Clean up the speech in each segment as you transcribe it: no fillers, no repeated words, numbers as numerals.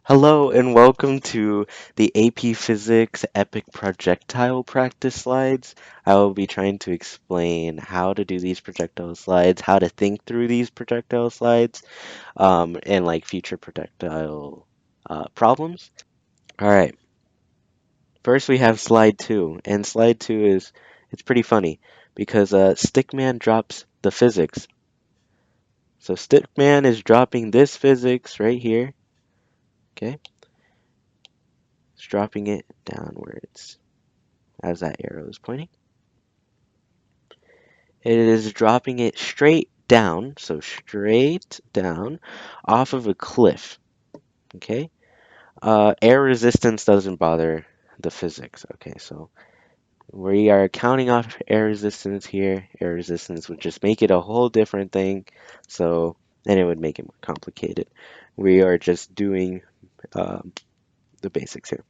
Hello and welcome to the AP Physics Epic Projectile Practice Slides. I will be trying to explain how to do these projectile slides, how to think through these projectile slides, and like future projectile problems. All right, first we have slide two, and slide two it's pretty funny because Stickman drops the physics. So Stickman is dropping this physics right here, okay? It's dropping it downwards as that arrow is pointing. It is dropping it straight down, so straight down off of a cliff. Okay. Air resistance doesn't bother the physics. Okay, so we are counting off air resistance here. Air resistance would just make it a whole different thing. So, and it would make it more complicated. We are just doing um, the basics here.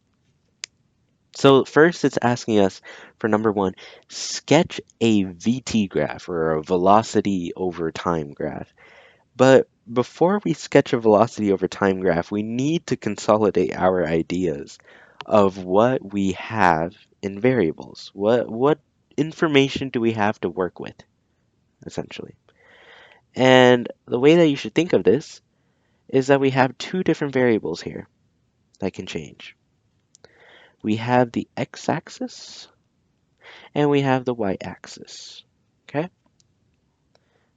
So first it's asking us for number one, sketch a VT graph or a velocity over time graph. But before we sketch a velocity over time graph, we need to consolidate our ideas of what we have in variables. What information do we have to work with, essentially? And the way that you should think of this is that we have two different variables here that can change. We have the x-axis and we have the y-axis. Okay?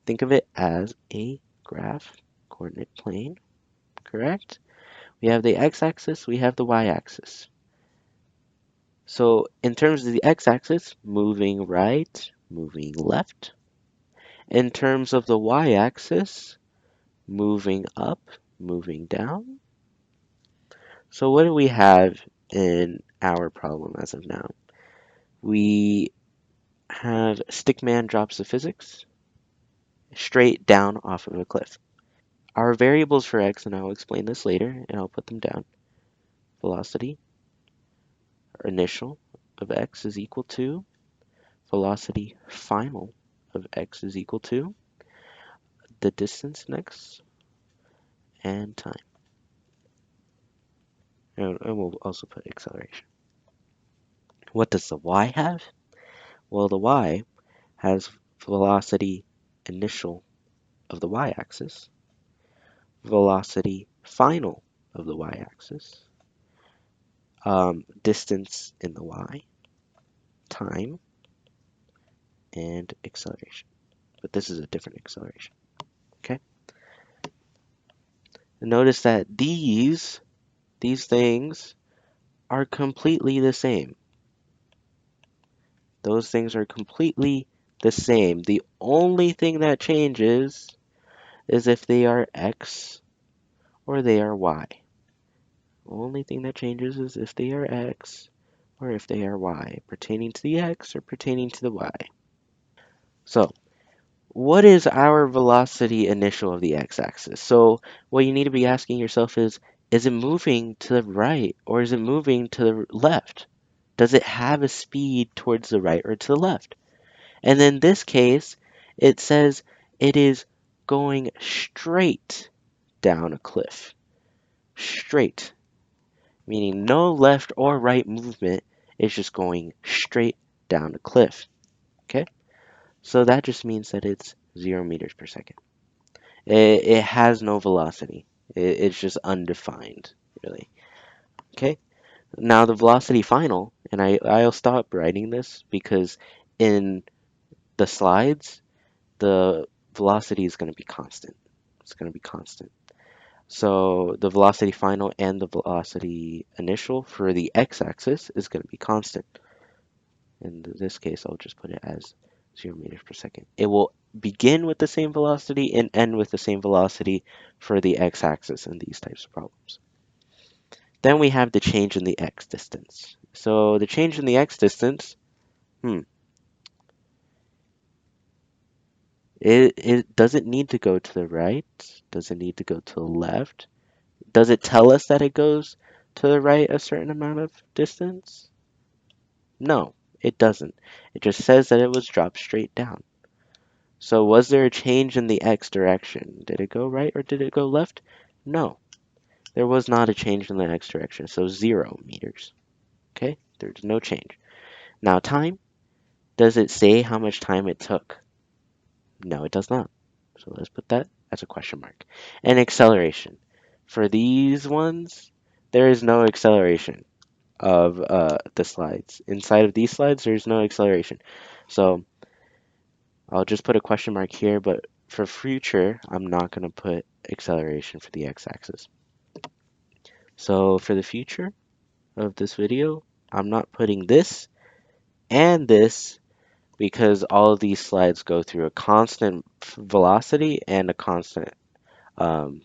Think of it as a graph coordinate plane, correct? We have the x-axis, we have the y-axis. So in terms of the x-axis, moving right, moving left. In terms of the y-axis, moving up, moving down. So what do we have in our problem as of now? We have Stickman drops the physics straight down off of a cliff. Our variables for x, and I'll explain this later, and I'll put them down. Velocity, initial of x is equal to velocity final of x is equal to the distance next and time. And we'll also put acceleration. What does the y have? Well, the y has velocity initial of the y-axis, velocity final of the y-axis, distance in the y, time, and acceleration. But this is a different acceleration. Okay. And notice that these things are completely the same. Those things are completely the same. The only thing that changes is if they are x or they are y. Only thing that changes is if they are x or if they are y, pertaining to the x or pertaining to the y. So, what is our velocity initial of the x-axis? So, what you need to be asking yourself is it moving to the right or is it moving to the left? Does it have a speed towards the right or to the left? And in this case, it says it is going straight down a cliff. Straight, meaning no left or right movement. It's just going straight down a cliff. Okay? So that just means that it's 0 meters per second. It has no velocity. It's just undefined, really. Okay? Now the velocity final, and I'll stop writing this because in the slides, the velocity is going to be constant. It's going to be constant. So the velocity final and the velocity initial for the x-axis is going to be constant. In this case, I'll just put it as 0 meters per second. It will begin with the same velocity and end with the same velocity for the x-axis in these types of problems. Then we have the change in the x distance. So the change in the x distance, it doesn't need to go to the right, doesn't need to go to the left. Does it tell us that it goes to the right a certain amount of distance? No, it doesn't. It just says that it was dropped straight down. So was there a change in the x direction? Did it go right or did it go left? No. There was not a change in the x direction, so 0 meters. Okay, there's no change. Now time, does it say how much time it took? No, it does not. So let's put that as a question mark. And acceleration. For these ones, there is no acceleration of the slides. Inside of these slides, there's no acceleration. So I'll just put a question mark here, but for future, I'm not going to put acceleration for the x-axis. So for the future of this video, I'm not putting this and this because all of these slides go through a constant velocity and a constant um,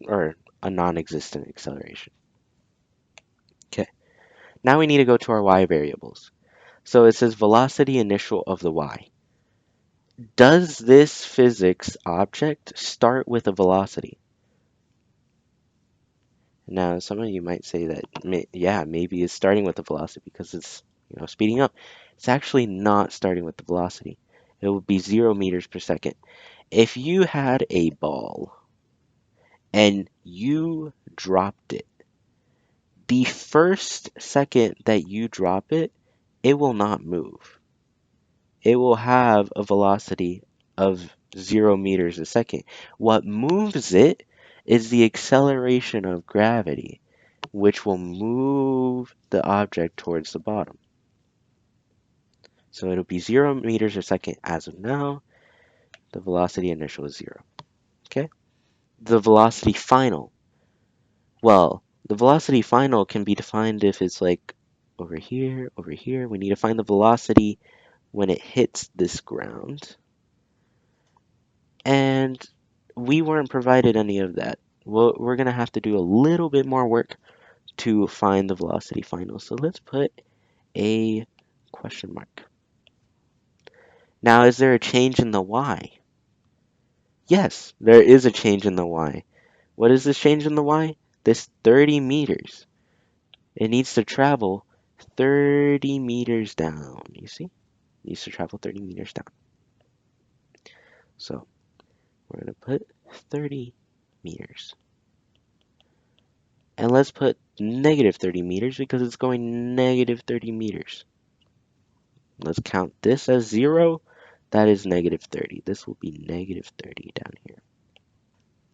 or a non-existent acceleration. Okay, now we need to go to our y variables. So it says velocity initial of the y. Does this physics object start with a velocity? Now, some of you might say that, yeah, maybe it's starting with the velocity because it's, speeding up. It's actually not starting with the velocity. It would be 0 meters per second. If you had a ball and you dropped it, the first second that you drop it, it will not move. It will have a velocity of 0 meters a second. What moves it is the acceleration of gravity, which will move the object towards the bottom. So it'll be 0 meters a second as of now. The velocity initial is 0. Okay? The velocity final. Well, the velocity final can be defined if it's like over here, over here. We need to find the velocity when it hits this ground. And we weren't provided any of that. Well, we're going to have to do a little bit more work to find the velocity final. So let's put a question mark. Now, is there a change in the y? Yes, there is a change in the y. What is this change in the y? This 30 meters. It needs to travel 30 meters down. You see? It needs to travel 30 meters down. So we're going to put 30 meters. And let's put negative 30 meters because it's going negative 30 meters. Let's count this as 0. That is negative 30. This will be negative 30 down here.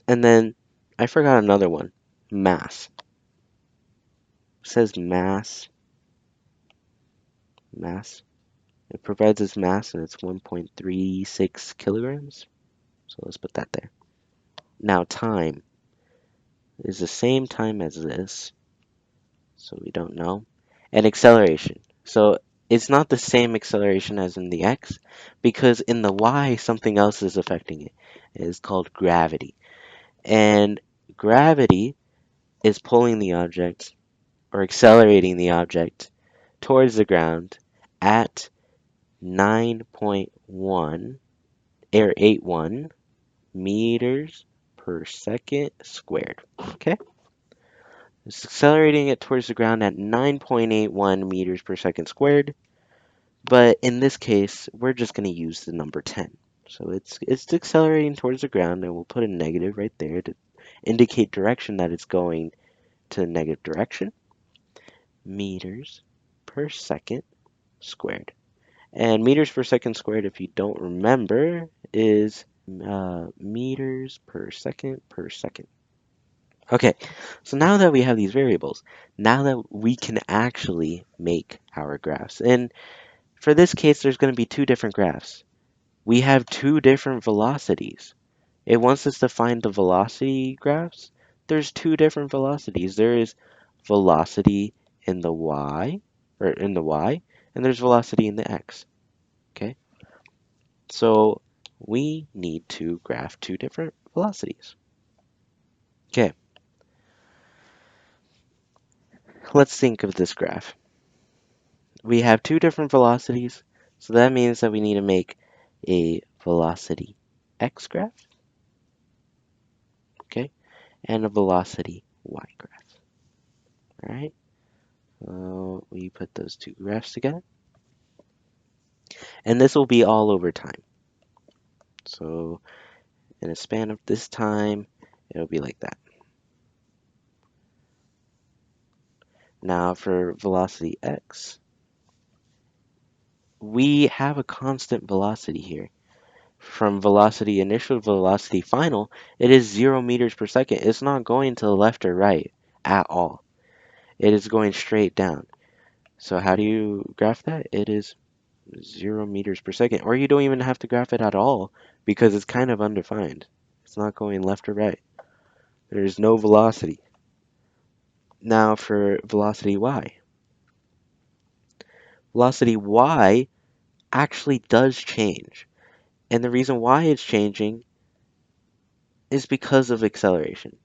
And then I forgot another one. Mass. It says mass. Mass. It provides us mass and it's 1.36 kilograms. So let's put that there. Now time is the same time as this. So we don't know. And acceleration. So it's not the same acceleration as in the x because in the y something else is affecting it. It is called gravity. And gravity is pulling the object or accelerating the object towards the ground at 9.1 or 81 meters per second squared. Okay? It's accelerating it towards the ground at 9.81 meters per second squared. But in this case, we're just going to use the number 10. So it's accelerating towards the ground, and we'll put a negative right there to indicate direction that it's going to the negative direction. Meters per second squared. And meters per second squared, if you don't remember, is meters per second per second. Okay, so now that we have these variables, now that we can actually make our graphs. And for this case, there's going to be two different graphs. We have two different velocities. It wants us to find the velocity graphs. There's two different velocities. There is velocity in the y, and there's velocity in the x. Okay, so we need to graph two different velocities. Okay, let's think of this graph. We have two different velocities, so that means that we need to make a velocity x graph, okay, and a velocity y graph. All right, we put those two graphs together, and this will be all over time. So in a span of this time, it'll be like that. Now for velocity x, we have a constant velocity here. From velocity initial to velocity final, it is 0 meters per second. It's not going to the left or right at all. It is going straight down. So how do you graph that? It is 0 meters per second. Or you don't even have to graph it at all because it's kind of undefined. It's not going left or right. There's no velocity. Now for velocity y. Velocity y actually does change. And the reason why it's changing is because of acceleration.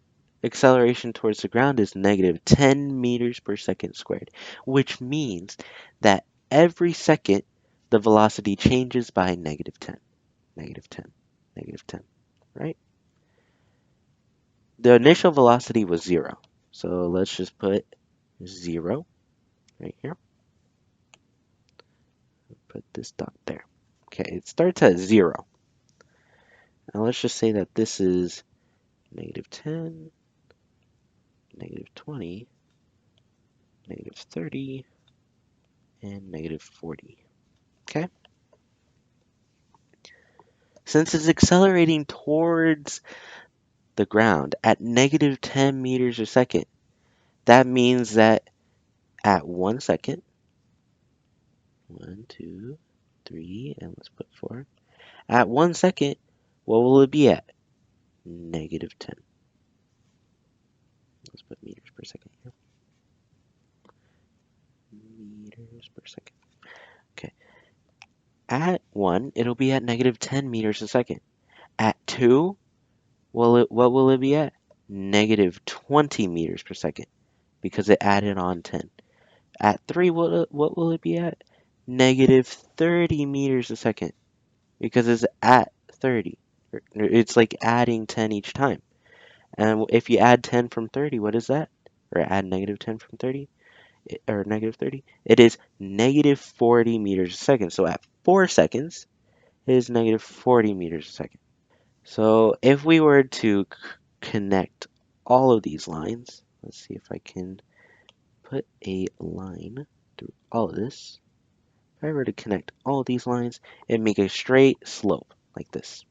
Acceleration towards the ground is negative 10 meters per second squared, which means that every second the velocity changes by negative 10, negative 10, negative 10, right? The initial velocity was 0. So let's just put 0 right here. Put this dot there. Okay, it starts at 0. Now let's just say that this is negative 10, negative 20, negative 30, and negative 40. Okay? Since it's accelerating towards the ground at negative 10 meters a second, that means that at 1 second, 1, 2, 3, and let's put 4. At 1 second, what will it be at? Negative 10. Let's put meters per second here. Meters per second. Okay. At 1, it'll be at negative 10 meters a second. At 2, what will it be at? Negative 20 meters per second because it added on 10. At 3, what will it be at? Negative 30 meters a second because it's at 30. It's like adding 10 each time. And if you add 10 from 30, what is that? Or add negative 10 from 30? Or negative 30? It is negative 40 meters a second. So at 4 seconds, it is negative 40 meters a second. So if we were to connect all of these lines, let's see if I can put a line through all of this. If I were to connect all of these lines, it'd make a straight slope like this.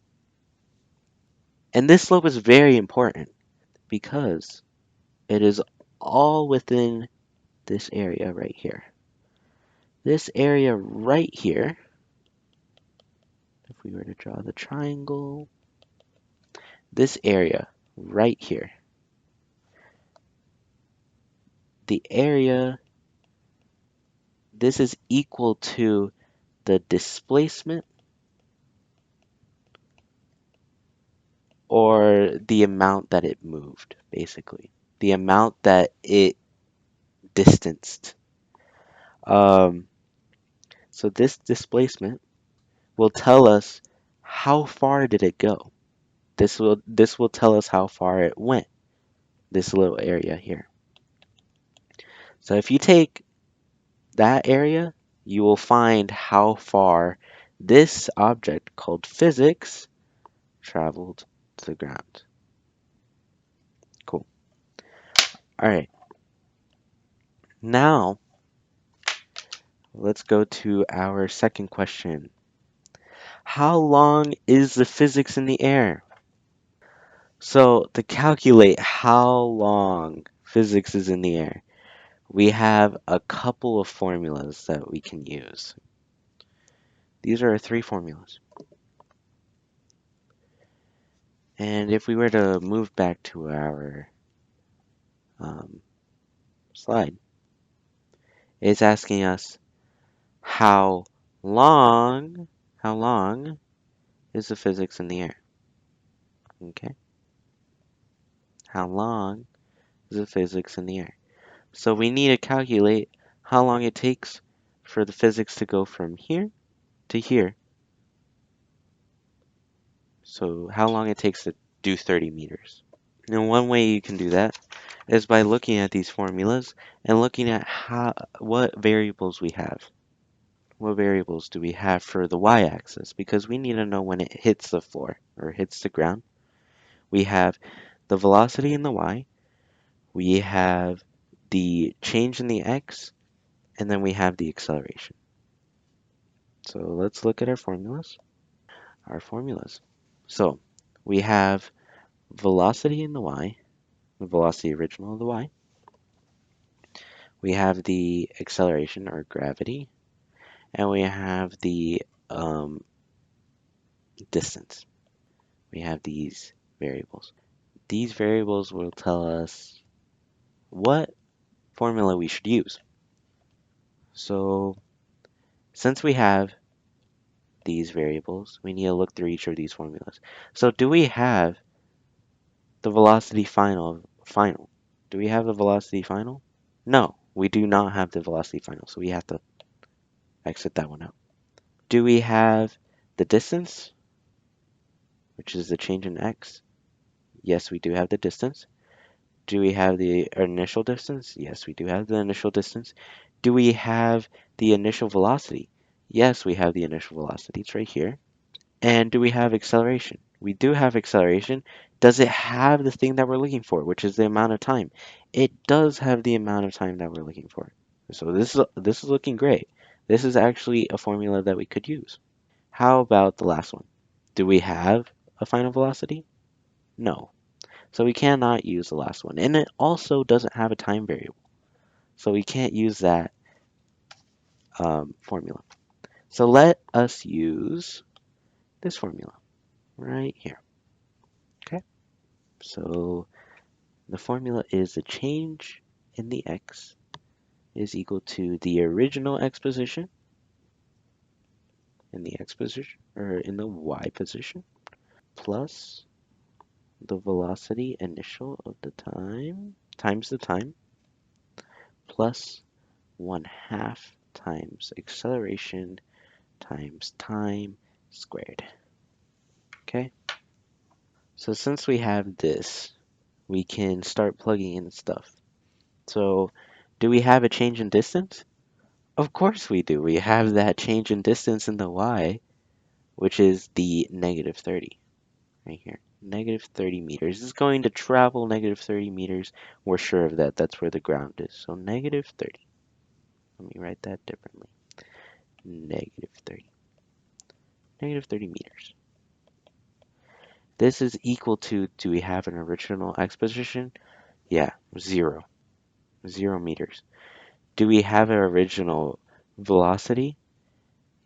And this slope is very important because it is all within this area right here. This area right here, if we were to draw the triangle, this area right here, the area, this is equal to the displacement or the amount that it moved, basically. The amount that it distanced. So this displacement will tell us how far did it go. This will tell us how far it went, this little area here. So if you take that area, you will find how far this object called physics traveled to the ground. Cool. All right. Now, let's go to our second question. How long is the physics in the air? So to calculate how long physics is in the air, we have a couple of formulas that we can use. These are our 3 formulas. And if we were to move back to our slide, it's asking us how long is the physics in the air? Okay. How long is the physics in the air? So we need to calculate how long it takes for the physics to go from here to here. So how long it takes to do 30 meters. And one way you can do that is by looking at these formulas and looking at what variables we have. What variables do we have for the y-axis? Because we need to know when it hits the floor or hits the ground. We have the velocity in the y. We have the change in the x, and then we have the acceleration. So let's look at our formulas. So we have velocity in the y, the velocity original of the y. We have the acceleration or gravity, and we have the distance. We have these variables. These variables will tell us what formula we should use. So since we have these variables, we need to look through each of these formulas. So do we have the velocity final? Do we have the velocity final? No, we do not have the velocity final, so we have to exit that one out. Do we have the distance, which is the change in x? Yes, we do have the distance. Do we have the initial distance? Yes, we do have the initial distance. Do we have the initial velocity? Yes, we have the initial velocity. It's right here. And do we have acceleration? We do have acceleration. Does it have the thing that we're looking for, which is the amount of time? It does have the amount of time that we're looking for. So this is looking great. This is actually a formula that we could use. How about the last one? Do we have a final velocity? No. So we cannot use the last one. And it also doesn't have a time variable. So we can't use that formula. So let us use this formula right here. Okay. So the formula is the change in the x is equal to the original x position in the x position, or in the y position, plus the velocity initial of the time times the time, plus 1/2 times acceleration times time squared. Okay, so since we have this, we can start plugging in stuff. So do we have a change in distance? Of course we do. We have that change in distance in the y, which is the -30 right here. -30 meters. It's going to travel -30 meters. We're sure of that. That's where the ground is. So -30. Let me write that differently. -30. -30 meters. This is equal to, do we have an original x position? Yeah, 0. 0 meters. Do we have an original velocity?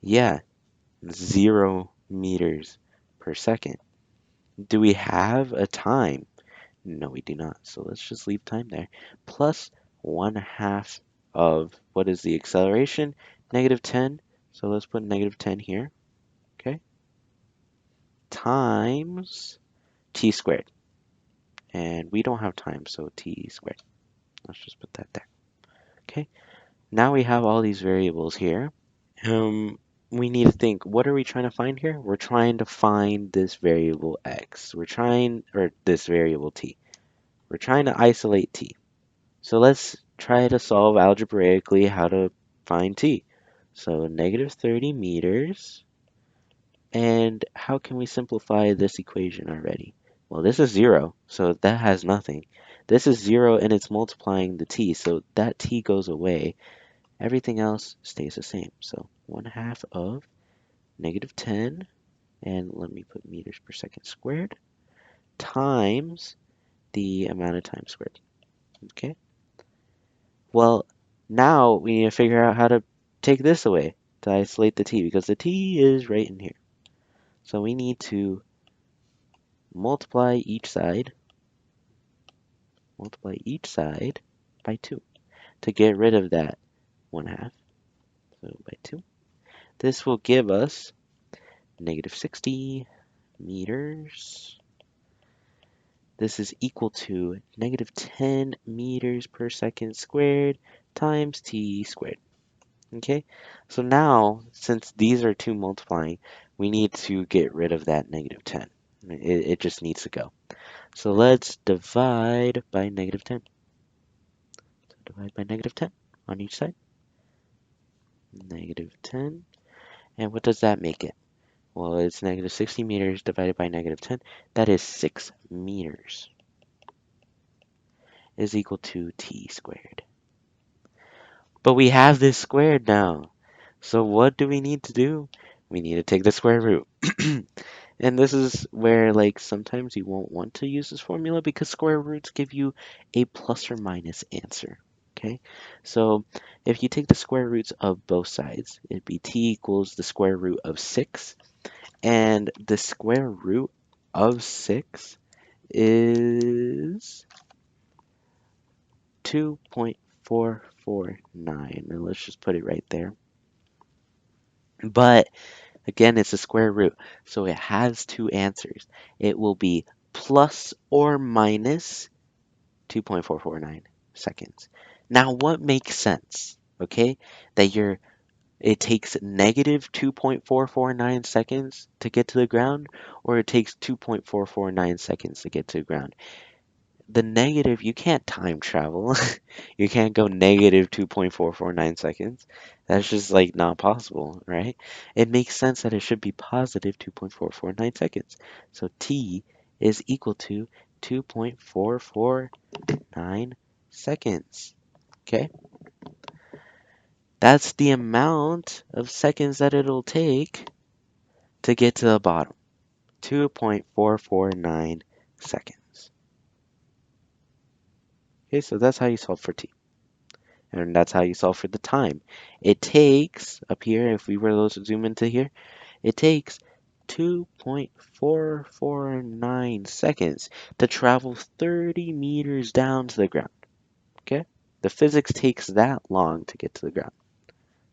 Yeah, 0 meters per second. Do we have a time? No, we do not. So let's just leave time there. Plus 1/2 of, what is the acceleration? -10. So let's put -10 here. Okay. Times t squared. And we don't have time, so t squared. Let's just put that there. Okay. Now we have all these variables here. We need to think, what are we trying to find here? We're trying to find this variable x. Or this variable t. We're trying to isolate t. So let's try to solve algebraically how to find t. So -30 meters. And how can we simplify this equation already? Well, this is 0, so that has nothing. This is 0 and it's multiplying the t, so that t goes away. Everything else stays the same. So 1/2 of -10, and let me put meters per second squared, times the amount of time squared. Okay? Well, now we need to figure out how to take this away to isolate the t, because the t is right in here. So we need to multiply each side by 2 to get rid of that 1/2. So by 2. This will give us -60 meters. This is equal to -10 meters per second squared times t squared. Okay, so now, since these are 2 multiplying, we need to get rid of that -10. It just needs to go. So let's divide by -10. So divide by -10 on each side. -10. And what does that make it? Well, it's -60 meters divided by -10. That is 6 meters is equal to t squared. But we have this squared now. So what do we need to do? We need to take the square root. And this is where like sometimes you won't want to use this formula because square roots give you a plus or minus answer. Okay, so if you take the square roots of both sides, it'd be t equals the square root of 6, and the square root of 6 is 2.449. And let's just put it right there. But again, it's a square root, so it has two answers. It will be plus or minus 2.449 seconds. Now, what makes sense? Okay, that it takes negative 2.449 seconds to get to the ground, or it takes 2.449 seconds to get to the ground. The negative, you can't time travel. You can't go negative 2.449 seconds. That's just like not possible, right? It makes sense that it should be positive 2.449 seconds. So t is equal to 2.449 seconds. Okay? That's the amount of seconds that it'll take to get to the bottom. 2.449 seconds. Okay, so that's how you solve for t. And that's how you solve for the time. It takes, up here, if we were to zoom into here, it takes 2.449 seconds to travel 30 meters down to the ground. Okay? The physics takes that long to get to the ground.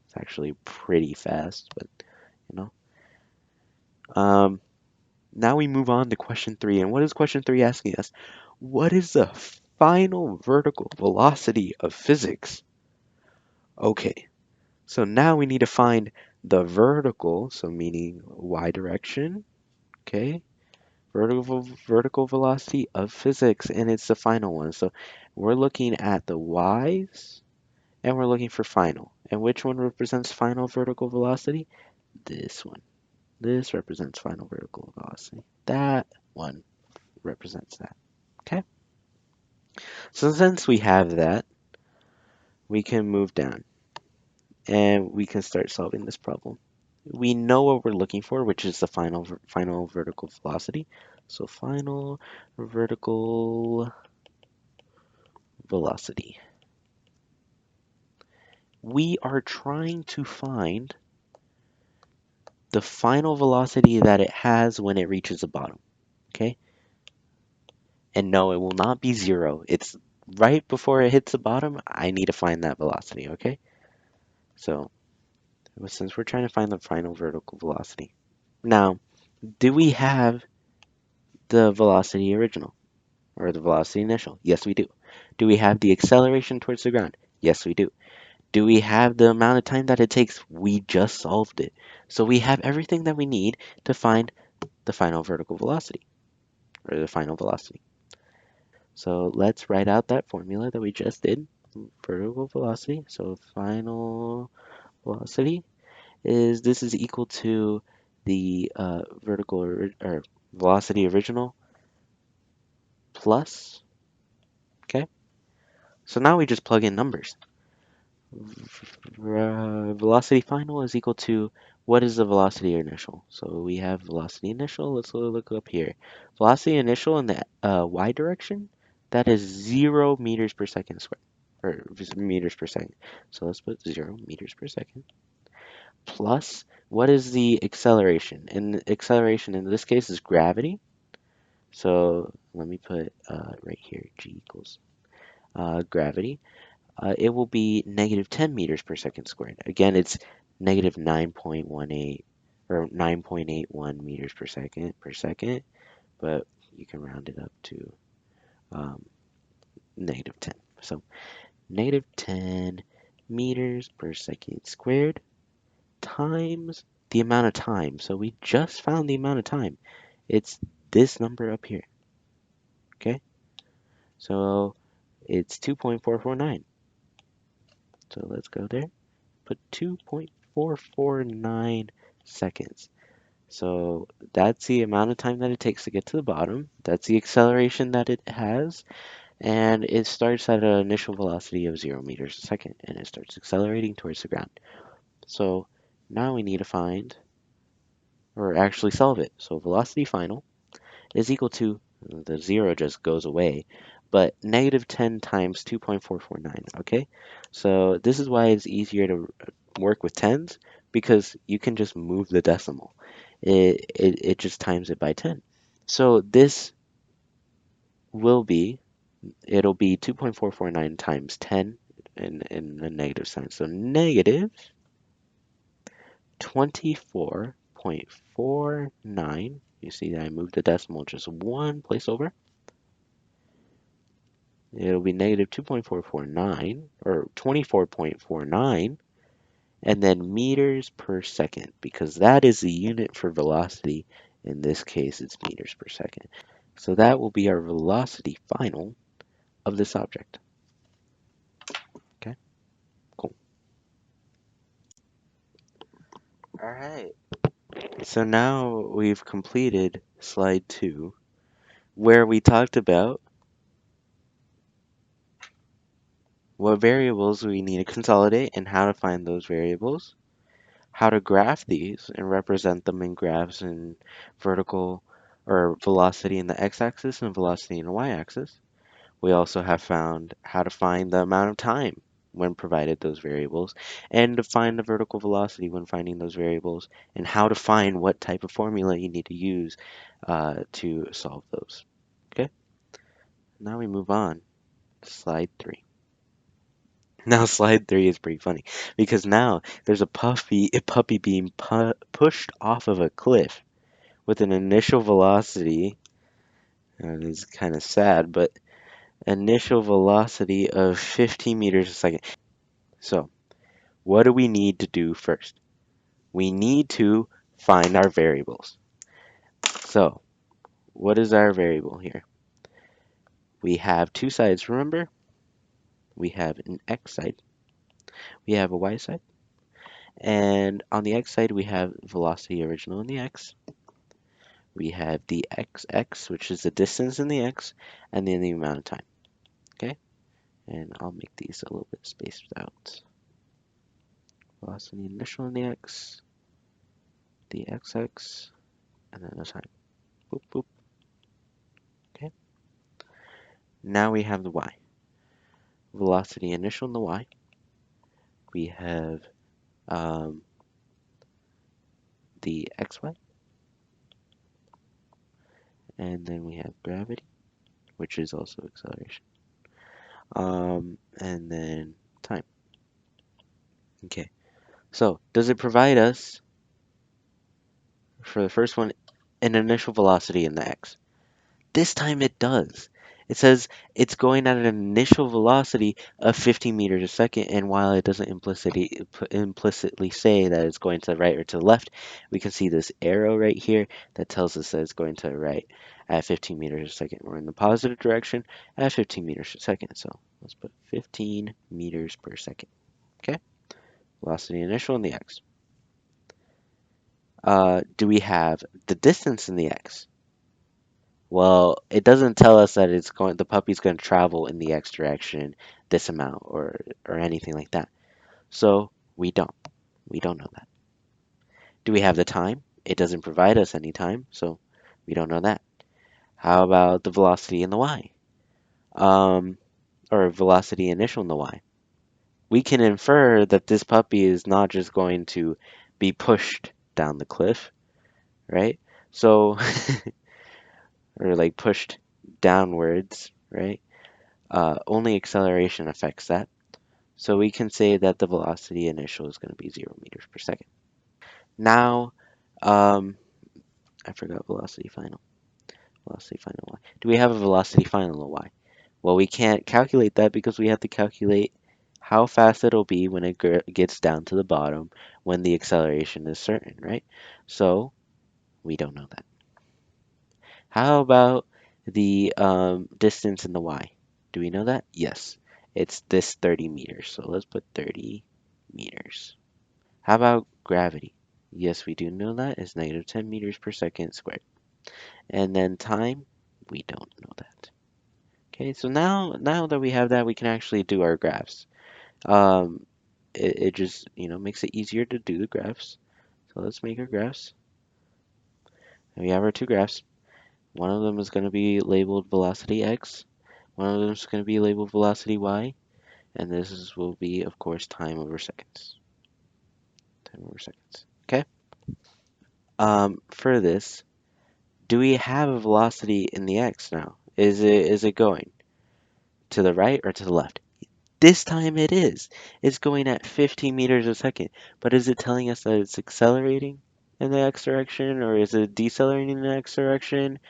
It's actually pretty fast, but you know. Now we move on to question 3. And what is question 3 asking us? What is the final vertical velocity of physics? Okay, so now we need to find the vertical, so meaning y direction, okay? Vertical velocity of physics, and it's the final one. So we're looking at the y's, and we're looking for final. And which one represents final vertical velocity? This one. This represents final vertical velocity. That one represents that. Okay? So since we have that, we can move down and we can start solving this problem. We know what we're looking for, which is the final vertical velocity. So final vertical velocity. We are trying to find the final velocity that it has when it reaches the bottom. Okay? And no, it will not be 0. It's right before it hits the bottom. I need to find that velocity. Okay? So since we're trying to find the final vertical velocity. Now, do we have the velocity original or the velocity initial? Yes, we do. Do we have the acceleration towards the ground? Yes, we do. Do we have the amount of time that it takes? We just solved it. So we have everything that we need to find the final vertical velocity or the final velocity. So let's write out that formula that we just did. Vertical velocity. So final velocity is equal to the vertical or velocity original plus, okay? So now we just plug in numbers. Velocity final is equal to what is the velocity initial? So we have velocity initial. Let's look up here. Velocity initial in the y direction, that is 0 meters per second squared, or meters per second. So let's put 0 meters per second. Plus, what is the acceleration? And the acceleration in this case is gravity. So let me put right here, g equals gravity. It will be negative 10 meters per second squared. Again, it's negative 9.18 or 9.81 meters per second, but you can round it up to negative 10. So negative 10 meters per second squared times the amount of time. So we just found the amount of time. It's this number up here. Okay? So it's 2.449. So let's go there. Put 2.449 seconds. So that's the amount of time that it takes to get to the bottom. That's the acceleration that it has. And it starts at an initial velocity of 0 meters a second, and it starts accelerating towards the ground. So now we need to find, or actually solve it. So velocity final is equal to, the 0 just goes away, but negative 10 times 2.449, okay? So this is why it's easier to work with tens, because you can just move the decimal. It just times it by 10. So this will be, it'll be 2.449 times 10 in a negative sign. So negative 24.49. You see that I moved the decimal just one place over. It'll be negative 2.449 or 24.49, and then meters per second, because that is the unit for velocity. In this case, it's meters per second. So that will be our velocity final of this object. Okay, cool. All right. So now we've completed slide 2, where we talked about what variables we need to consolidate and how to find those variables, how to graph these and represent them in graphs in vertical or velocity in the x-axis and velocity in the y-axis. We also have found how to find the amount of time when provided those variables, and to find the vertical velocity when finding those variables, and how to find what type of formula you need to use to solve those. Okay, now we move on to slide 3. Now slide 3 is pretty funny because now there's a puppy being pushed off of a cliff with an initial velocity, and it's kind of sad, but initial velocity of 15 meters a second. So what do we need to do first? We need to find our variables. So what is our variable here? We have two sides, remember? We have an x side, we have a y side, and on the x side we have velocity original in the x. We have the xx, which is the distance in the x, and then the amount of time. Okay, and I'll make these a little bit spaced out. Velocity initial in the x, the xx, and then the time. Boop, boop. Okay, now we have the y. Velocity initial in the y. We have the xy, and then we have gravity, which is also acceleration, and then time. Okay, so does it provide us, for the first one, an initial velocity in the x? This time it does. It says it's going at an initial velocity of 15 meters a second, and while it doesn't implicitly say that it's going to the right or to the left, we can see this arrow right here that tells us that it's going to the right at 15 meters a second. We're in the positive direction at 15 meters per second, so let's put 15 meters per second. Okay, velocity initial in the x. Do we have the distance in the x? Well, it doesn't tell us that the puppy's going to travel in the x direction this amount or anything like that. So we don't. We don't know that. Do we have the time? It doesn't provide us any time, so we don't know that. How about the velocity in the y? Um, or velocity initial in the y? We can infer that this puppy is not just going to be pushed down the cliff, right? So, or like pushed downwards, right? Only acceleration affects that. So we can say that the velocity initial is going to be 0 meters per second. Now, um, I forgot velocity final. Velocity final y. Do we have a velocity final y? Well, we can't calculate that because we have to calculate how fast it'll be when it gets down to the bottom when the acceleration is certain, right? So we don't know that. How about the distance in the y? Do we know that? Yes. It's this 30 meters. So let's put 30 meters. How about gravity? Yes, we do know that is negative 10 meters per second squared. And then time, we don't know that. Okay, so now that we have that, we can actually do our graphs. Um, it just, makes it easier to do the graphs. So let's make our graphs. And we have our two graphs. One of them is going to be labeled velocity x. One of them is going to be labeled velocity y. And will be, of course, time over seconds. Time over seconds. Okay? For this, do we have a velocity in the x now? Is it going to the right or to the left? This time it is. It's going at 15 meters a second. But is it telling us that it's accelerating in the x direction, or is it decelerating in the x direction?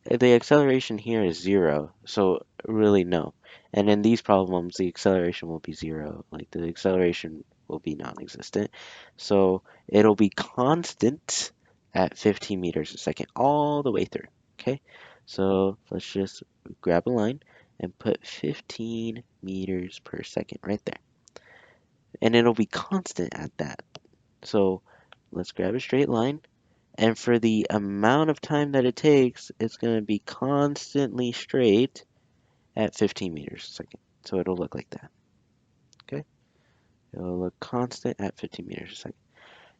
The acceleration here is 0, so really no. And in these problems, the acceleration will be 0. Like the acceleration will be non-existent. So it'll be constant at 15 meters a second all the way through. Okay, so let's just grab a line and put 15 meters per second right there. And it'll be constant at that. So let's grab a straight line. And for the amount of time that it takes, it's going to be constantly straight at 15 meters a second. So it'll look like that. Okay? It'll look constant at 15 meters a second.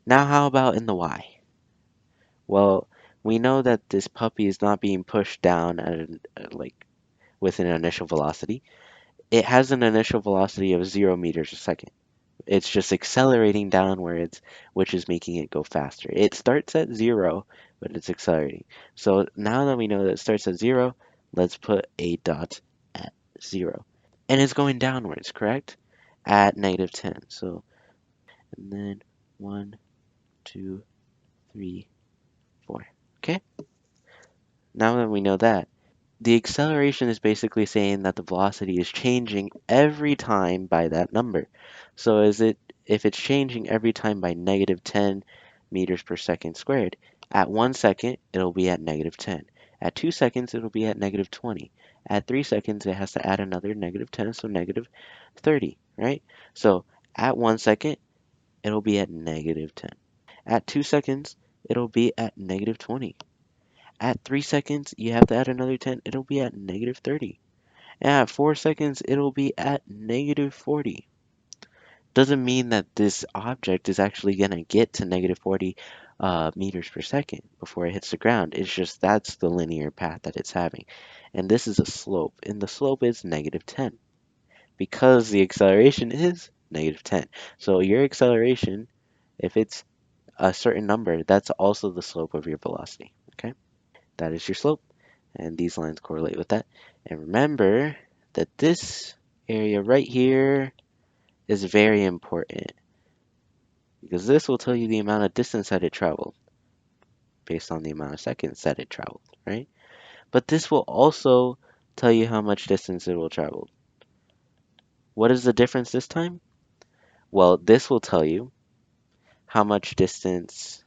Now, how about in the y? Well, we know that this puppy is not being pushed down like with an initial velocity. It has an initial velocity of 0 meters a second. It's just accelerating downwards, which is making it go faster. It starts at 0, but it's accelerating. So now that we know that it starts at 0, let's put a dot at 0. And it's going downwards, correct? At -10. So, and then 1, 2, 3, 4. Okay? Now that we know that, the acceleration is basically saying that the velocity is changing every time by that number. So if it's changing every time by -10 meters per second squared, at 1 second it'll be at -10. At 2 seconds it'll be at -20. At 3 seconds it has to add another -10, so -30, right? So at 1 second it'll be at -10. At 2 seconds it'll be at -20. At 3 seconds, you have to add another 10. It'll be at -30. And at 4 seconds, it'll be at -40. Doesn't mean that this object is actually going to get to -40 meters per second before it hits the ground. It's just that's the linear path that it's having. And this is a slope, and the slope is -10 because the acceleration is -10. So your acceleration, if it's a certain number, that's also the slope of your velocity. Okay, that is your slope. And these lines correlate with that. And remember that this area right here is very important because this will tell you the amount of distance that it traveled based on the amount of seconds that it traveled, right? But this will also tell you how much distance it will travel. What is the difference this time? Well, this will tell you how much distance,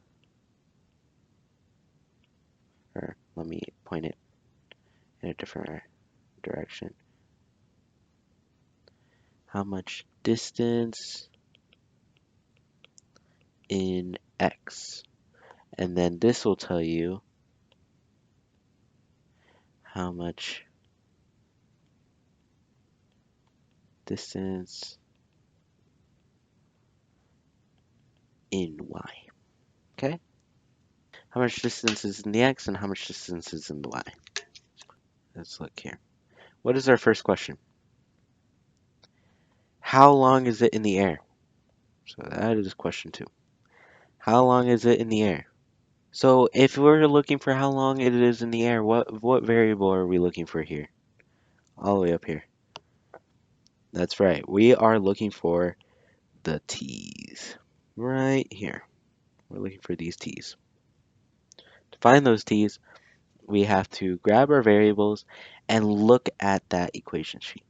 or let me point it in a different direction. How much distance in x. And then this will tell you how much distance in y. Okay? How much distance is in the x and how much distance is in the y. Let's look here. What is our first question? How long is it in the air? So that is question 2. How long is it in the air? So if we're looking for how long it is in the air, what variable are we looking for here? All the way up here. That's right. We are looking for the t's. Right here. We're looking for these t's. To find those t's, we have to grab our variables and look at that equation sheet.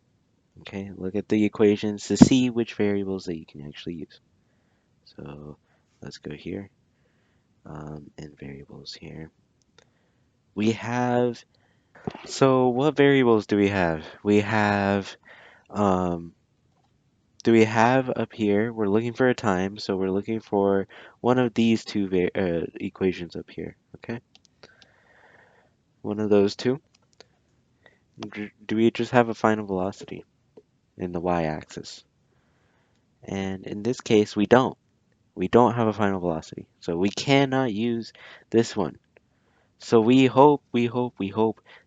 Okay, look at the equations to see which variables that you can actually use. So let's go here, in variables here. We have, so what variables do we have? Um, we have up here, we're looking for a time, so we're looking for one of these two equations up here, okay? One of those two. Do we just have a final velocity in the y-axis? And in this case, we don't. We don't have a final velocity. So we cannot use this one. So we hope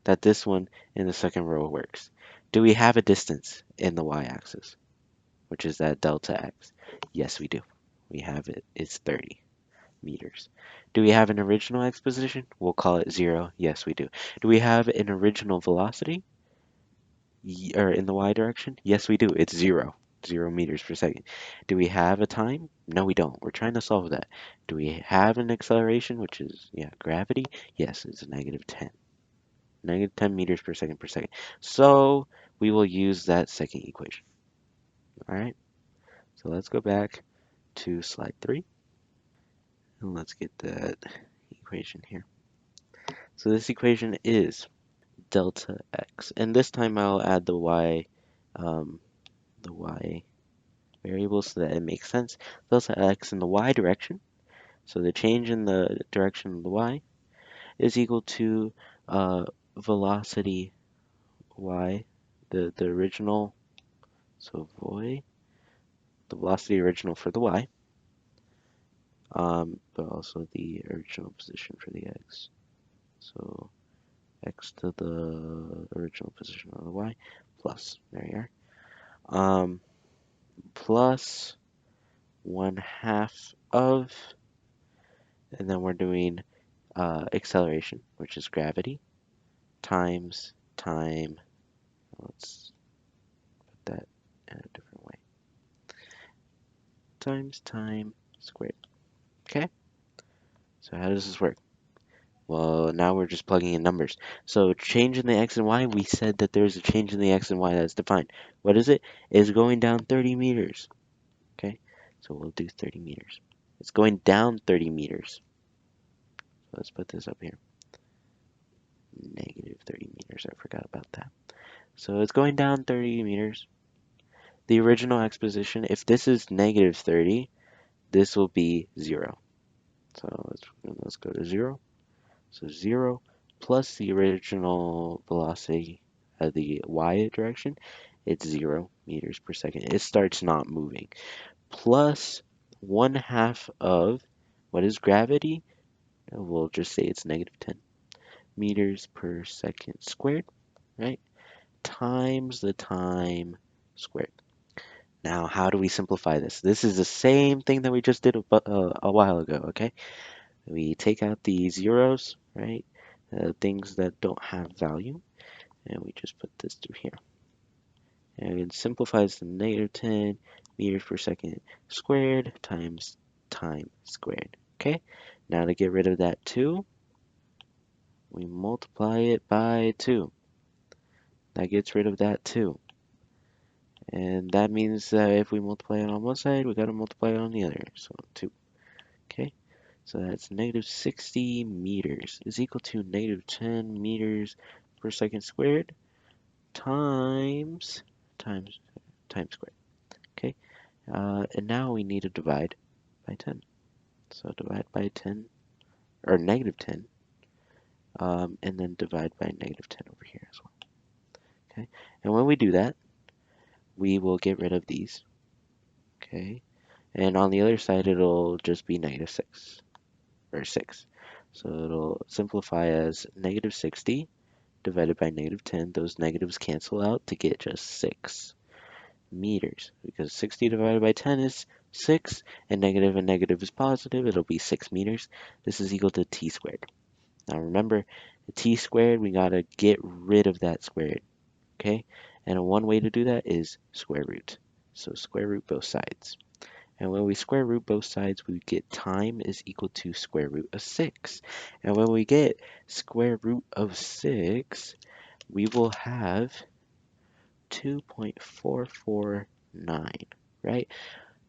that this one in the second row works. Do we have a distance in the y-axis, which is that delta x? Yes, we do. We have it. It's 30 meters. Do we have an original x position? We'll call it 0. Yes, we do. Do we have an original velocity? Or in the y direction? Yes, we do. It's 0. 0 meters per second. Do we have a time? No, we don't. We're trying to solve that. Do we have an acceleration, which is, yeah, gravity? Yes, it's negative 10. Negative 10 meters per second per second. So we will use that second equation. All right. So let's go back to slide 3 and let's get that equation here. So this equation is delta x, and this time I'll add the y variable so that it makes sense. Delta x in the y direction, so the change in the direction of the y is equal to velocity y, the original, so void, the velocity original for the y, but also the original position for the x. So x to the original position of the y plus, there you are, plus 1/2 of, and then we're doing acceleration, which is gravity, times time. Let's put that in a different way. Times time squared. Okay? So how does this work? Well, now we're just plugging in numbers. So change in the x and y, we said that there's a change in the x and y that's defined. What is it? It's going down 30 meters. Okay? So we'll do 30 meters. It's going down 30 meters. So let's put this up here. Negative 30 meters. I forgot about that. So it's going down 30 meters. The original x position, if this is negative 30, this will be 0. So let's go to 0. So 0 plus the original velocity of the y direction, it's 0 meters per second. It starts not moving. Plus 1/2 of, what is gravity? We'll just say it's negative 10 meters per second squared, right? Times the time squared. Now, how do we simplify this? This is the same thing that we just did a while ago, okay? We take out the zeros, right? Things that don't have value, and we just put this through here. And it simplifies to negative 10 meters per second squared times time squared, okay? Now to get rid of that 2, we multiply it by 2. That gets rid of that 2. And that means that if we multiply it on one side, we got to multiply it on the other. So 2. Okay, so that's negative 60 meters is equal to negative 10 meters per second squared times time squared. Okay, and now we need to divide by 10. So divide by 10, or negative 10, and then divide by negative 10 over here as well. Okay, and when we do that, we will get rid of these. Okay, and on the other side, it'll just be negative 6, or 6. So it'll simplify as negative 60 divided by negative 10. Those negatives cancel out to get just 6 meters, because 60 divided by 10 is 6, and negative is positive. It'll be 6 meters. This is equal to t squared. Now remember, the t squared, we got to get rid of that squared. Okay, and one way to do that is square root. So square root both sides. And when we square root both sides, we get time is equal to square root of 6. And when we get square root of 6, we will have 2.449, right?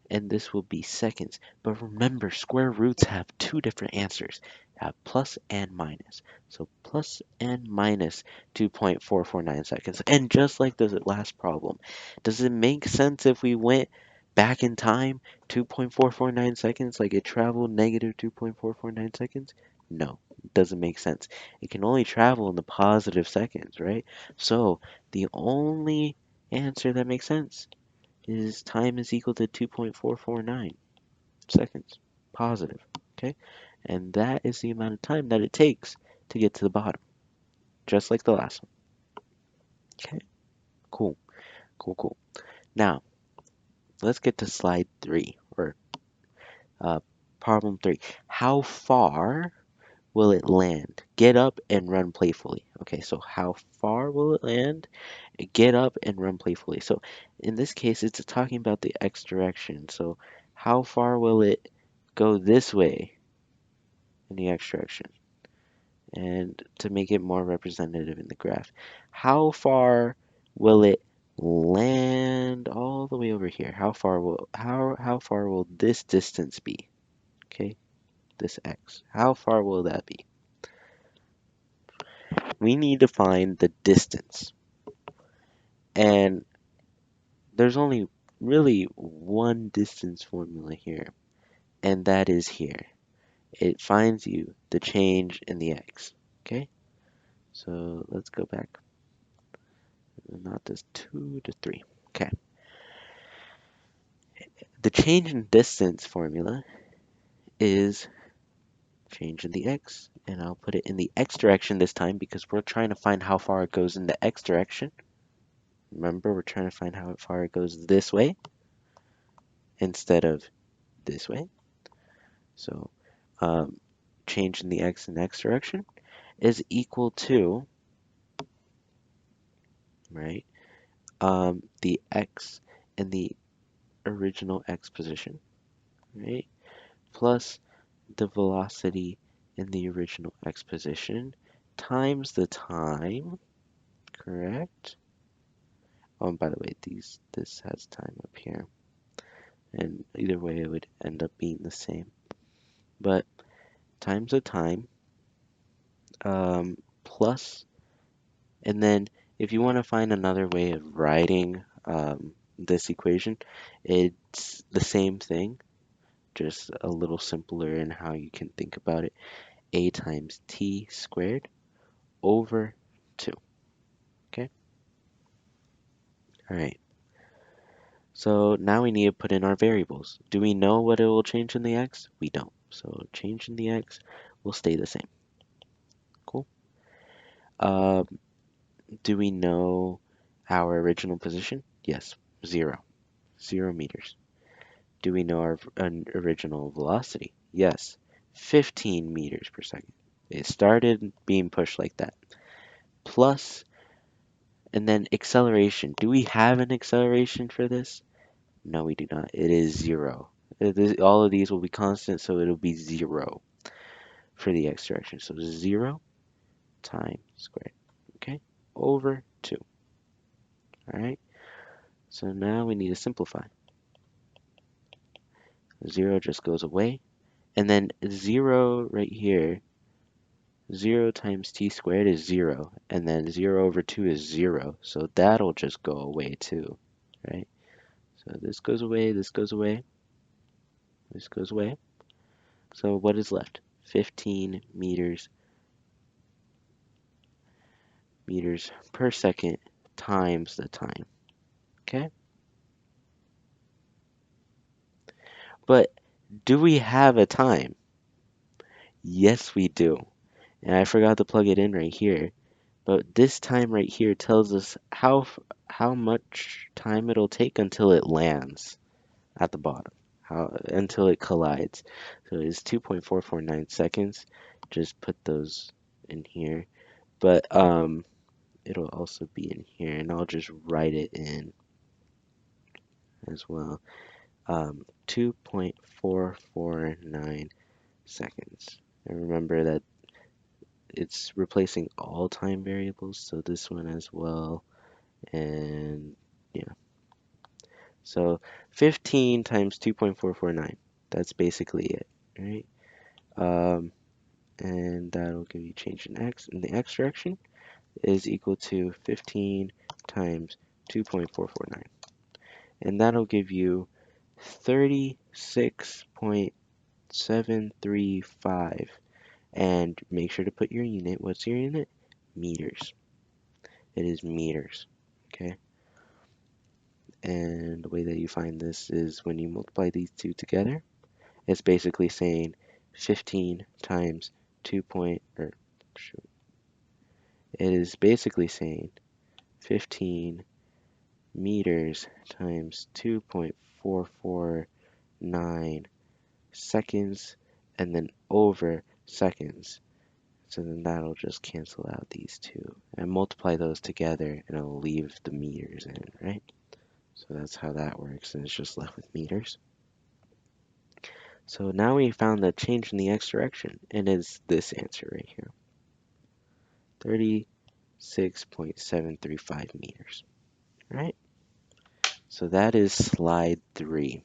And this will be seconds. But remember, square roots have two different answers. Have plus and minus. So plus and minus 2.449 seconds. And just like the last problem, does it make sense if we went back in time 2.449 seconds, like it traveled negative 2.449 seconds? No, It doesn't make sense. It can only travel in the positive seconds, right? So the only answer that makes sense is time is equal to 2.449 seconds, positive, okay? And that is the amount of time that it takes to get to the bottom, just like the last one. Okay, cool, cool, cool. Now, let's get to slide 3, or uh, problem 3. How far will it land? Get up and run playfully. Okay, so how far will it land? Get up and run playfully. So in this case, it's talking about the x direction. So how far will it go this way in the x direction? And to make it more representative in the graph, how far will it land all the way over here? How far will this distance be? Okay, this x. How far will that be? We need to find the distance. And there's only really one distance formula here, and that is here. It finds you the change in the x. Okay, so let's go back. Not this 2 to 3. Okay, the change in distance formula is change in the x, and I'll put it in the x direction this time because we're trying to find how far it goes in the x direction. Remember, we're trying to find how far it goes this way instead of this way. So change in the x in the x direction is equal to, right, the x in the original x position, right, plus the velocity in the original x position times the time, correct? Oh, and by the way, this has time up here, and either way it would end up being the same. But times the time, plus, and then if you want to find another way of writing this equation, it's the same thing, just a little simpler in how you can think about it. A times t squared over 2. Okay? All right. So now we need to put in our variables. Do we know what it will change in the x? We don't. So change in the x will stay the same. Cool. Um, do we know our original position? Yes, 0. 0 meters. Do we know our original velocity? Yes, 15 meters per second. It started being pushed like that. Plus, and then acceleration. Do we have an acceleration for this? No, we do not. It is 0. All of these will be constant, so it'll be 0 for the x direction. So 0 times squared, okay, over 2. All right, so now we need to simplify. 0 just goes away. And then 0 right here, 0 times t squared is 0. And then 0 over 2 is 0. So that'll just go away too, right? So this goes away, this goes away, this goes away. So what is left? 15 meters per second times the time, okay? But do we have a time? Yes, we do. And I forgot to plug it in right here. But this time right here tells us how much time it'll take until it lands at the bottom, until it collides. So it's 2.449 seconds. Just put those in here. But it'll also be in here, and I'll just write it in as well. 2.449 seconds. And remember that it's replacing all time variables, so this one as well. And yeah, so 15 times 2.449. That's basically it, right? And that'll give you change in x. In the x direction is equal to 15 times 2.449. And that'll give you 36.735 And make sure to put your unit. What's your unit? Meters. It is meters. Okay. And the way that you find this is when you multiply these two together, it's basically saying 15 times 2 point, or shoot, it is basically saying 15 meters times 2.449 seconds, and then over seconds. So then that'll just cancel out these two and multiply those together, and it'll leave the meters in, right? So that's how that works, and it's just left with meters. So now we found the change in the x direction, and it's this answer right here, 36.735 meters, right? So that is slide 3.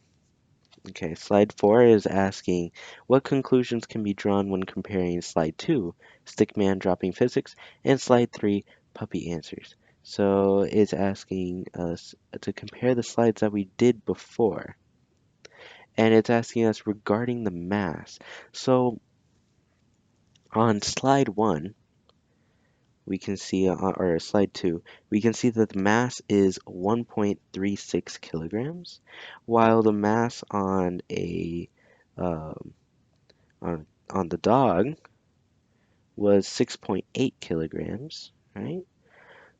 Okay, slide 4 is asking what conclusions can be drawn when comparing slide 2, Stickman dropping physics, and slide 3, puppy answers. So it's asking us to compare the slides that we did before, and it's asking us regarding the mass. So on slide 1, we can see, or slide 2, we can see that the mass is 1.36 kilograms, while the mass on a um, on the dog was 6.8 kilograms, right?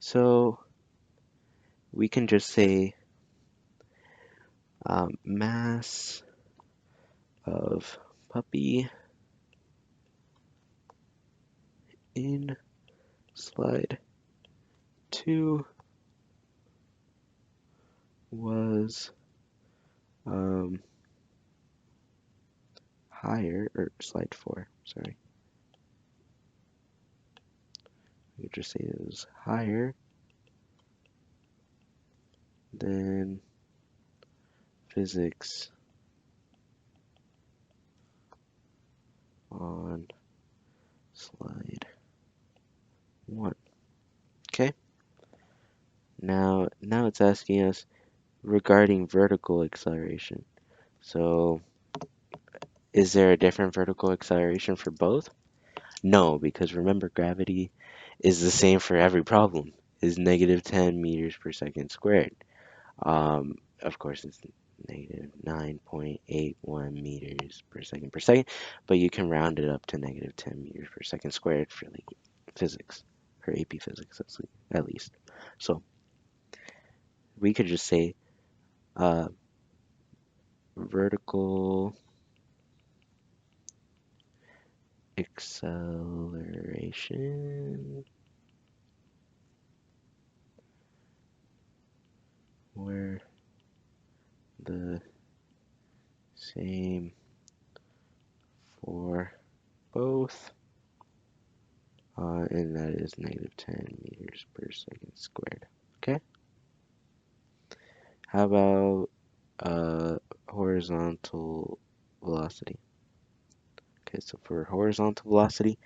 So we can just say mass of puppy in slide 2 was higher, or slide 4, sorry. We could just say it was higher than physics on slide 1. Okay. Now it's asking us regarding vertical acceleration. So is there a different vertical acceleration for both? No, because remember, gravity is the same for every problem. Is negative 10 meters per second squared. Of course, it's negative 9.81 meters per second, but you can round it up to negative 10 meters per second squared for like physics, for AP physics at least. So we could just say uh, vertical acceleration were the same for both, and that is negative 10 meters per second squared. Okay. How about horizontal velocity? Okay, so for horizontal velocity,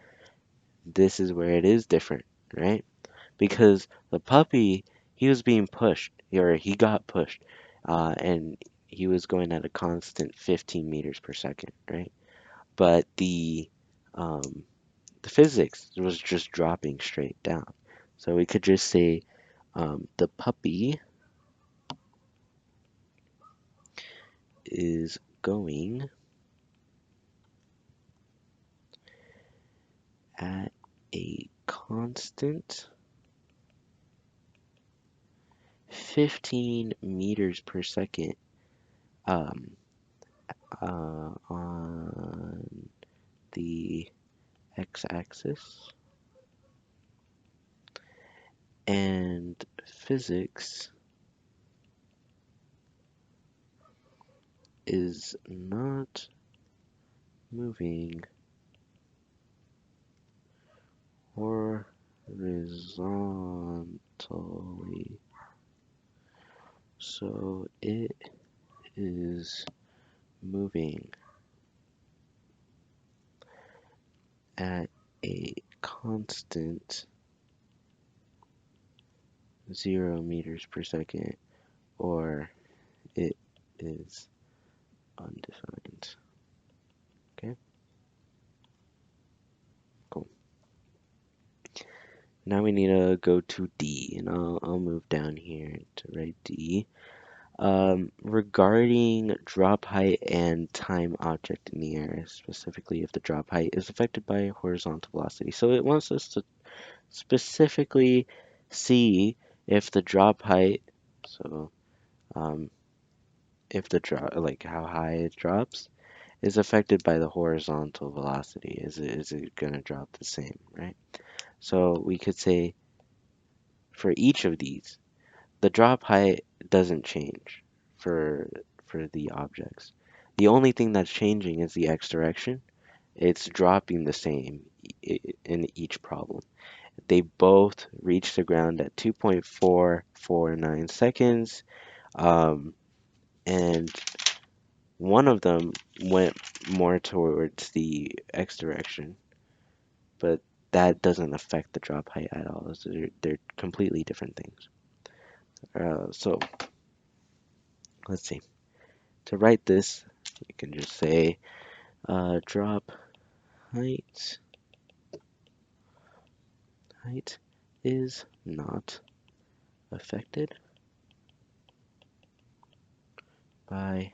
this is where it is different, right? Because the puppy, he was being pushed, or he got pushed, and he was going at a constant 15 meters per second, right? But the physics was just dropping straight down. So we could just say the puppy is going at a constant 15 meters per second um, on the x-axis, and physics is not moving horizontally, so it is moving at a constant 0 meters per second, or it is undefined. Okay. Now we need to go to D, and I'll move down here to write D. Regarding drop height and time object in the air, specifically if the drop height is affected by horizontal velocity. So it wants us to specifically see if the drop height, so um, if the drop, like how high it drops, is affected by the horizontal velocity. Is it going to drop the same, right? So we could say for each of these, the drop height doesn't change for for the objects. The only thing that's changing is the x direction. It's dropping the same in each problem. They both reach the ground at 2.449 seconds, um, and one of them went more towards the x direction, but that doesn't affect the drop height at all. So they're completely different things. So let's see. To write this, you can just say drop height height is not affected by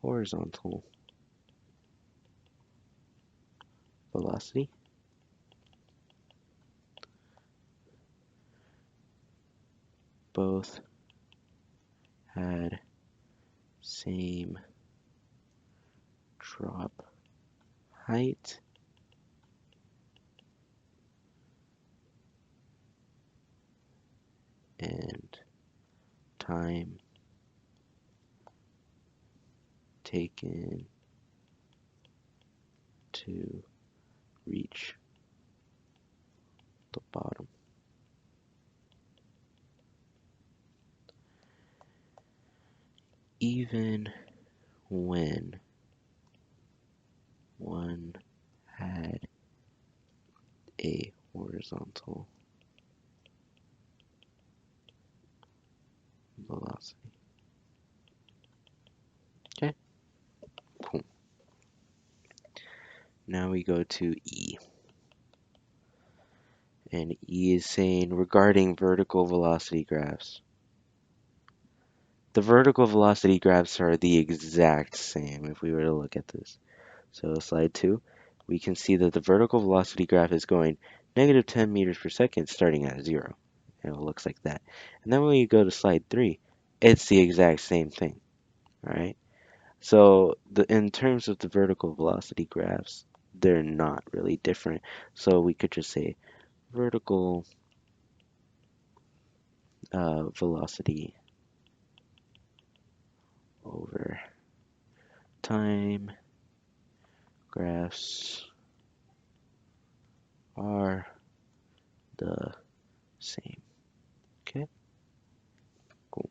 horizontal velocity. Both had same drop height and time taken to reach the bottom. Even when one had a horizontal velocity. Okay, cool. Now we go to E. And E is saying regarding vertical velocity graphs. The vertical velocity graphs are the exact same if we were to look at this. So slide 2, we can see that the vertical velocity graph is going negative 10 meters per second starting at 0. And it looks like that. And then when you go to slide 3, it's the exact same thing. All right. So in terms of the vertical velocity graphs, they're not really different. So we could just say vertical velocity over time graphs are the same. Okay, cool.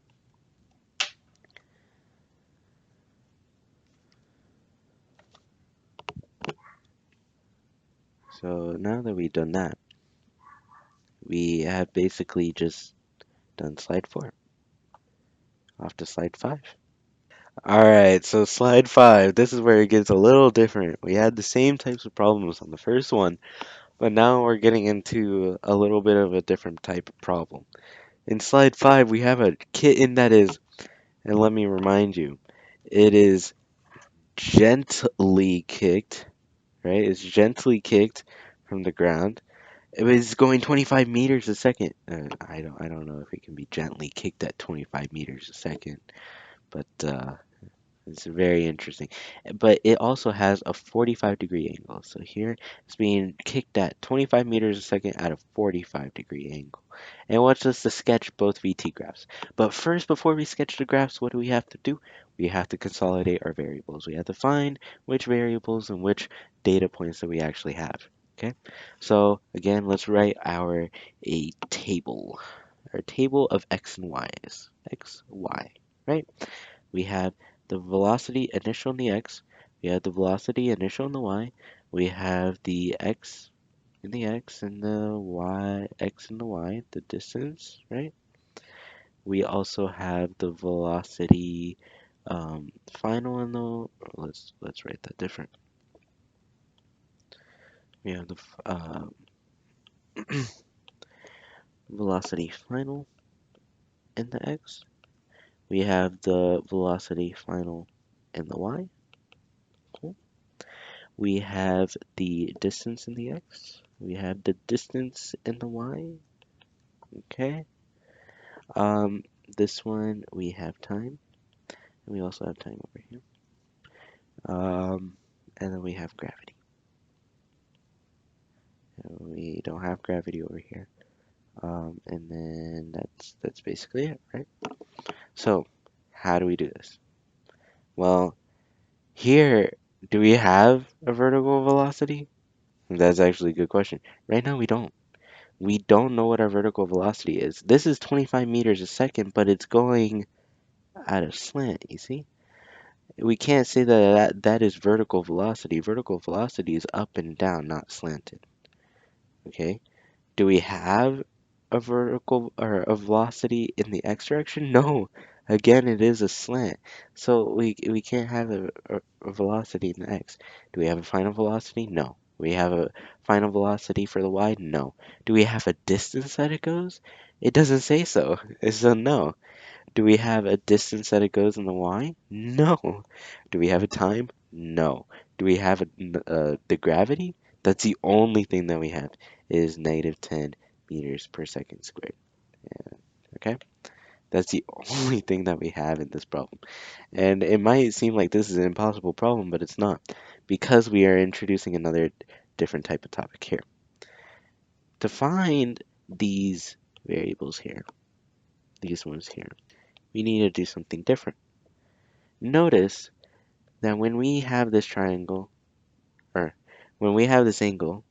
So now that we've done that, we have basically just done slide 4. Off to slide 5. All right, so slide 5, this is where it gets a little different. We had the same types of problems on the first one, but now we're getting into a little bit of a different type of problem. In slide 5, we have a kitten that is, and let me remind you, it is gently kicked, right? It's gently kicked from the ground. It was going 25 meters a second. I don't know if it can be gently kicked at 25 meters a second, but it's very interesting. But it also has a 45-degree angle. So here it's being kicked at 25 meters a second at a 45-degree angle. And it wants us to sketch both VT graphs. But first, before we sketch the graphs, what do we have to do? We have to consolidate our variables. We have to find which variables and which data points that we actually have. Okay, so again, let's write a table, our table of x and y's, x, y, right? We have the velocity initial in the x, we have the velocity initial in the y, we have the x in the x and the y, x in the y, the distance, right? We also have the velocity final in the, let's write that different. We have the velocity final in the x. We have the velocity final in the y. Cool. We have the distance in the x. We have the distance in the y. Okay. Um, this one we have time. And we also have time over here. And then we have gravity. We don't have gravity over here. And then that's basically it, right? So, how do we do this? Well, here, do we have a vertical velocity? That's actually a good question. Right now, we don't. We don't know what our vertical velocity is. This is 25 meters a second, but it's going at a slant, you see? We can't say that is vertical velocity. Vertical velocity is up and down, not slanted. Okay? Do we have a vertical or a velocity in the x direction? No. Again, it is a slant. So we can't have a velocity in the x. Do we have a final velocity? No. We have a final velocity for the y? No. Do we have a distance that it goes? It doesn't say so. So no. Do we have a distance that it goes in the y? No. Do we have a time? No. Do we have the gravity? That's the only thing that we have is negative 10 meters per second squared. Yeah, okay? That's the only thing that we have in this problem. And it might seem like this is an impossible problem, but it's not, because we are introducing another different type of topic here. To find these variables here, these ones here, we need to do something different. Notice that when we have this triangle, or when we have this angle,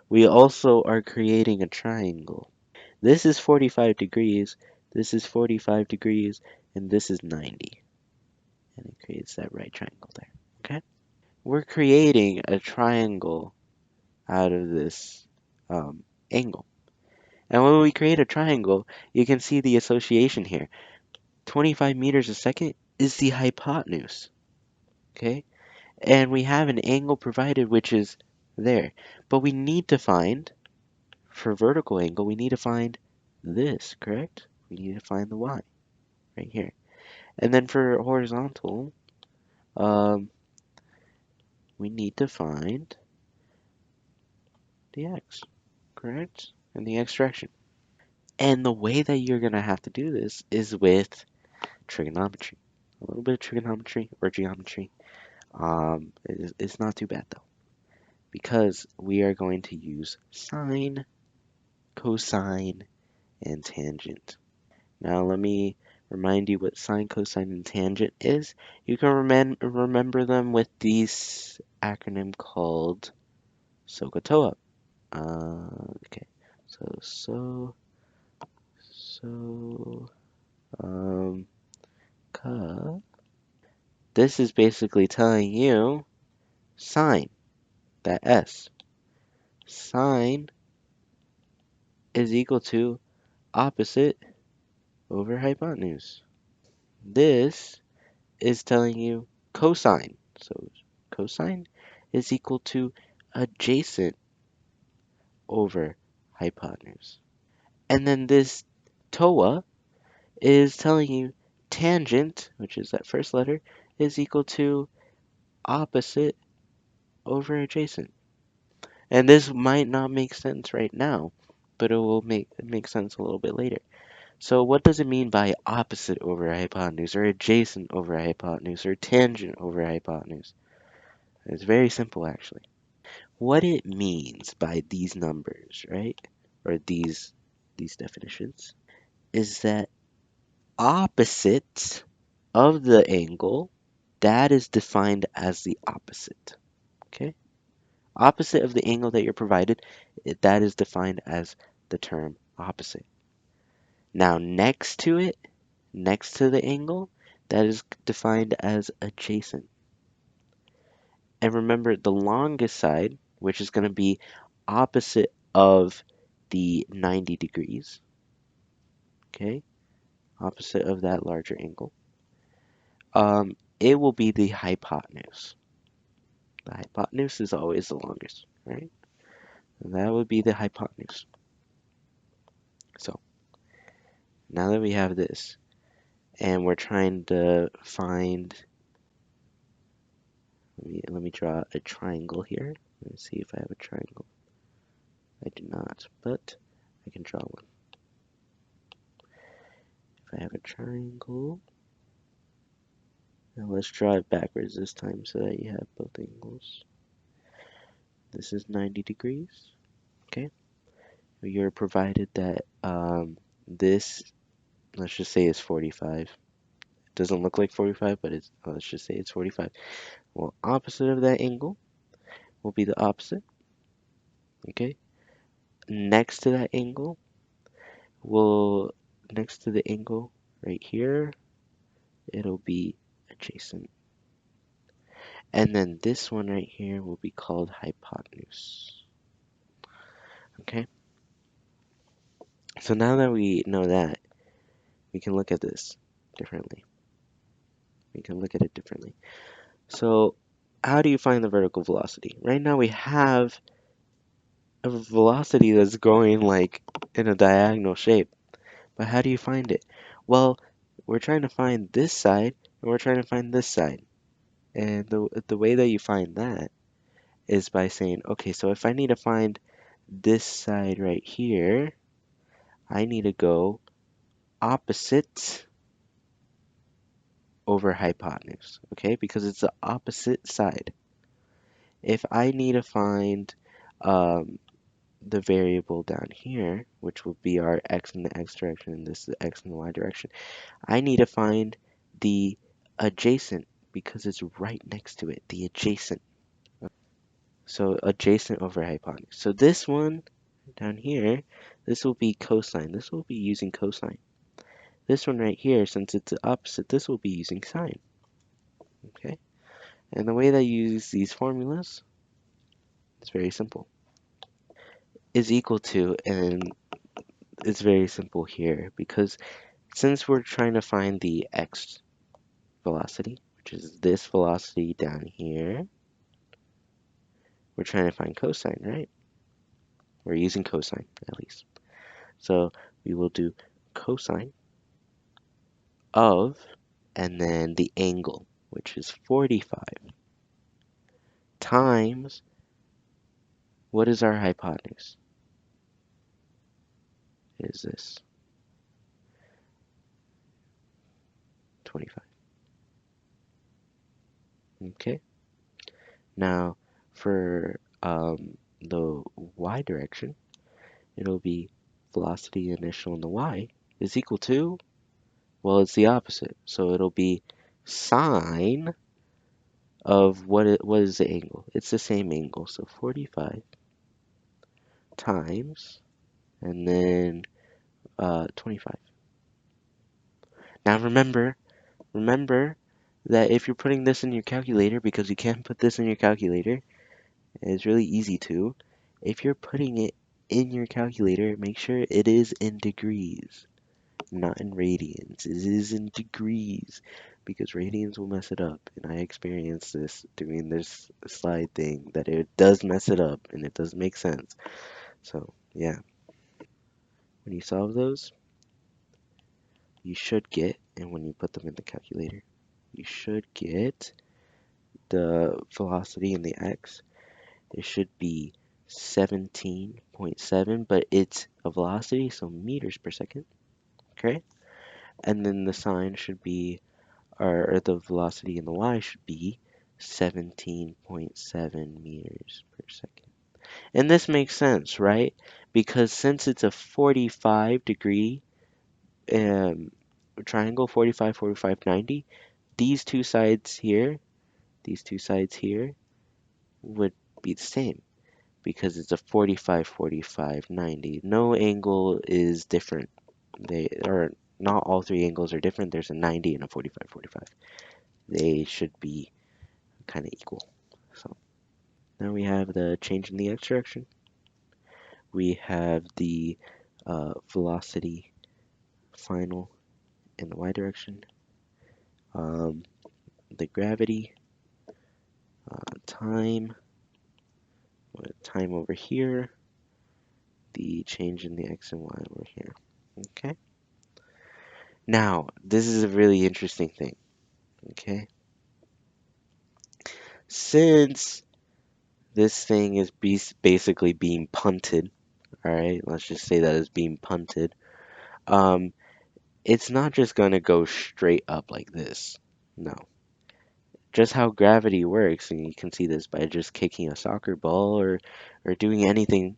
we also are creating a triangle. This is 45 degrees, this is 45 degrees, and this is 90. And it creates that right triangle there, okay? We're creating a triangle out of this angle. And when we create a triangle, you can see the association here. 25 meters a second is the hypotenuse, okay? And we have an angle provided which is there. But we need to find, for vertical angle, we need to find this, correct? We need to find the y right here. And then for horizontal, um, we need to find the x, correct? In the x direction. And the way that you're going to have to do this is with trigonometry. A little bit of trigonometry or geometry. It's not too bad though, because we are going to use sine, cosine, and tangent. Now let me remind you what sine, cosine, and tangent is. You can remember them with this acronym called SOHCAHTOA. Okay, so, um, ca. This is basically telling you sine, that S. Sine is equal to opposite over hypotenuse. This is telling you cosine. So cosine is equal to adjacent over hypotenuse. And then this TOA is telling you tangent, which is that first letter, is equal to opposite over adjacent. And this might not make sense right now, but it will make sense a little bit later. So what does it mean by opposite over hypotenuse, or adjacent over hypotenuse, or tangent over hypotenuse? It's very simple, actually. What it means by these numbers, right, or these definitions, is that opposite of the angle, that is defined as the opposite, okay? Opposite of the angle that you're provided, that is defined as the term opposite. Now, next to it, next to the angle, that is defined as adjacent. And remember, the longest side, which is going to be opposite of the 90 degrees, okay, opposite of that larger angle, it will be the hypotenuse. The hypotenuse is always the longest, right? And that would be the hypotenuse. So Now that we have this, and we're trying to find, let me draw a triangle here. Let me see if I have a triangle. I do not, but I can draw one. If I have a triangle, now let's draw it backwards this time so that you have both angles. This is 90 degrees, okay? You're provided that this, let's just say is 45. It doesn't look like 45, but it's, let's just say it's 45. Well, opposite of that angle will be the opposite, okay? Next to that angle will, next to the angle right here, it'll be adjacent. And then this one right here will be called hypotenuse, okay? So now that we know that, we can look at this differently. We can look at it differently. So how do you find the vertical velocity? Right now we have a velocity that's going like in a diagonal shape. But how do you find it? Well, we're trying to find this side and we're trying to find this side. And the way that you find that is by saying, okay, so if I need to find this side right here, I need to go opposite over hypotenuse, okay? Because it's the opposite side. If I need to find um, the variable down here, which will be our x in the x direction and this is the x in the y direction, I need to find the adjacent because it's right next to it, the adjacent. So adjacent over hypotenuse. So this one down here, this will be cosine. This will be using cosine. This one right here, since it's the opposite, this will be using sine. Okay? And the way that you use these formulas is very simple. Is equal to, and it's very simple here because since we're trying to find the x velocity, which is this velocity down here, we're trying to find cosine, right? We're using cosine at least. So we will do cosine of, and then the angle, which is 45, times, what is our hypotenuse? Is this 25. Okay. Now for the y direction, it'll be velocity initial in the y is equal to, well, it's the opposite. So it'll be sine of what is the angle? It's the same angle. So 45 times and then 25. Now remember that if you're putting this in your calculator, because you can't put this in your calculator, and it's really easy to, if you're putting it in your calculator, make sure it is in degrees, not in radians. It is in degrees, because radians will mess it up. And I experienced this doing this slide thing, that it does mess it up, and it does make sense. So, yeah. When you solve those, you should get, and when you put them in the calculator, you should get the velocity in the x. It should be 17.7, but it's a velocity, so meters per second, okay? And then the sign should be, or the velocity in the y should be 17.7 meters per second. And this makes sense, right? Because since it's a 45-degree triangle, 45, 45, 90, these two sides here, would be the same because it's a 45, 45, 90. No angle is different. They are not all three angles are different. There's a 90 and a 45, 45. They should be kind of equal. So now we have the change in the x direction. We have the velocity final in the y direction. The gravity, time, time over here, the change in the x and y over here. Okay. Now, this is a really interesting thing, okay? Since this thing is basically being punted, all right? Let's just say that it's being punted. Um, it's not just going to go straight up like this. No. Just how gravity works, and you can see this by just kicking a soccer ball or doing anything,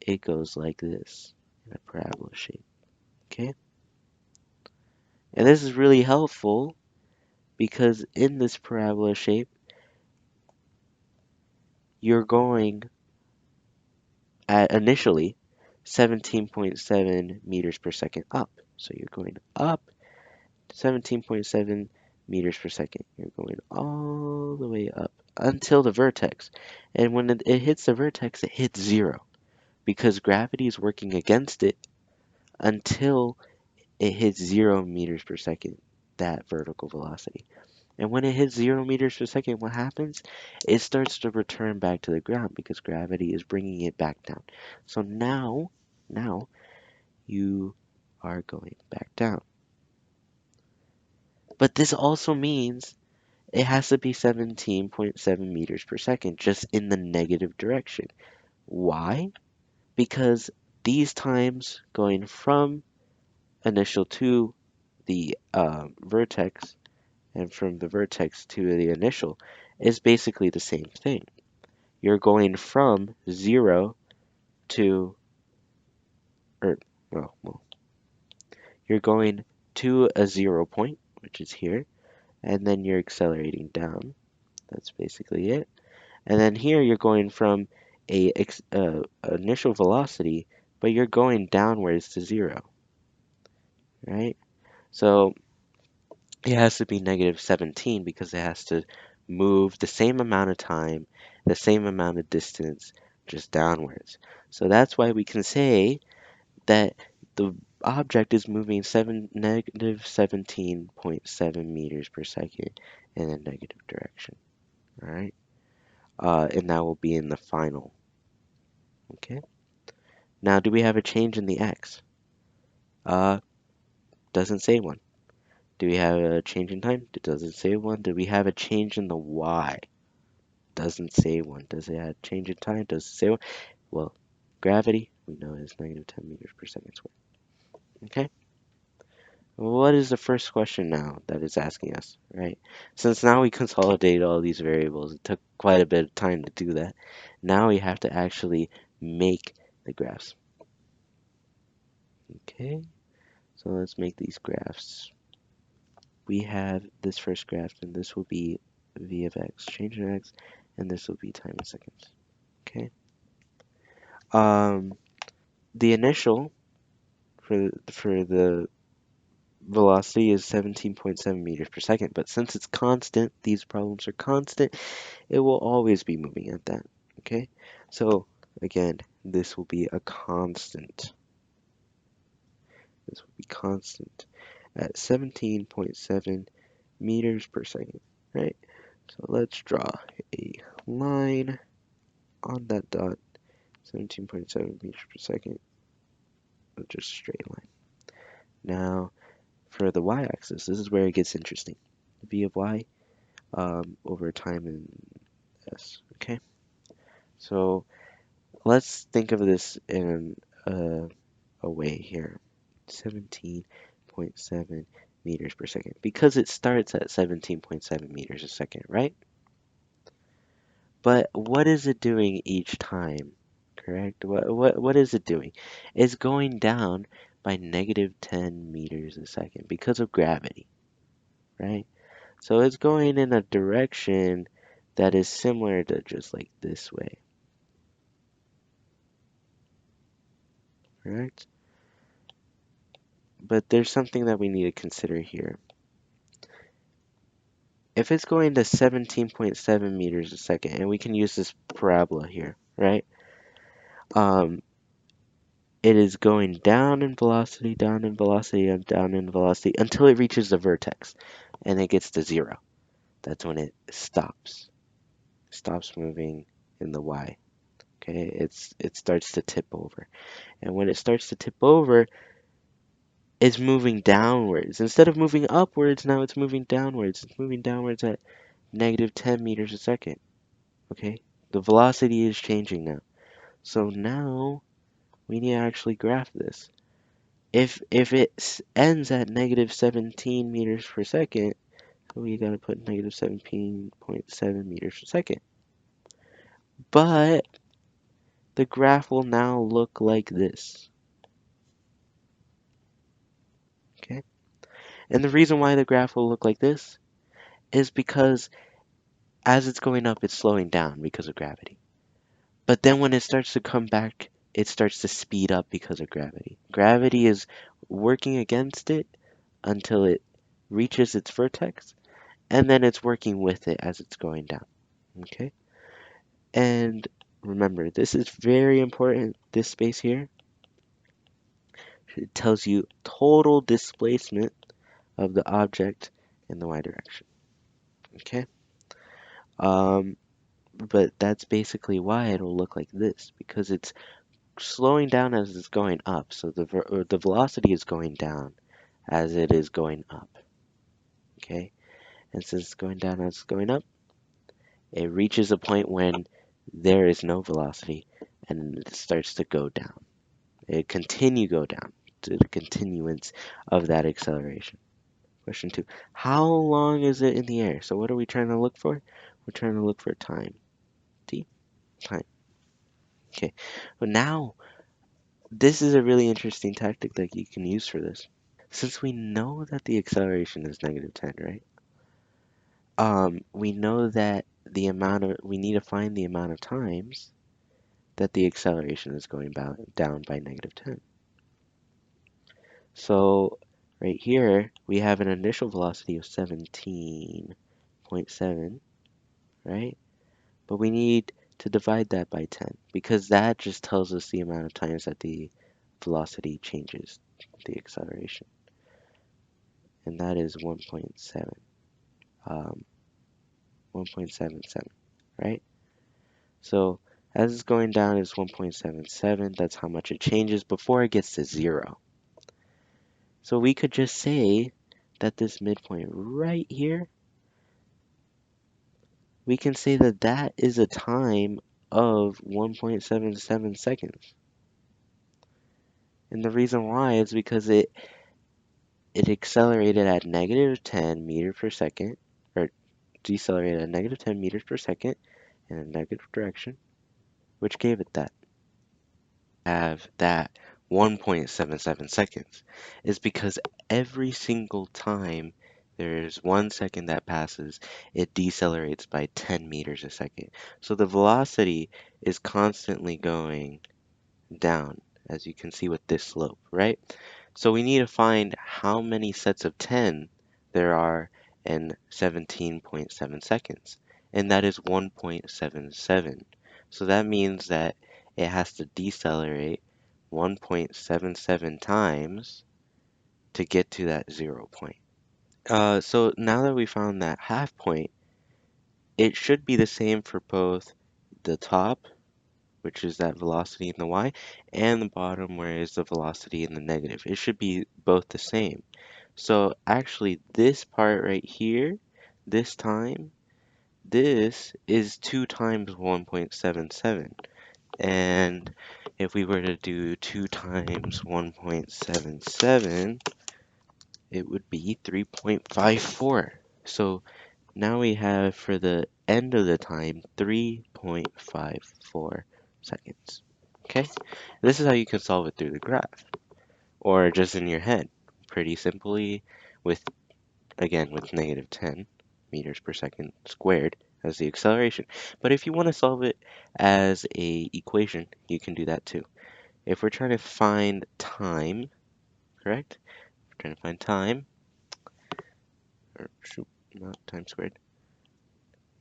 it goes like this in a parabola shape, okay? And this is really helpful because in this parabola shape, you're going at initially 17.7 meters per second up. So you're going up 17.7 meters per second. You're going all the way up until the vertex. And when it hits the vertex, it hits zero because gravity is working against it until it hits 0 meters per second, that vertical velocity. And when it hits 0 meters per second, what happens? It starts to return back to the ground because gravity is bringing it back down. So now you are going back down. But this also means it has to be 17.7 meters per second, just in the negative direction. Why? Because these times going from initial to the vertex and from the vertex to the initial is basically the same thing. You're going from 0 to, or, well, you're going to a 0 point, which is here, and then you're accelerating down. That's basically it. And then here you're going from a initial velocity, but you're going downwards to 0, right? So it has to be negative 17 because it has to move the same amount of time, the same amount of distance, just downwards. So that's why we can say that the object is moving negative 17.7 meters per second in a negative direction. All right, and that will be in the final. Okay. Now, do we have a change in the x? Uh, doesn't say one. Do we have a change in time? It doesn't say one. Do we have a change in the y? Doesn't say one. Does it have a change in time? Does it say one? Well, gravity, we know is negative 10 meters per second squared. Okay. What is the first question now that it's asking us, right? Since now we consolidated all these variables, it took quite a bit of time to do that. Now we have to actually make the graphs. Okay, so let's make these graphs. We have this first graph, and this will be v of x, change in x, and this will be time in seconds. Okay. The initial for the velocity is 17.7 meters per second, but since it's constant, these problems are constant, it will always be moving at that, okay? So again, this will be a constant. This will be constant at 17.7 meters per second, right? So let's draw a line on that dot, 17.7 meters per second, just a straight line. Now, for the y-axis, this is where it gets interesting. V of y over time in s, okay? So let's think of this in a way here. 17.7 meters per second. Because it starts at 17.7 meters a second, right? But what is it doing each time? Correct? What is it doing? It's going down by negative 10 meters a second because of gravity, right? So it's going in a direction that is similar to just like this way, correct? But there's something that we need to consider here. If it's going to 17.7 meters a second, and we can use this parabola here, right? It is going down in velocity, down in velocity, and down in velocity until it reaches the vertex, and it gets to 0. That's when it stops. Stops moving in the y. Okay, it starts to tip over, and when it starts to tip over, is moving downwards. Instead of moving upwards, now it's moving downwards. It's moving downwards at negative 10 meters a second. Okay? The velocity is changing now. So now we need to actually graph this. If it ends at negative 17 meters per second, so we gotta put negative 17.7 meters per second. But the graph will now look like this. Okay? And the reason why the graph will look like this is because as it's going up, it's slowing down because of gravity. But then when it starts to come back, it starts to speed up because of gravity. Gravity is working against it until it reaches its vertex, and then it's working with it as it's going down. Okay? And remember, this is very important. This space here, it tells you total displacement of the object in the y direction. Okay? Um, but that's basically why it'll look like this, because it's slowing down as it's going up. So the velocity is going down as it is going up. Okay? And since it's going down as it's going up, it reaches a point when there is no velocity and it starts to go down. It continue go down to the continuance of that acceleration. Question 2. How long is it in the air? So what are we trying to look for? We're trying to look for time. T? Time. Okay. But now, this is a really interesting tactic that you can use for this. Since we know that the acceleration is negative 10, right? We know that we need to find the amount of times that the acceleration is going down by negative 10. So right here, we have an initial velocity of 17.7, right? But we need to divide that by 10 because that just tells us the amount of times that the velocity changes the acceleration. And that is 1.7, 1.77, right? So as it's going down, it's 1.77. That's how much it changes before it gets to 0. So we could just say that this midpoint right here, we can say that that is a time of 1.77 seconds. And the reason why is because it accelerated at negative 10 meters per second, or decelerated at negative 10 meters per second in a negative direction, which gave it that. Have that 1.77 seconds is because every single time there's 1 second that passes, it decelerates by 10 meters a second. So the velocity is constantly going down, as you can see with this slope, right? So we need to find how many sets of 10 there are in 17.7 seconds, and that is 1.77. So that means that it has to decelerate 1.77 times to get to that 0 point. So now that we found that half point, it should be the same for both the top, which is that velocity in the y, and the bottom where is the velocity in the negative. It should be both the same. So actually this part right here, this time, this is 2 times 1.77. And if we were to do 2 times 1.77, it would be 3.54. So now we have for the end of the time 3.54 seconds. Okay? This is how you can solve it through the graph or just in your head. Pretty simply with, again, with negative 10 meters per second squared as the acceleration. But if you want to solve it as a equation, you can do that too. If we're trying to find time, correct? We're trying to find time, or shoot, not time squared.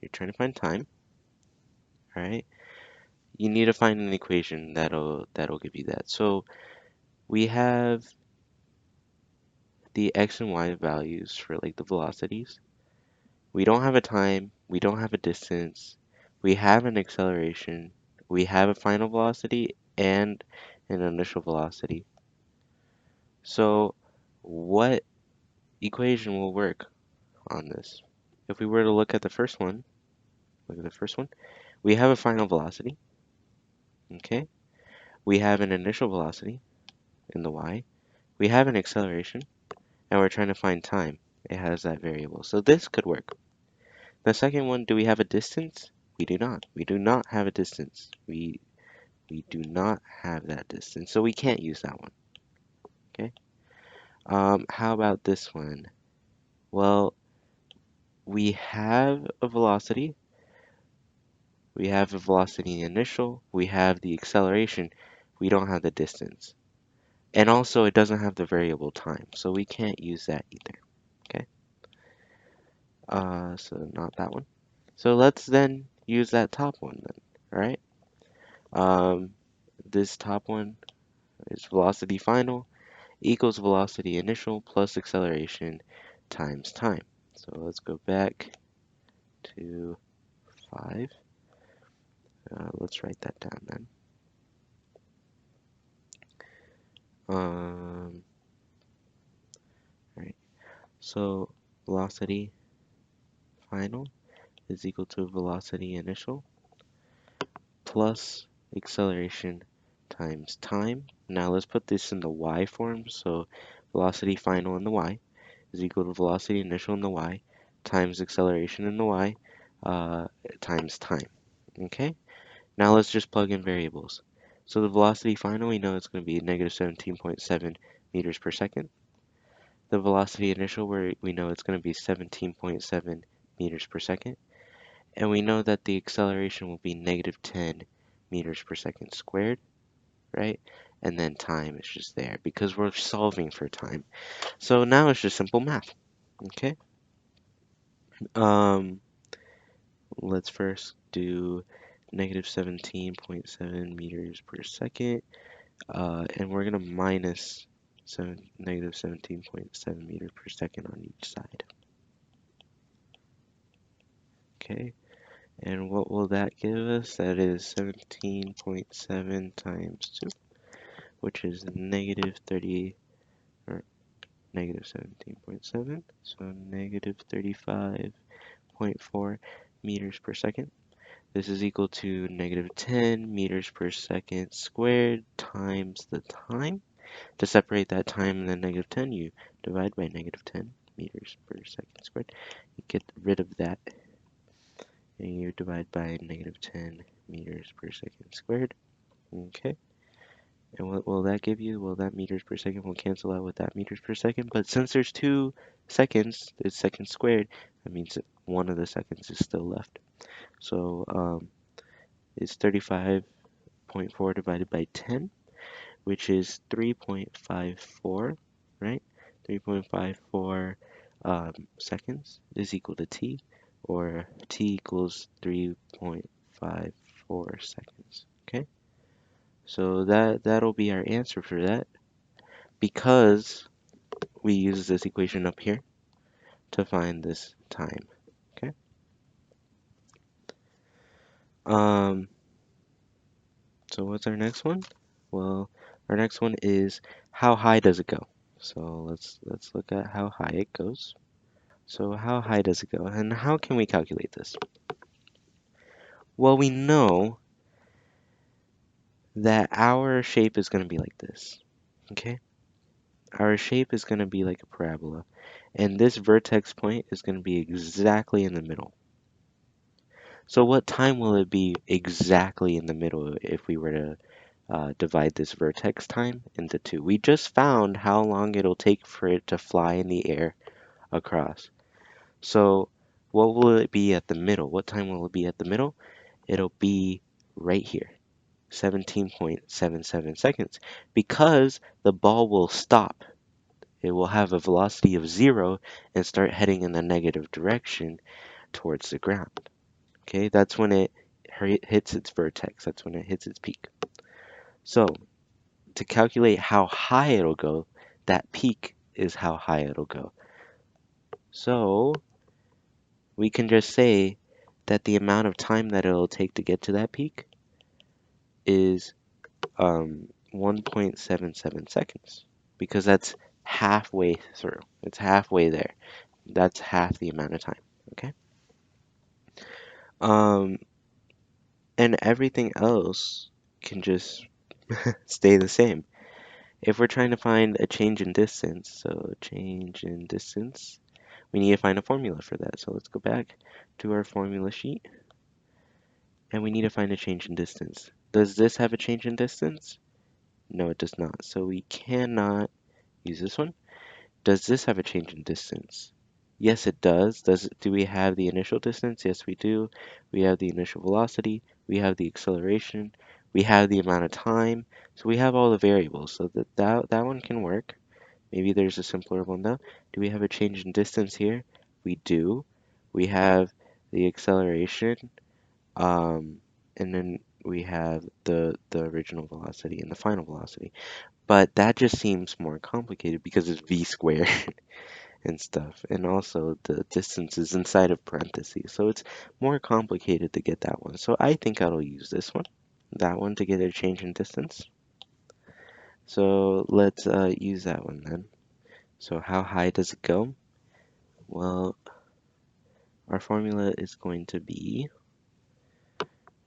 You're trying to find time, all right? You need to find an equation that'll give you that. So we have the x and y values for like the velocities. We don't have a time, we don't have a distance, we have an acceleration, we have a final velocity and an initial velocity. So what equation will work on this? If we were to look at the first one, we have a final velocity, okay? We have an initial velocity in the y. We have an acceleration, and we're trying to find time. It has that variable. So this could work. The second one, do we have a distance? We do not. We do not have a distance. We do not have that distance, so we can't use that one, okay? How about this one? Well, we have a velocity. We have a velocity initial. We have the acceleration. We don't have the distance. And also, it doesn't have the variable time, so we can't use that either, okay? So not that one. So let's then use that top one then, all right? This top one is velocity final equals velocity initial plus acceleration times time. So let's go back to 5. Let's write that down then. Right. So velocity final is equal to velocity initial plus acceleration times time. Now let's put this in the y form. So velocity final in the y is equal to velocity initial in the y times acceleration in the y times time. Okay? Now let's just plug in variables. So the velocity final, we know it's going to be negative 17.7 meters per second. The velocity initial, we know it's going to be 17.7 meters per second. And we know that the acceleration will be negative 10 meters per second squared, right? And then time is just there because we're solving for time. So now it's just simple math, okay? Um, let's first do negative 17.7 meters per second. And we're going to minus negative 17.7 meters per second on each side. Okay, and what will that give us? That is 17.7 times 2, which is negative 30, or negative 17.7, so negative 35.4 meters per second. This is equal to negative 10 meters per second squared times the time. To separate that time and then negative 10, you divide by negative 10 meters per second squared. You get rid of that, and you divide by negative 10 meters per second squared. Okay. And what will that give you? Well, that meters per second will cancel out with that meters per second. But since there's 2 seconds, it's seconds squared, that means that one of the seconds is still left. So it's 35.4 divided by 10, which is 3.54, right? 3.54 seconds is equal to t, or t equals 3.54 seconds, okay? So that'll be our answer for that, because we use this equation up here to find this time, okay? Um, so what's our next one? Well, our next one is how high does it go? So let's look at how high it goes. So how high does it go? And how can we calculate this? Well, we know that our shape is going to be like this, okay? Our shape is going to be like a parabola, and this vertex point is going to be exactly in the middle. So what time will it be exactly in the middle if we were to divide this vertex time into 2? We just found how long it'll take for it to fly in the air across. So what will it be at the middle? What time will it be at the middle? It'll be right here, 17.77 seconds, because the ball will stop. It will have a velocity of 0 and start heading in the negative direction towards the ground. Okay, that's when it hits its vertex. That's when it hits its peak. So to calculate how high it'll go, that peak is how high it'll go. So we can just say that the amount of time that it'll take to get to that peak is 1.77 seconds, because that's halfway through. It's halfway there. That's half the amount of time, okay? Um, and everything else can just stay the same. If we're trying to find a change in distance, so change in distance, we need to find a formula for that. So let's go back to our formula sheet, and we need to find a change in distance. Does this have a change in distance? No, it does not. So we cannot use this one. Does this have a change in distance? Yes, it does. Do we have the initial distance? Yes, we do. We have the initial velocity. We have the acceleration. We have the amount of time. So we have all the variables. So that one can work. Maybe there's a simpler one though. Do we have a change in distance here? We do. We have the acceleration, um, and then we have the original velocity and the final velocity. But that just seems more complicated because it's v squared and stuff. And also the distance is inside of parentheses. So it's more complicated to get that one. So I think I'll use this one, that one to get a change in distance. So let's use that one then. So how high does it go? Well, our formula is going to be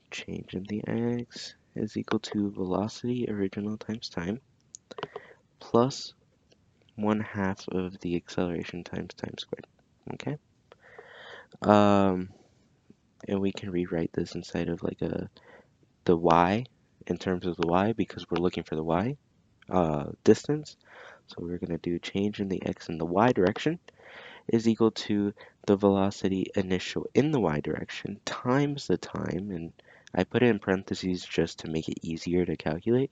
change in the x is equal to velocity original times time plus 1/2 of the acceleration times time squared. Okay? Um, and we can rewrite this inside of like the y in terms of the y because we're looking for the y distance. So we're going to do change in the x and the y direction is equal to the velocity initial in the y direction times the time, and I put it in parentheses just to make it easier to calculate,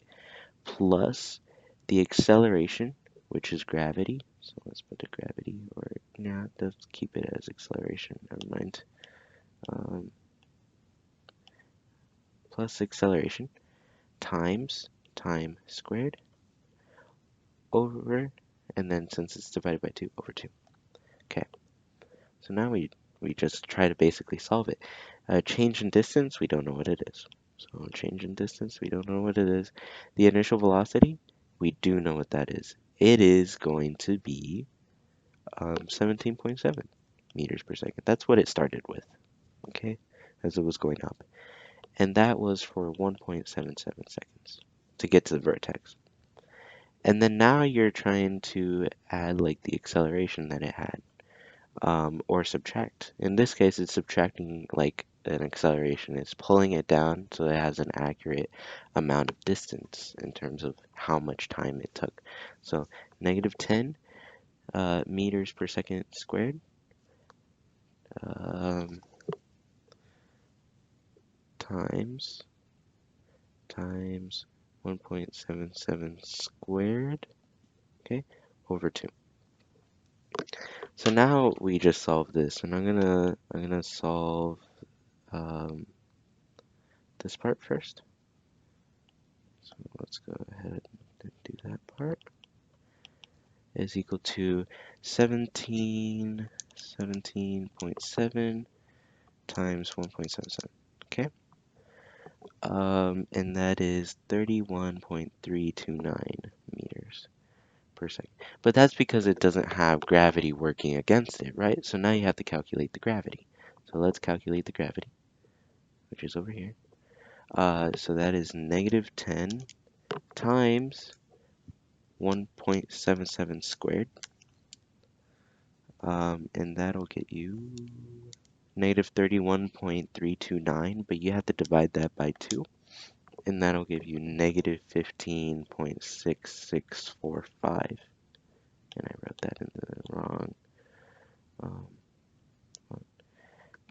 plus the acceleration, which is gravity. So let's put the gravity, or yeah, let's keep it as acceleration, never mind. Plus acceleration times time squared over, and then since it's divided by 2, over 2. Okay, so now we just try to basically solve it. Change in distance, we don't know what it is. So change in distance, we don't know what it is. The initial velocity, we do know what that is. It is going to be 17.7 meters per second. That's what it started with, okay, as it was going up. And that was for 1.77 seconds to get to the vertex. And then now you're trying to add like the acceleration that it had, or subtract. In this case, it's subtracting like an acceleration. It's pulling it down so it has an accurate amount of distance in terms of how much time it took. So negative 10 meters per second squared um, times 1.77 squared, okay, over 2. So now we just solve this, and I'm gonna solve um, this part first. So let's go ahead and do that part. Is equal to 17.7 times 1.77. Okay, and that is 31.329 meters per second. But that's because it doesn't have gravity working against it, right? So now you have to calculate the gravity. So let's calculate the gravity, which is over here. So that is negative 10 times 1.77 squared. And that'll get you negative 31.329, but you have to divide that by 2. And that'll give you negative 15.6645. And I wrote that in the wrong. Um,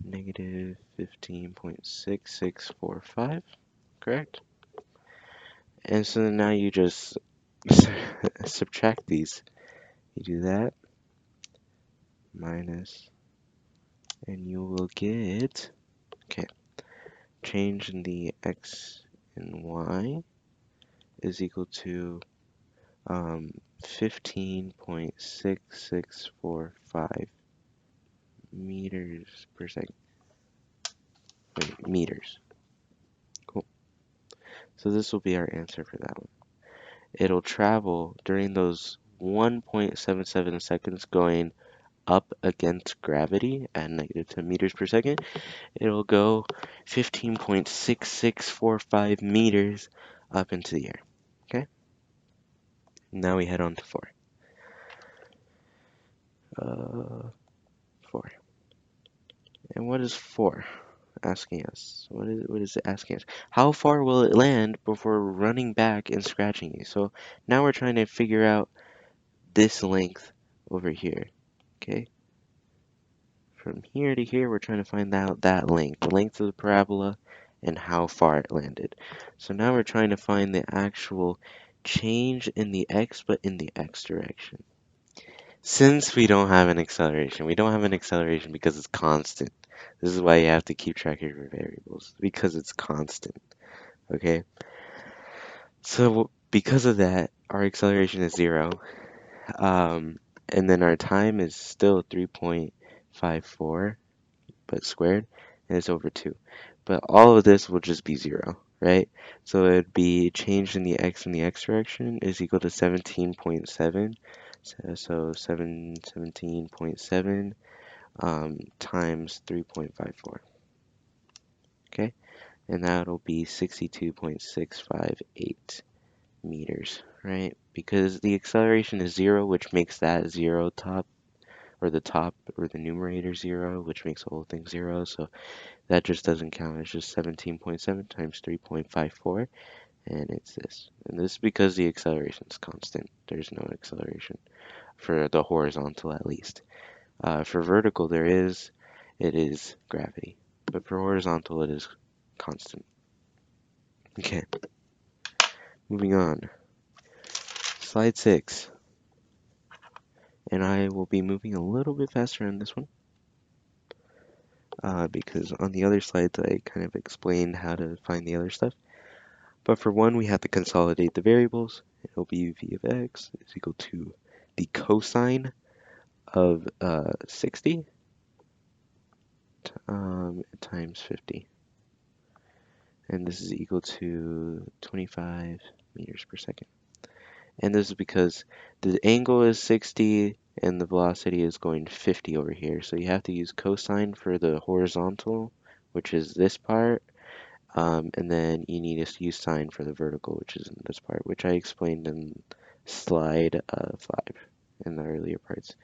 Negative 15.6645, correct? And so now you just subtract these. You do that, minus, and you will get, okay, change in the x and y is equal to 15.6645 meters per second. Wait, meters. Cool. So this will be our answer for that one. It'll travel during those 1.77 seconds going up against gravity at negative 10 meters per second, it'll go 15.6645 meters up into the air. Okay? Now we head on to 4. 4. And what is 4 asking us? What is it asking us? How far will it land before running back and scratching you? So now we're trying to figure out this length over here. Okay? From here to here, we're trying to find out that length, the length of the parabola, and how far it landed. So now we're trying to find the actual change in the x, but in the x direction. Since we don't have an acceleration, because it's constant. This is why you have to keep track of your variables, because it's constant. Okay? So because of that, our acceleration is 0. And then our time is still 3.54. but squared, and it's over 2. But all of this will just be 0, right? So it would be change in the x direction is equal to 17.7. So 17.7 times 3.54. Okay? And that'll be 62.658 meters, right? Because the acceleration is 0, which makes that 0 top, or the top, or the numerator 0, which makes the whole thing 0. So that just doesn't count. It's just 17.7 times 3.54, and it's this. And this is because the acceleration is constant. There's no acceleration for the horizontal, at least. For vertical, it is gravity. But for horizontal, it is constant. Okay, moving on. Slide 6. And I will be moving a little bit faster on this one. Because on the other slides, I kind of explained how to find the other stuff. But for 1, we have to consolidate the variables. It'll be v of x is equal to the cosine of 60 times 50. And this is equal to 25 meters per second. And this is because the angle is 60 and the velocity is going 50 over here. So you have to use cosine for the horizontal, which is this part. And then you need to use sine for the vertical, which is in this part, which I explained in slide 5 in the earlier parts.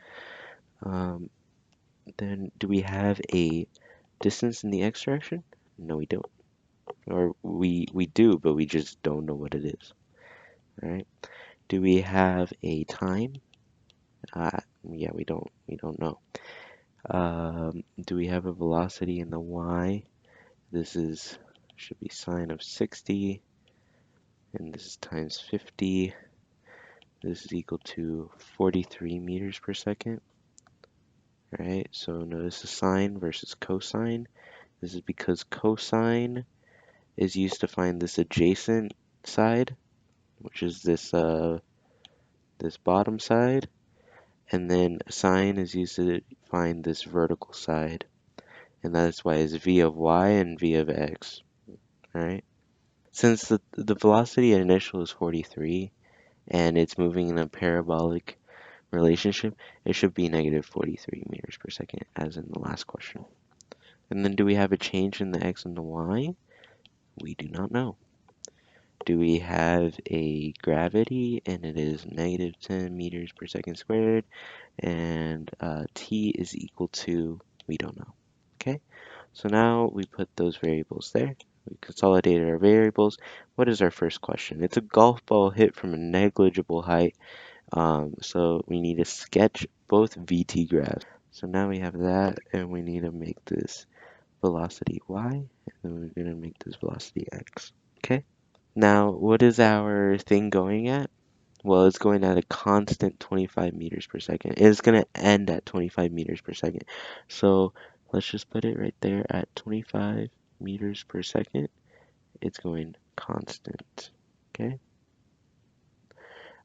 Then do we have a distance in the x direction? No, we don't. Or we do, but we just don't know what it is. All right. Do we have a time? Yeah, we don't know. Do we have a velocity in the y? This should be sine of 60, and this is times 50. This is equal to 43 meters per second. All right, so notice the sine versus cosine. This is because cosine is used to find this adjacent side, which is this this bottom side, and then sine is used to find this vertical side, and that's why it's v of y and v of x. All right. Since the velocity initial is 43 and it's moving in a parabolic relationship, it should be negative 43 meters per second, as in the last question. And then do we have a change in the x and the y? We do not know. Do we have a gravity, and it is negative 10 meters per second squared, and t is equal to, we don't know. Okay, so now we put those variables there. We consolidated our variables. What is our first question? It's a golf ball hit from a negligible height. So we need to sketch both VT graphs. So now we have that, and we need to make this velocity y, and then we're going to make this velocity x. Okay? Now, what is our thing going at? Well, it's going at a constant 25 meters per second. It's going to end at 25 meters per second. So let's just put it right there at 25 meters per second. It's going constant. Okay?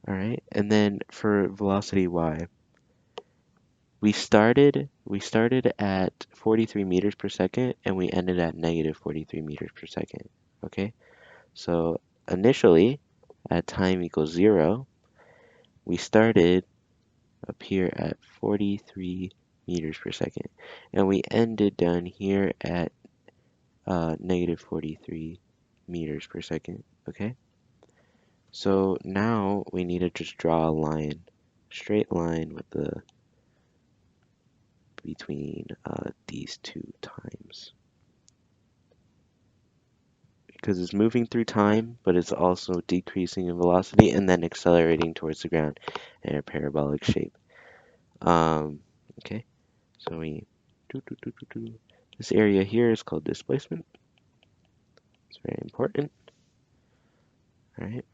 All right, and then for velocity y, we started at 43 meters per second and we ended at negative 43 meters per second. Okay, so initially at time equals 0, we started up here at 43 meters per second, and we ended down here at negative 43 meters per second, okay? So now we need to just draw a line, straight line with the between these two times. Because it's moving through time, but it's also decreasing in velocity and then accelerating towards the ground in a parabolic shape. Okay, so this area here is called displacement. It's very important, all right?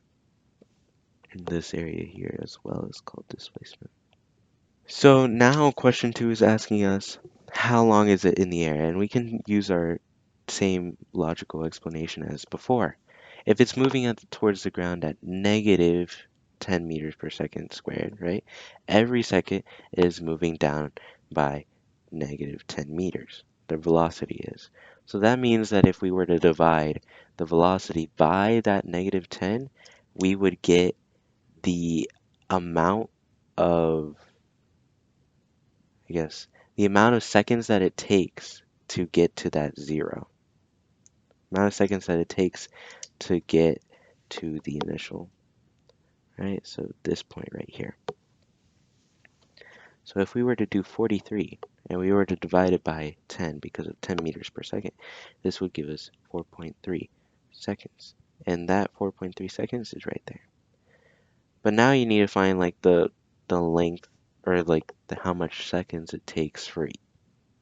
And this area here as well is called displacement. So now question 2 is asking us, how long is it in the air? And we can use our same logical explanation as before. If it's moving towards the ground at negative 10 meters per second squared, right? Every second is moving down by negative 10 meters. The velocity is. So that means that if we were to divide the velocity by that negative 10, we would get the amount of, I guess, the amount of seconds that it takes to get to that zero. Amount of seconds that it takes to get to the initial, right? So this point right here. So if we were to do 43 and we were to divide it by 10 because of 10 meters per second, this would give us 4.3 seconds. And that 4.3 seconds is right there. But now you need to find like the length or like how much seconds it takes for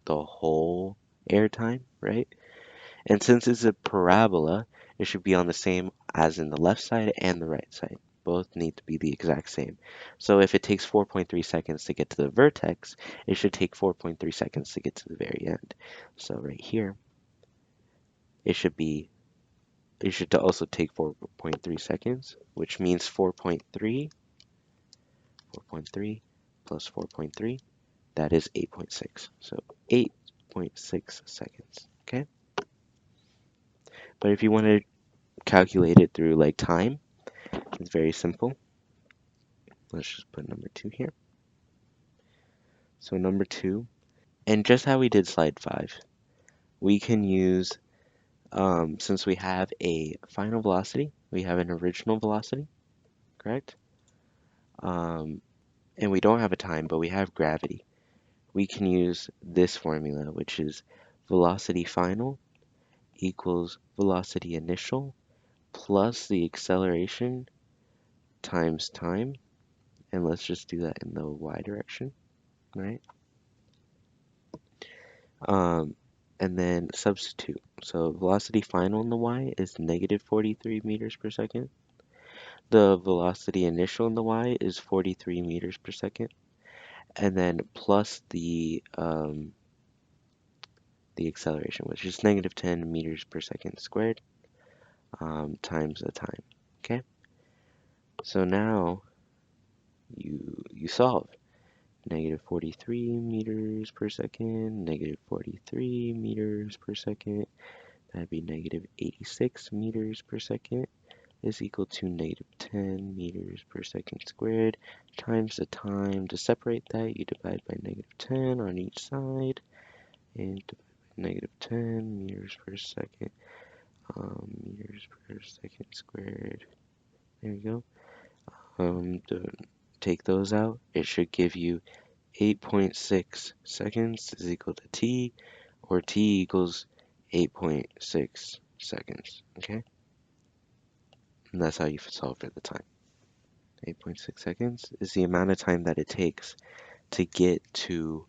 the whole air time, right? And since it's a parabola, it should be on the same as in the left side and the right side. Both need to be the exact same. So if it takes 4.3 seconds to get to the vertex, it should take 4.3 seconds to get to the very end. So right here, it should also take 4.3 seconds, which means 4.3 plus 4.3, that is 8.6. So 8.6 seconds, okay? But if you want to calculate it through like time, it's very simple. Let's just put number 2 here. So number 2, and just how we did slide 5, we can use, since we have a final velocity, we have an original velocity, correct? And we don't have a time, but we have gravity. We can use this formula, which is velocity final equals velocity initial plus the acceleration times time. And let's just do that in the y direction, right? And then substitute. So velocity final in the y is negative 43 meters per second. The velocity initial in the y is 43 meters per second. And then plus the acceleration, which is negative 10 meters per second squared, times the time. Okay? So now you solve. Negative 43 meters per second, negative 43 meters per second, that'd be negative 86 meters per second is equal to negative 10 meters per second squared times the time. To separate that, you divide by negative 10 on each side and divide by negative 10 meters per second, meters per second squared. There you go. To take those out, it should give you 8.6 seconds is equal to t, or t equals 8.6 seconds, okay? And that's how you solve for the time. 8.6 seconds is the amount of time that it takes to get to,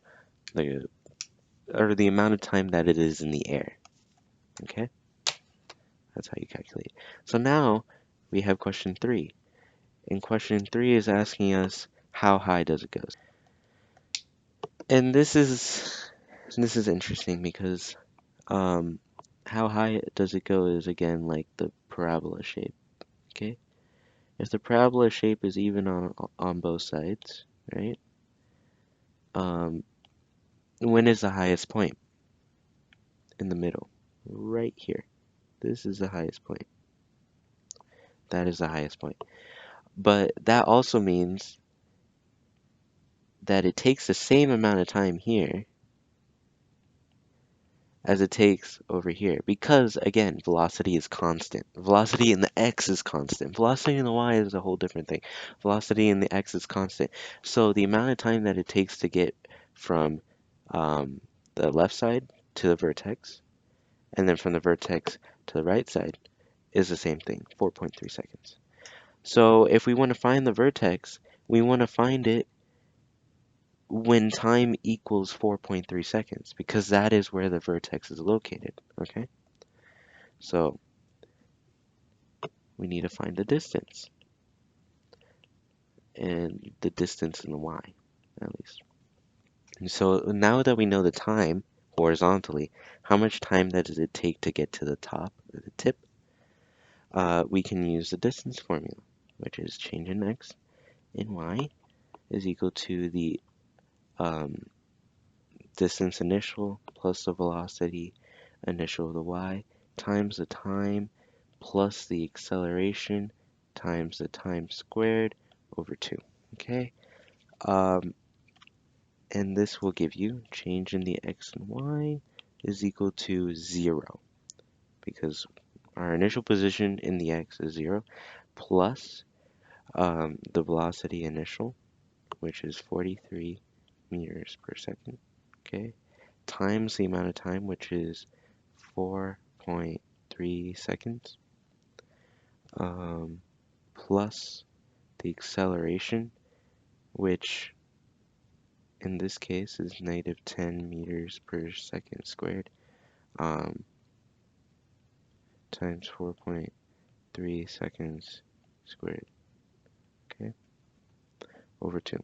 or the amount of time that it is in the air, okay? That's how you calculate. So now we have question 3. And question 3 is asking us, how high does it go? And this is interesting because how high does it go is again like the parabola shape, okay? If the parabola shape is even on both sides, right? When is the highest point? In the middle, right here. This is the highest point. That is the highest point. But that also means that it takes the same amount of time here as it takes over here. Because, again, velocity is constant. Velocity in the x is constant. Velocity in the y is a whole different thing. Velocity in the x is constant. So the amount of time that it takes to get from the left side to the vertex, and then from the vertex to the right side, is the same thing, 4.3 seconds. So if we want to find the vertex, we want to find it when time equals 4.3 seconds, because that is where the vertex is located, okay? So we need to find the distance, and the distance in the y, at least. And so now that we know the time horizontally, how much time does it take to get to the top, or the tip, we can use the distance formula, which is change in x in y is equal to the distance initial plus the velocity initial of the y times the time plus the acceleration times the time squared over 2. Okay? And this will give you change in the x and y is equal to 0, because our initial position in the x is 0 plus the velocity initial, which is 43 meters per second, okay, times the amount of time, which is 4.3 seconds, plus the acceleration, which in this case is negative 10 meters per second squared, times 4.3 seconds squared, okay, over 2.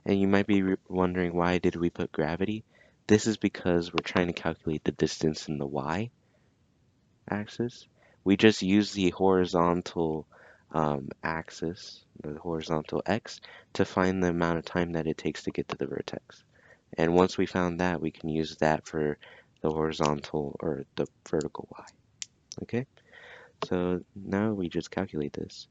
And you might be wondering, why did we put gravity? This is because we're trying to calculate the distance in the y axis. We just use the horizontal axis, the horizontal x, to find the amount of time that it takes to get to the vertex. And once we found that, we can use that for the horizontal or the vertical y. Okay? So now we just calculate this.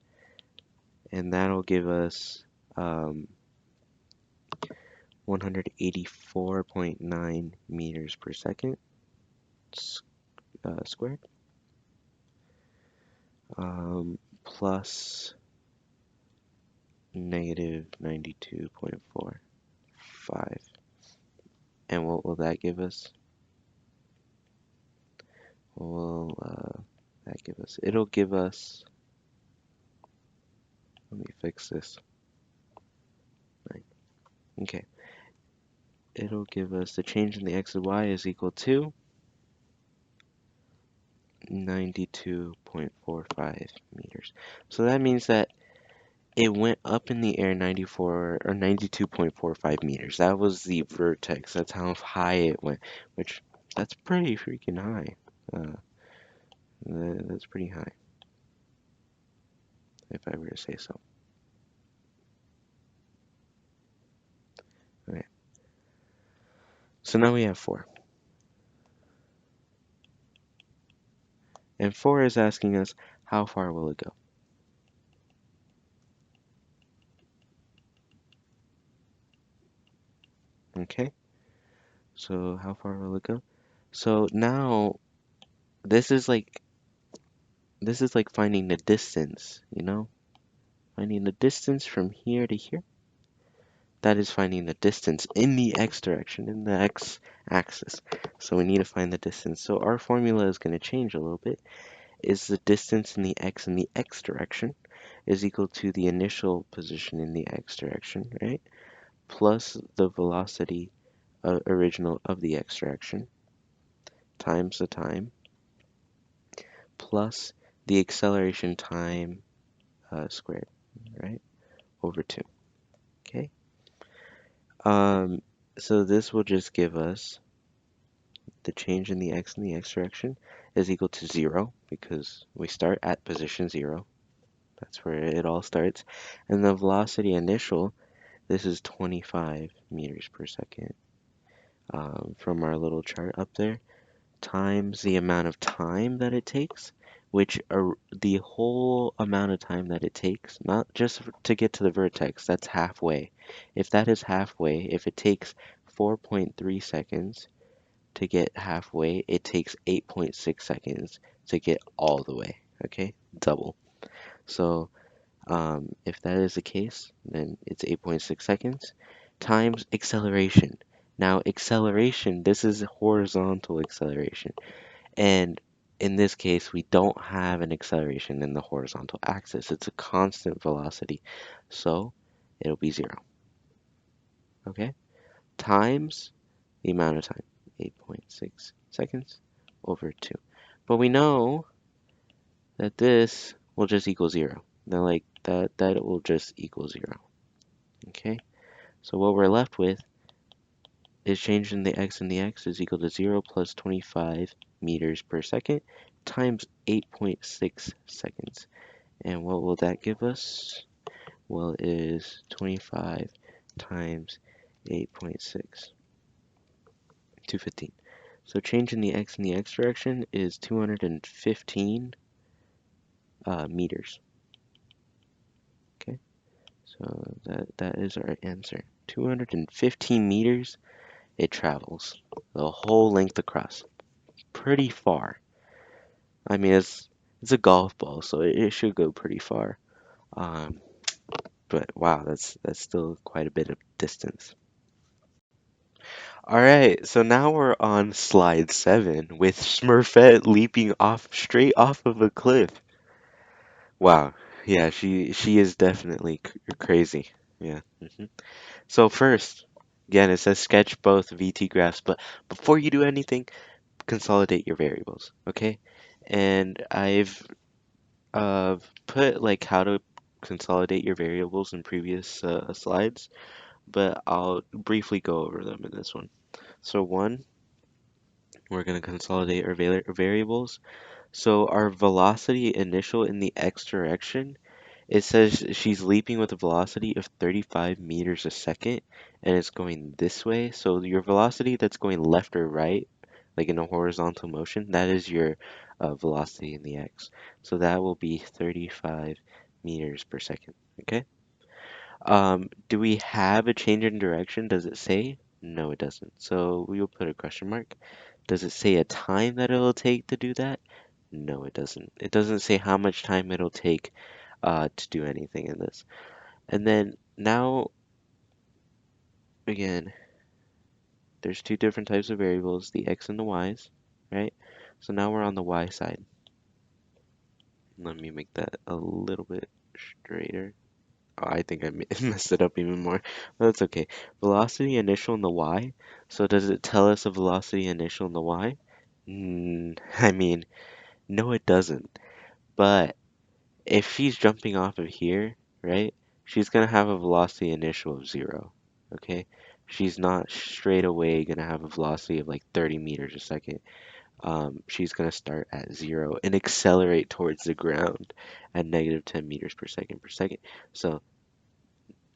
And that'll give us 184.9 meters per second squared, plus negative 92.45. And what will that give us? What will that give us? It'll give us, let me fix this. Right. Okay. It'll give us the change in the x and y is equal to 92.45 meters. So that means that it went up in the air 94 or 92.45 meters. That was the vertex. That's how high it went, which that's pretty freaking high. That's pretty high, if I were to say so. Okay. So now we have 4. And 4 is asking us, how far will it go? Okay. So how far will it go? So now this is like finding the distance, you know? Finding the distance from here to here. That is finding the distance in the x direction, in the x axis. So we need to find the distance. So our formula is going to change a little bit. Is the distance in the x direction is equal to the initial position in the x direction, right? Plus the velocity original of the x direction times the time plus the acceleration time squared, right, over 2. Okay. So this will just give us the change in the x direction is equal to 0, because we start at position 0. That's where it all starts. And the velocity initial, this is 25 meters per second from our little chart up there, times the amount of time that it takes, which are the whole amount of time that it takes, not just to get to the vertex, that's halfway. If that is halfway, if it takes 4.3 seconds to get halfway, it takes 8.6 seconds to get all the way, okay? Double. So if that is the case, then it's 8.6 seconds times acceleration. Now, acceleration, this is horizontal acceleration. And in this case, we don't have an acceleration in the horizontal axis. It's a constant velocity. So it'll be 0, okay? Times the amount of time, 8.6 seconds over 2. But we know that this will just equal 0. Then like that will just equal 0, okay? So what we're left with is changing the x, and the x is equal to 0 plus 25 meters per second times 8.6 seconds. And what will that give us? Well, it is 25 times 8.6, 215. So changing the x in the x direction is 215 meters. Okay, so that is our answer. 215 meters it travels the whole length across. Pretty far. I mean, it's a golf ball, so it should go pretty far. Um, but wow, that's still quite a bit of distance. All right, so now we're on slide 7 with Smurfette leaping off straight off of a cliff. Wow, yeah, she is definitely crazy. Yeah. So first, again, it says sketch both VT graphs, but before you do anything, consolidate your variables, okay? And I've put like how to consolidate your variables in previous slides, but I'll briefly go over them in this one. So one, we're going to consolidate our variables. So our velocity initial in the x direction, it says she's leaping with a velocity of 35 meters a second, and it's going this way. So your velocity that's going left or right, like in a horizontal motion, that is your velocity in the x. So that will be 35 meters per second. Okay. Do we have a change in direction? Does it say? No, it doesn't. So we will put a question mark. Does it say a time that it'll take to do that? No, it doesn't. It doesn't say how much time it'll take to do anything in this. And then now, again, there's two different types of variables, the x and the y's, right? So now we're on the y side. Let me make that a little bit straighter. Oh, I think I messed it up even more. But that's okay. Velocity initial in the y. So does it tell us a velocity initial in the y? I mean, no, it doesn't. But if she's jumping off of here, right, she's gonna have a velocity initial of 0, okay? She's not straight away gonna have a velocity of like 30 meters a second. She's gonna start at 0 and accelerate towards the ground at negative 10 meters per second per second. So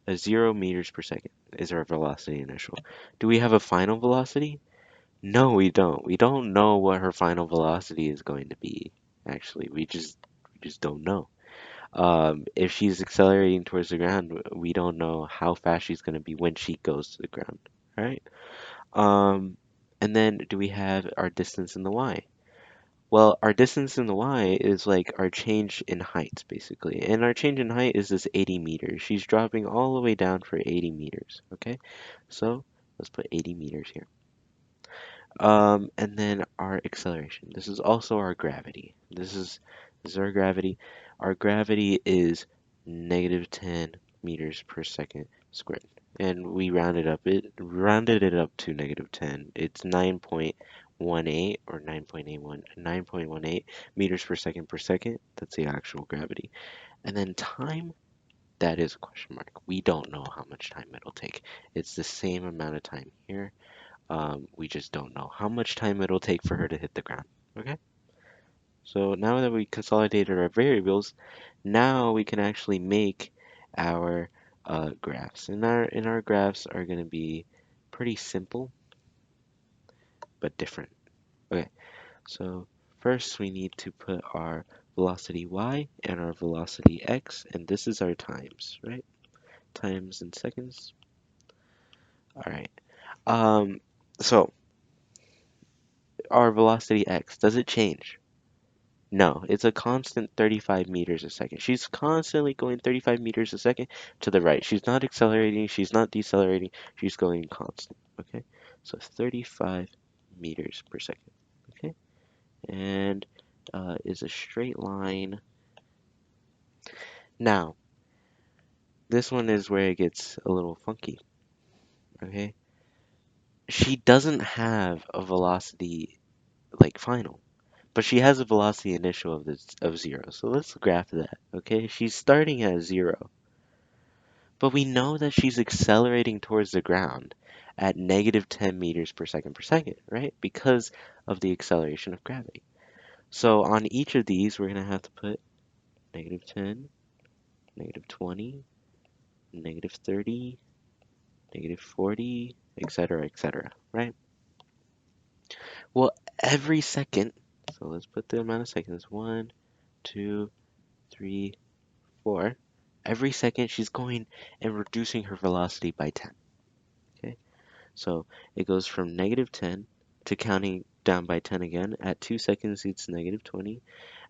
a 0 meters per second is our velocity initial. Do we have a final velocity? No, we don't. We don't know what her final velocity is going to be. Actually, we just don't know. If she's accelerating towards the ground, we don't know how fast she's going to be when she goes to the ground, right? Um, and then do we have our distance in the y? Well, our distance in the y is like our change in height, basically. And our change in height is this 80 meters. She's dropping all the way down for 80 meters, okay? So let's put 80 meters here. And then our acceleration. This is also our gravity. This is our gravity. Our gravity is negative 10 meters per second squared. And we rounded it up to negative 10. It's 9.18 or 9.18 meters per second. That's the actual gravity. And then time, that is a question mark. We don't know how much time it'll take. It's the same amount of time here. We just don't know how much time it'll take for her to hit the ground. Okay? So now that we consolidated our variables, now we can actually make our graphs. And our graphs are going to be pretty simple but different. Okay, so First, we need to put our velocity y and our velocity x, and this is our times, right? Times in seconds. All right. So our velocity x, does it change? No, it's a constant 35 meters a second. She's constantly going 35 meters a second to the right. She's not accelerating, she's not decelerating, she's going constant, okay? So 35 meters per second, okay? And is a straight line. Now, this one is where it gets a little funky, okay? She doesn't have a velocity like final, but she has a velocity initial of 0. So let's graph that, okay? She's starting at 0. But we know that she's accelerating towards the ground at negative 10 meters per second, right? Because of the acceleration of gravity. So on each of these, we're going to have to put negative 10, negative 20, negative 30, negative 40, etc., right? Well, every second, so let's put the amount of seconds, 1, 2, 3, 4. Every second, she's going and reducing her velocity by 10, okay? So it goes from negative 10 to counting down by 10 again. At 2 seconds, it's negative 20.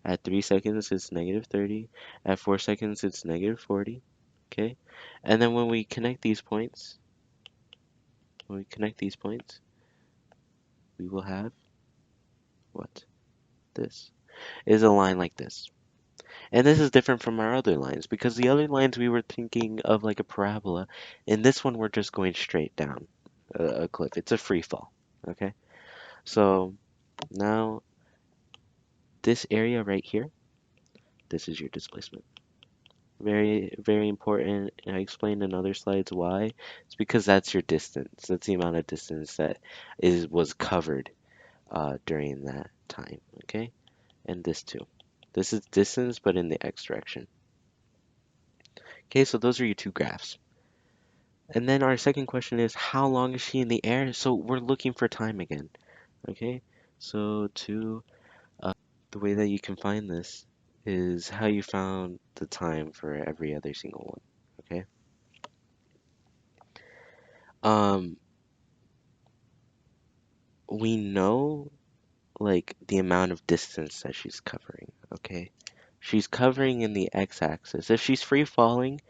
At 3 seconds, it's negative 30. At 4 seconds, it's negative 40. Okay? And then when we connect these points, we will have what? This is a line like this. And this is different from our other lines because the other lines we were thinking of like a parabola. In this one, we're just going straight down a cliff. It's a free fall. Okay? So now this area right here, this is your displacement. Very, very important. And I explained in other slides why. It's because that's your distance. That's the amount of distance that was covered during that time. Okay, and this too. This is distance, but in the x direction. Okay, so those are your two graphs. And then our second question is, how long is she in the air? So we're looking for time again. Okay, so the way that you can find this is how you found the time for every other single one. Okay. Um, we know like the amount of distance that she's covering, okay? She's covering in the x-axis. If she's free falling,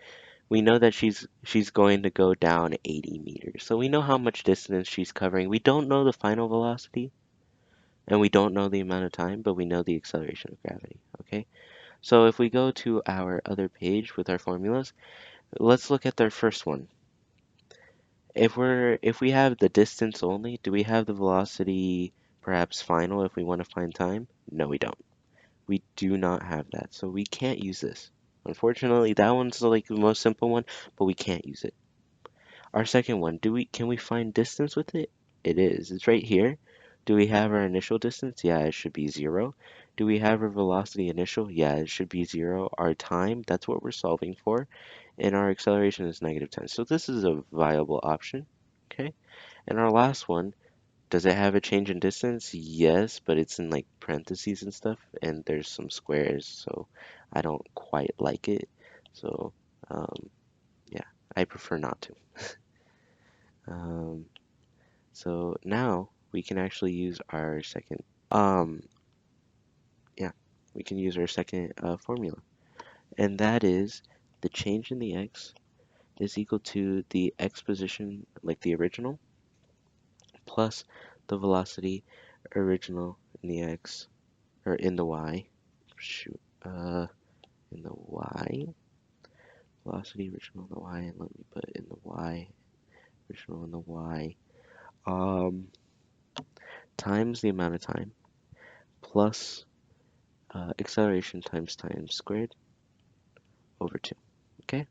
we know that she's going to go down 80 meters. So we know how much distance she's covering. We don't know the final velocity and we don't know the amount of time, but we know the acceleration of gravity, okay? So if we go to our other page with our formulas, let's look at their first one. If we have the distance only, do we have the velocity perhaps final if we want to find time? No, we don't. We do not have that, so we can't use this. Unfortunately, that one's like the most simple one, but we can't use it. Our second one, can we find distance with it? It is. It's right here. Do we have our initial distance? Yeah, it should be 0. Do we have our velocity initial? Yeah, it should be 0. Our time, that's what we're solving for. And our acceleration is negative 10. So this is a viable option. Okay. And our last one, does it have a change in distance? Yes, but it's in like parentheses and stuff, and there's some squares, so I don't quite like it. So, yeah, I prefer not to. Um, so now we can actually use our second, yeah, we can use our second formula, and that is the change in the x is equal to the x position, like the original, plus the velocity original in the x, or in the y, shoot, in the y, velocity original in the y, and let me put in the y, original in the y, um, times the amount of time, plus acceleration times time squared over 2, okay?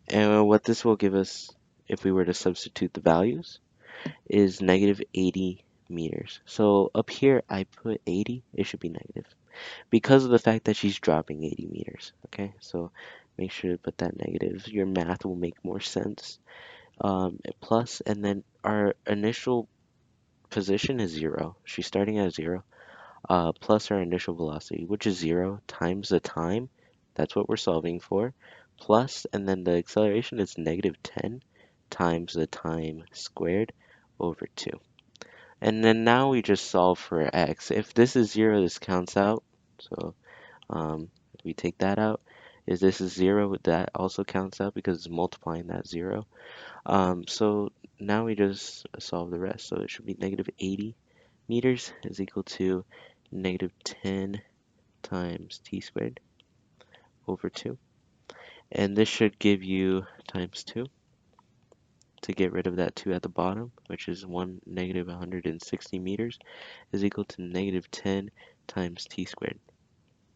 And what this will give us, if we were to substitute the values, is negative 80 meters. So up here, I put 80, it should be negative, because of the fact that she's dropping 80 meters, okay? So make sure to put that negative. Your math will make more sense. Plus, and then our initial position is 0. She's starting at 0. plus our initial velocity, which is 0, times the time. That's what we're solving for. Plus, and then the acceleration is -10 times the time squared over 2. And then now we just solve for x. If this is 0, this counts out. So if we take that out, if this is 0, that also counts out because it's multiplying that 0. So now we just solve the rest. So it should be -80 meters is equal to -10 times t squared over 2. And this should give you times 2 to get rid of that 2 at the bottom, which is -160 meters is equal to -10 times t squared.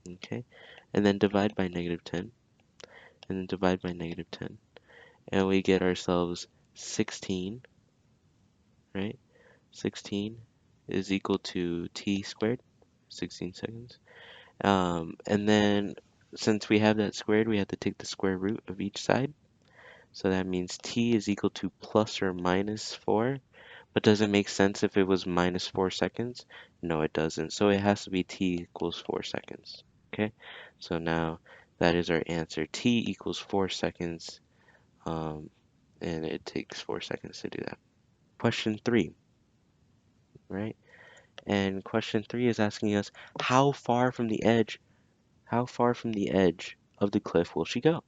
Okay, and then divide by -10, and then divide by -10, and we get ourselves 16, right? 16 is equal to t squared, 16 seconds. And then since we have that squared, we have to take the square root of each side. So that means t is equal to plus or minus 4. But does it make sense if it was minus 4 seconds? No, it doesn't. So it has to be t equals 4 seconds. Okay, so now that is our answer. T equals 4 seconds, and it takes 4 seconds to do that. Question 3, right? And question 3 is asking us how far from the edge of the cliff will she go?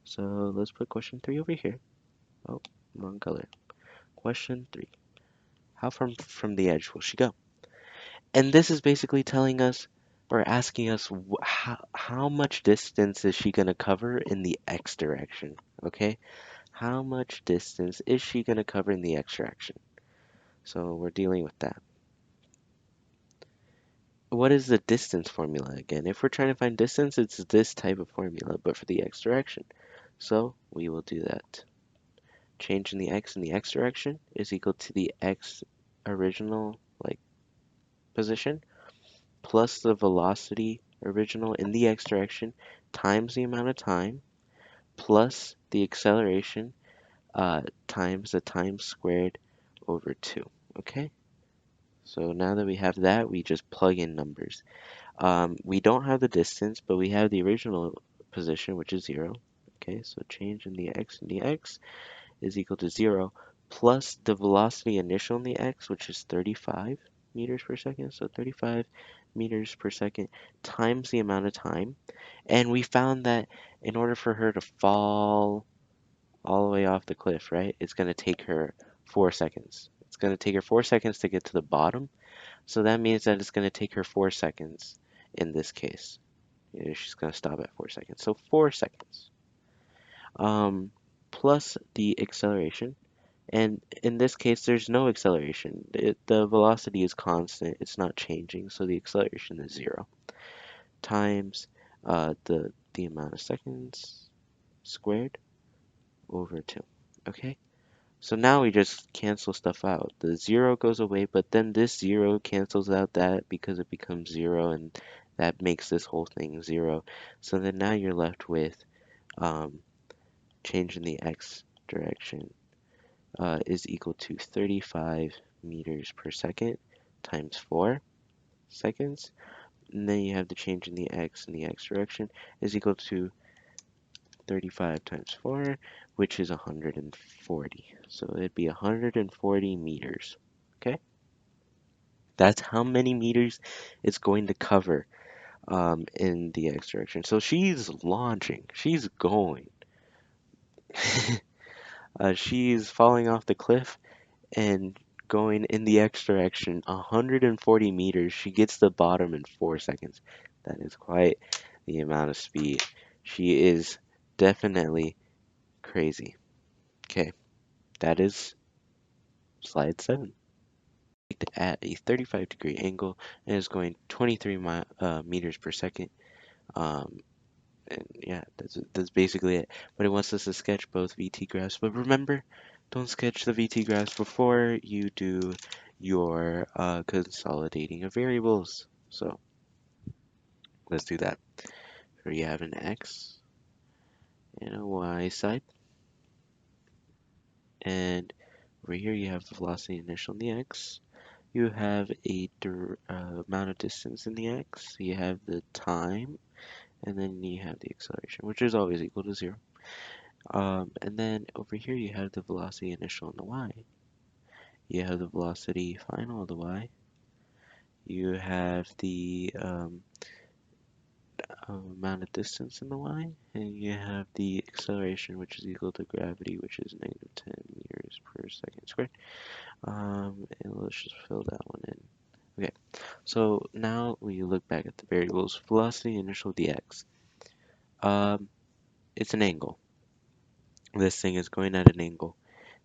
So let's put question 3 over here. Oh, wrong color. Question 3. How far from the edge will she go? And this is basically telling us or asking us how much distance is she going to cover in the x direction, okay? How much distance is she going to cover in the x direction? So we're dealing with that. What is the distance formula again? If we're trying to find distance, it's this type of formula, but for the x direction. So we will do that. Change in the x direction is equal to the x original position plus the velocity original in the x direction times the amount of time plus the acceleration times the time squared over 2. Okay, so now that we have that, we just plug in numbers. We don't have the distance, but we have the original position, which is 0. Okay, so change in the x is equal to 0 plus the velocity initial in the x, which is 35 meters per second. So 35 meters per second times the amount of time. And we found that in order for her to fall all the way off the cliff, right, it's going to take her 4 seconds. It's going to take her 4 seconds to get to the bottom. So that means that it's going to take her 4 seconds in this case. She's going to stop at 4 seconds. So 4 seconds. Plus the acceleration. And in this case, there's no acceleration. The velocity is constant. It's not changing. So the acceleration is 0 times the amount of seconds squared over 2. Okay? So now we just cancel stuff out. The 0 goes away, but then this 0 cancels out that because it becomes 0, and that makes this whole thing 0. So then now you're left with change in the x direction is equal to 35 meters per second times 4 seconds. And then you have the change in the x direction is equal to 35 times 4, which is 140. So it'd be 140 meters. Okay? That's how many meters it's going to cover in the x direction. So she's launching. She's going. She's falling off the cliff and going in the x direction 140 meters. She gets the bottom in 4 seconds. That is quite the amount of speed. She is definitely crazy. Okay, that is slide 7. At a 35-degree angle and is going 23 meters per second. Um, and yeah, that's basically it. But it wants us to sketch both VT graphs. But remember, don't sketch the VT graphs before you do your consolidating of variables. So let's do that. Here you have an x and a y side. And over here you have the velocity initial in the x. you have a amount of distance in the x, you have the time, and then you have the acceleration, which is always equal to 0. And then over here you have the velocity initial in the y. You have the velocity final of the y. You have the amount of distance in the y, and you have the acceleration, which is equal to gravity, which is negative 10 meters per second squared. And let's just fill that one in. Okay, so now we look back at the variables. Velocity initial dx. It's an angle. This thing is going at an angle.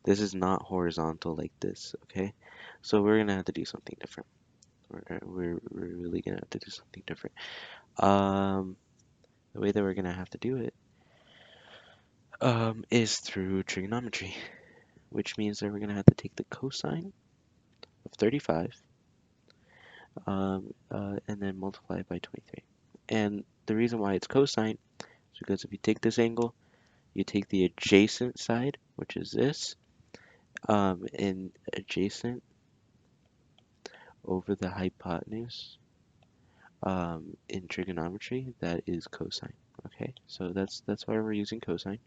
This is not horizontal like this, okay? So we're gonna have to do something different. We're really gonna have to do something different. The way that we're gonna have to do it is through trigonometry, which means that we're gonna have to take the cosine of 35 and then multiply it by 23. And the reason why it's cosine is because if you take this angle, you take the adjacent side, which is this, and adjacent over the hypotenuse in trigonometry, that is cosine. Okay, so that's why we're using cosine.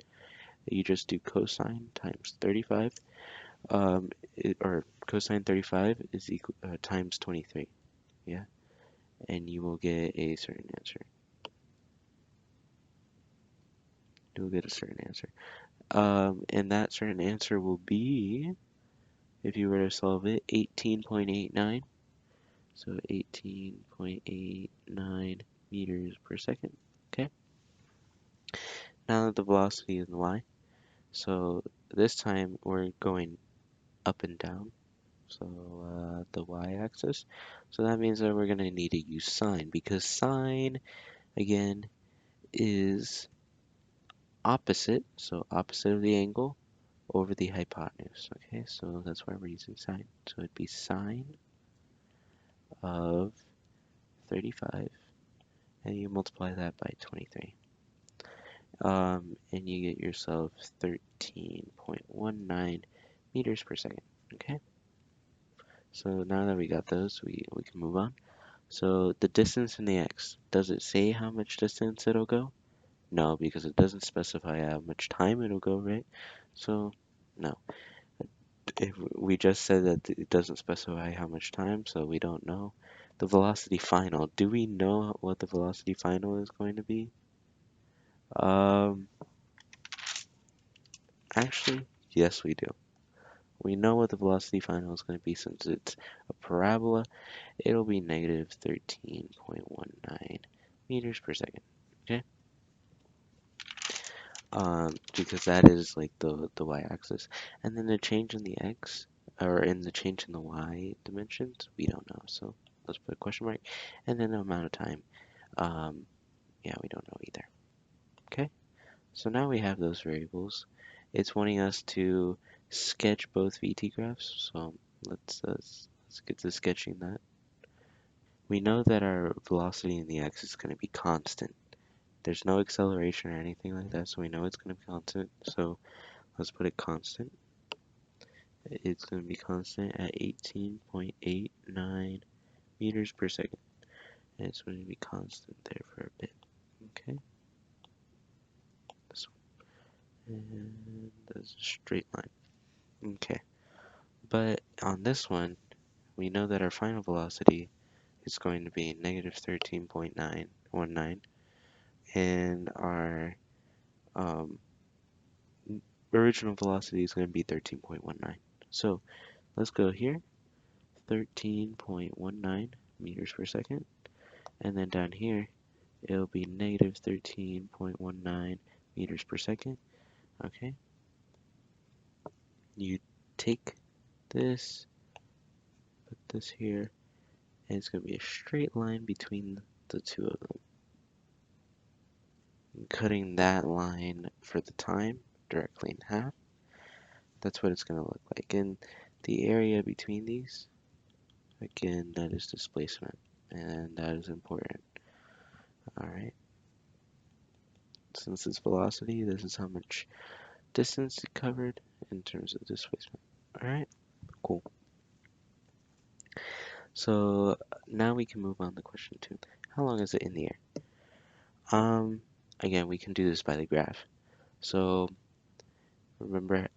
You just do cosine times 35, or cosine 35 is equal times 23. Yeah, and you will get a certain answer. You will get a certain answer. And that certain answer will be, if you were to solve it, 18.89. So 18.89 meters per second. Okay. Now that the velocity is in y, so this time we're going up and down. So the y-axis. So that means that we're going to need to use sine, because sine, again, is opposite. So opposite of the angle over the hypotenuse. Okay, so that's why we're using sine. So it'd be sine of 35, and you multiply that by 23. And you get yourself 13.19 meters per second. Okay, so now that we got those, we can move on. So the distance in the x, does it say how much distance it'll go? No, because it doesn't specify how much time it'll go, right? So no. If we just said that it doesn't specify how much time, so we don't know. The velocity final, do we know what the velocity final is going to be? Um, Actually, yes, we do. We know what the velocity final is going to be since it's a parabola. It'll be negative 13.19 meters per second. Okay? Because that is like the y-axis. And then the change in the x, or in the change in the y dimensions, we don't know. So let's put a question mark. And then the amount of time, yeah, we don't know either. Okay? So now we have those variables. It's wanting us to sketch both VT graphs. So let's get to sketching that. We know that our velocity in the x is going to be constant. There's no acceleration or anything like that, so we know it's going to be constant. So let's put it constant. It's going to be constant at 18.89 meters per second. And it's going to be constant there for a bit. Okay. This one. And that's a straight line. Okay. But on this one, we know that our final velocity is going to be negative 13.919, and our original velocity is going to be 13.19. So let's go here, 13.19 meters per second, and then down here it'll be negative 13.19 meters per second. Okay, you take this, put this here, and it's going to be a straight line between the two of them. Cutting that line for the time directly in half, that's what it's going to look like. And the area between these, again, that is displacement, and that is important. Alright, since it's velocity, this is how much distance it covered in terms of displacement. Alright, cool. So now we can move on to question 2. How long is it in the air? Um, Again, we can do this by the graph. So remember,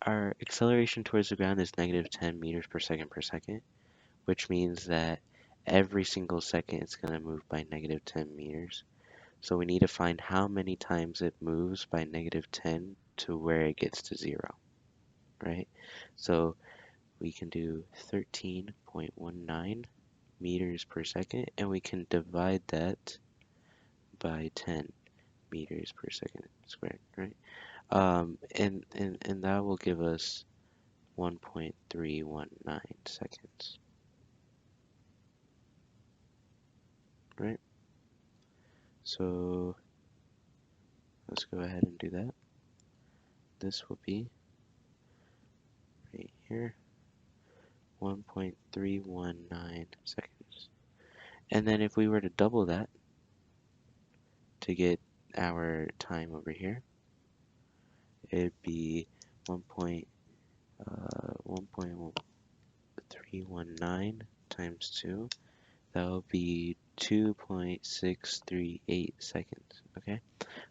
our acceleration towards the ground is negative 10 meters per second, which means that every single second it's going to move by negative 10 meters. So we need to find how many times it moves by negative 10 to where it gets to 0, right? So we can do 13.19 meters per second, and we can divide that by 10 meters per second squared, right? And that will give us 1.319 seconds, right? So let's go ahead and do that. This will be right here, 1.319 seconds. And then if we were to double that to get our time over here, it'd be 1.1319 times 2. That will be 2.638 seconds, okay?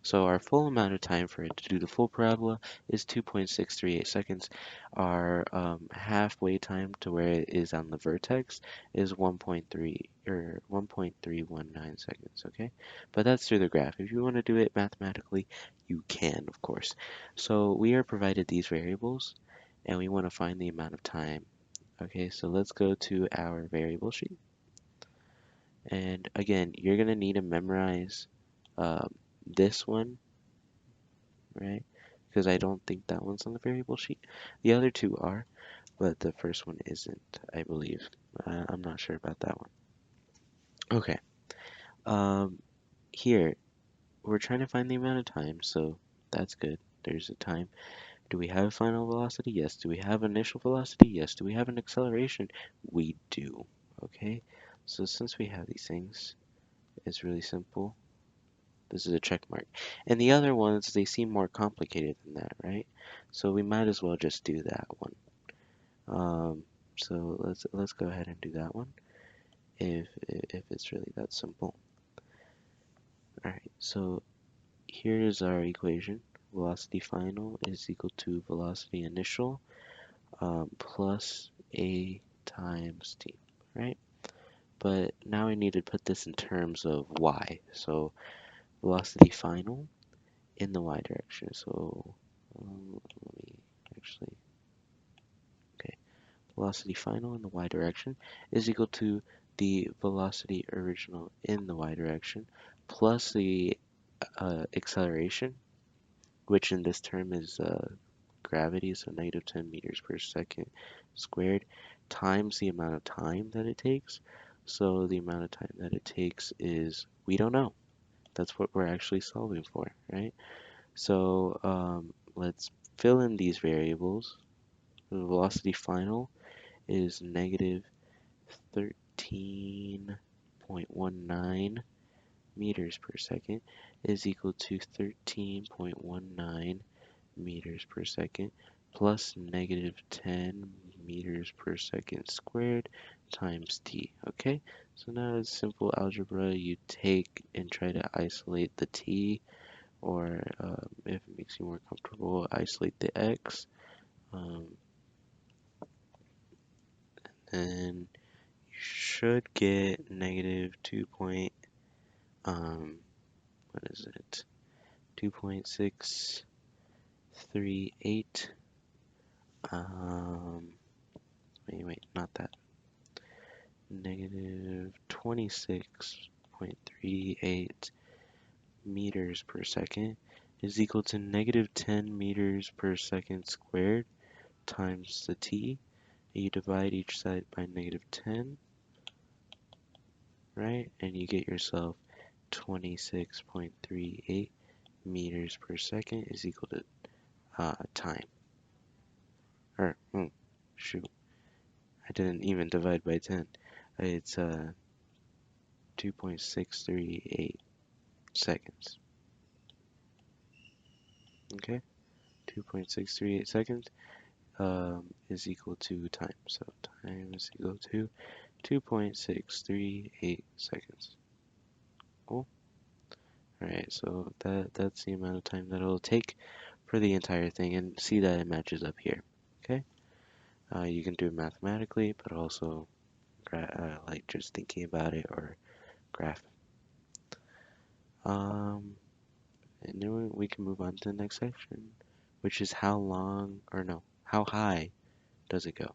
So our full amount of time for it to do the full parabola is 2.638 seconds. Our halfway time to where it is on the vertex is 1.3 or 1.319 seconds, okay? But that's through the graph. If you want to do it mathematically, you can, of course. So we are provided these variables, and we want to find the amount of time. Okay, so let's go to our variable sheet. And again, you're going to need to memorize this one, right? Because I don't think that one's on the variable sheet. The other two are, but the first one isn't, I believe. I'm not sure about that one. Okay. Um, Here, we're trying to find the amount of time, so that's good. There's a time. Do we have final velocity? Yes. Do we have initial velocity? Yes. Do we have an acceleration? We do. Okay. So since we have these things, it's really simple. This is a check mark. And the other ones, they seem more complicated than that, right? So we might as well just do that one. So let's go ahead and do that one if it's really that simple. All right, so here is our equation. Velocity final is equal to velocity initial plus a times t, right? But now I need to put this in terms of y. So velocity final in the y direction. So let me actually, okay, velocity final in the y direction is equal to the velocity original in the y direction plus the acceleration, which in this term is gravity, so negative 10 meters per second squared, times the amount of time that it takes. So the amount of time that it takes is, we don't know. That's what we're actually solving for, right? So let's fill in these variables. The velocity final is negative 13.19 meters per second is equal to 13.19 meters per second plus negative 10 meters per second squared times t. Okay, so now it's simple algebra. You take and try to isolate the t, or if it makes you more comfortable, isolate the x. And you should get negative 2 point, what is it? 2.638, wait, not that. Negative 26.38 meters per second is equal to negative 10 meters per second squared times the t. You divide each side by negative 10, right? And you get yourself 26.38 meters per second is equal to time. Or, shoot, I didn't even divide by 10. It's 2.638 seconds. Okay, 2.638 seconds. is equal to time. So time is equal to 2.638 seconds. Cool. Alright, so that's the amount of time that it'll take for the entire thing, and see that it matches up here. Okay? You can do it mathematically, but also like just thinking about it or graph. And then we can move on to the next section, which is how long, or no, how high does it go?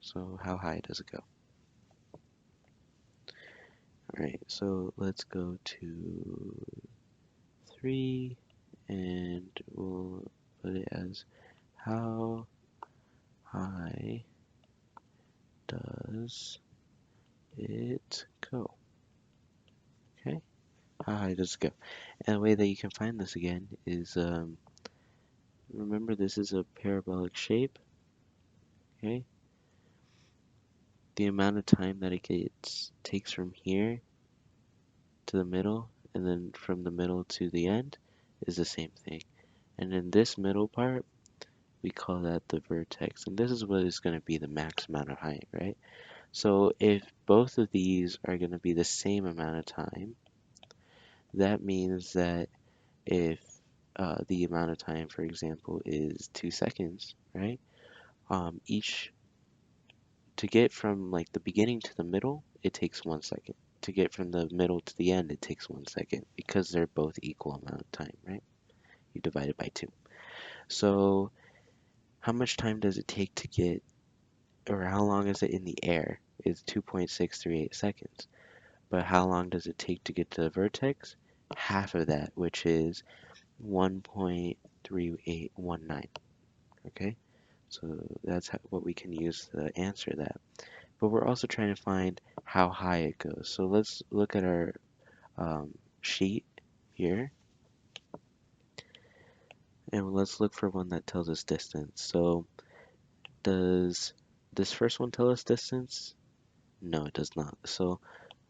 So how high does it go? Alright, so let's go to 3, and we'll put it as how high does it go? Okay, how high does it go? And the way that you can find this again is, remember this is a parabolic shape, okay? The amount of time that it takes from here to the middle, and then from the middle to the end is the same thing. And in this middle part, we call that the vertex. And this is what is going to be the max amount of height, right? So if both of these are going to be the same amount of time, that means that if the amount of time, for example, is 2 seconds, right? Each to get from like the beginning to the middle, it takes 1 second. To get from the middle to the end, it takes 1 second because they're both equal amount of time, right? You divide it by 2. So how much time does it take to get, or how long is it in the air? Is 2.638 seconds. But how long does it take to get to the vertex? Half of that, which is 1.3819. Okay, so that's what we can use to answer that. But we're also trying to find how high it goes. So let's look at our sheet here, and let's look for one that tells us distance. So does this first one tell us distance? No, it does not. So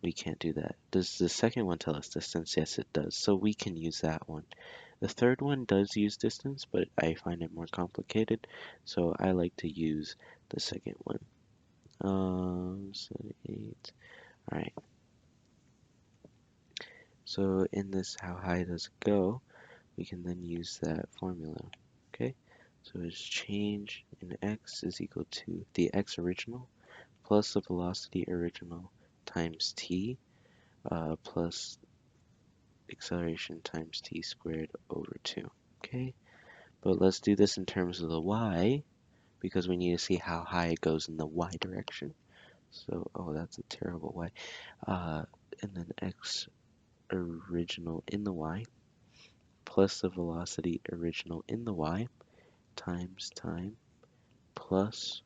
we can't do that. Does the second one tell us distance? Yes, it does. So we can use that one. The third one does use distance, but I find it more complicated, so I like to use the second one. So 8. All right. So in this, how high does it go? We can then use that formula. Okay. So it's change in x is equal to the x original plus the velocity original times t plus acceleration times t squared over 2. Okay, but let's do this in terms of the y, because we need to see how high it goes in the y direction. So, oh, that's a terrible y. And then x original in the y plus the velocity original in the y times time plus,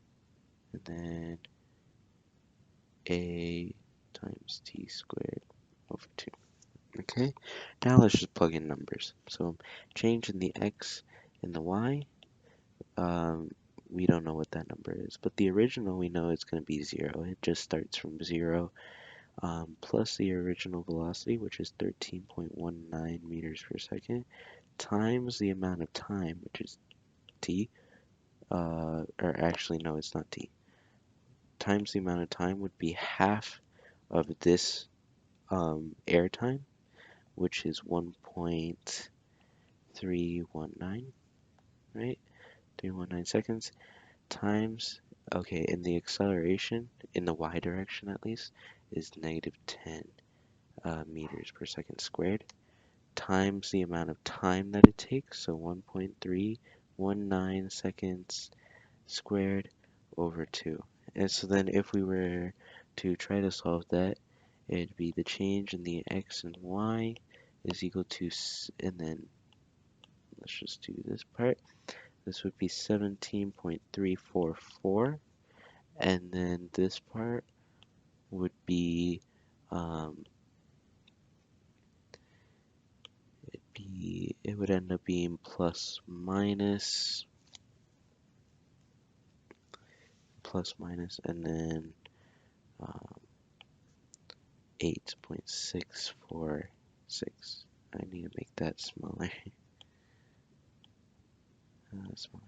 and then a times t squared over 2. Okay, now let's just plug in numbers. So change in the x and the y, we don't know what that number is, but the original we know it's going to be 0. It just starts from 0, plus the original velocity, which is 13.19 meters per second, times the amount of time, which is t, or actually no, it's not t, times the amount of time would be half of this air time, which is 1.319, right? 319 seconds times, okay, and the acceleration in the y direction at least is negative 10 meters per second squared times the amount of time that it takes, so 1.319 seconds squared over 2. And so then if we were to try to solve that, it'd be the change in the x and y is equal to, and then let's just do this part. This would be 17.344, and then this part would be, it would end up being plus minus, and then 8.646. I need to make that smaller. Smaller.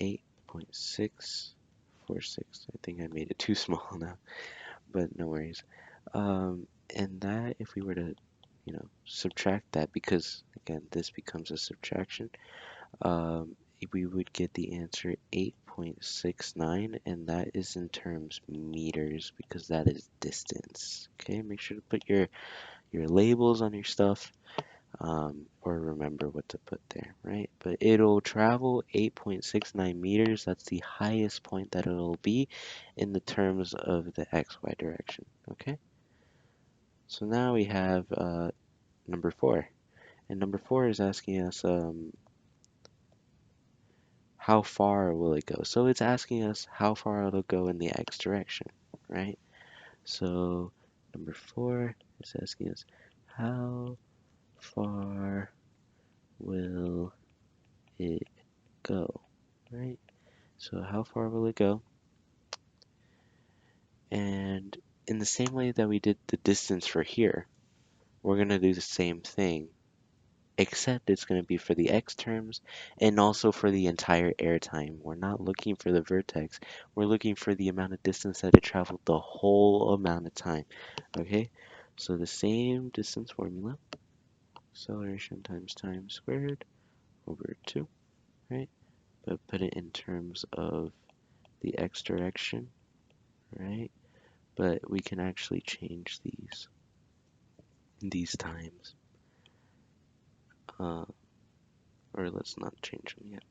8.646. I think I made it too small now, but no worries. And that, if we were to, subtract that, because again, this becomes a subtraction, um, we would get the answer 8.69, and that is in terms meters because that is distance. Okay, make sure to put your labels on your stuff, or remember what to put there, right? But it'll travel 8.69 meters. That's the highest point that it'll be in the terms of the XY direction. Okay, so now we have number 4. And number 4 is asking us how far will it go? So it's asking us how far it'll go in the X direction, right? So number 4 is asking us how far will it go, right? So how far will it go? And in the same way that we did the distance for here, we're going to do the same thing, except it's going to be for the X terms and also for the entire air time. We're not looking for the vertex. We're looking for the amount of distance that it traveled the whole amount of time. Okay? So the same distance formula, acceleration times time squared over 2, right? But put it in terms of the X direction, right? But we can actually change these times. Or let's not change them yet.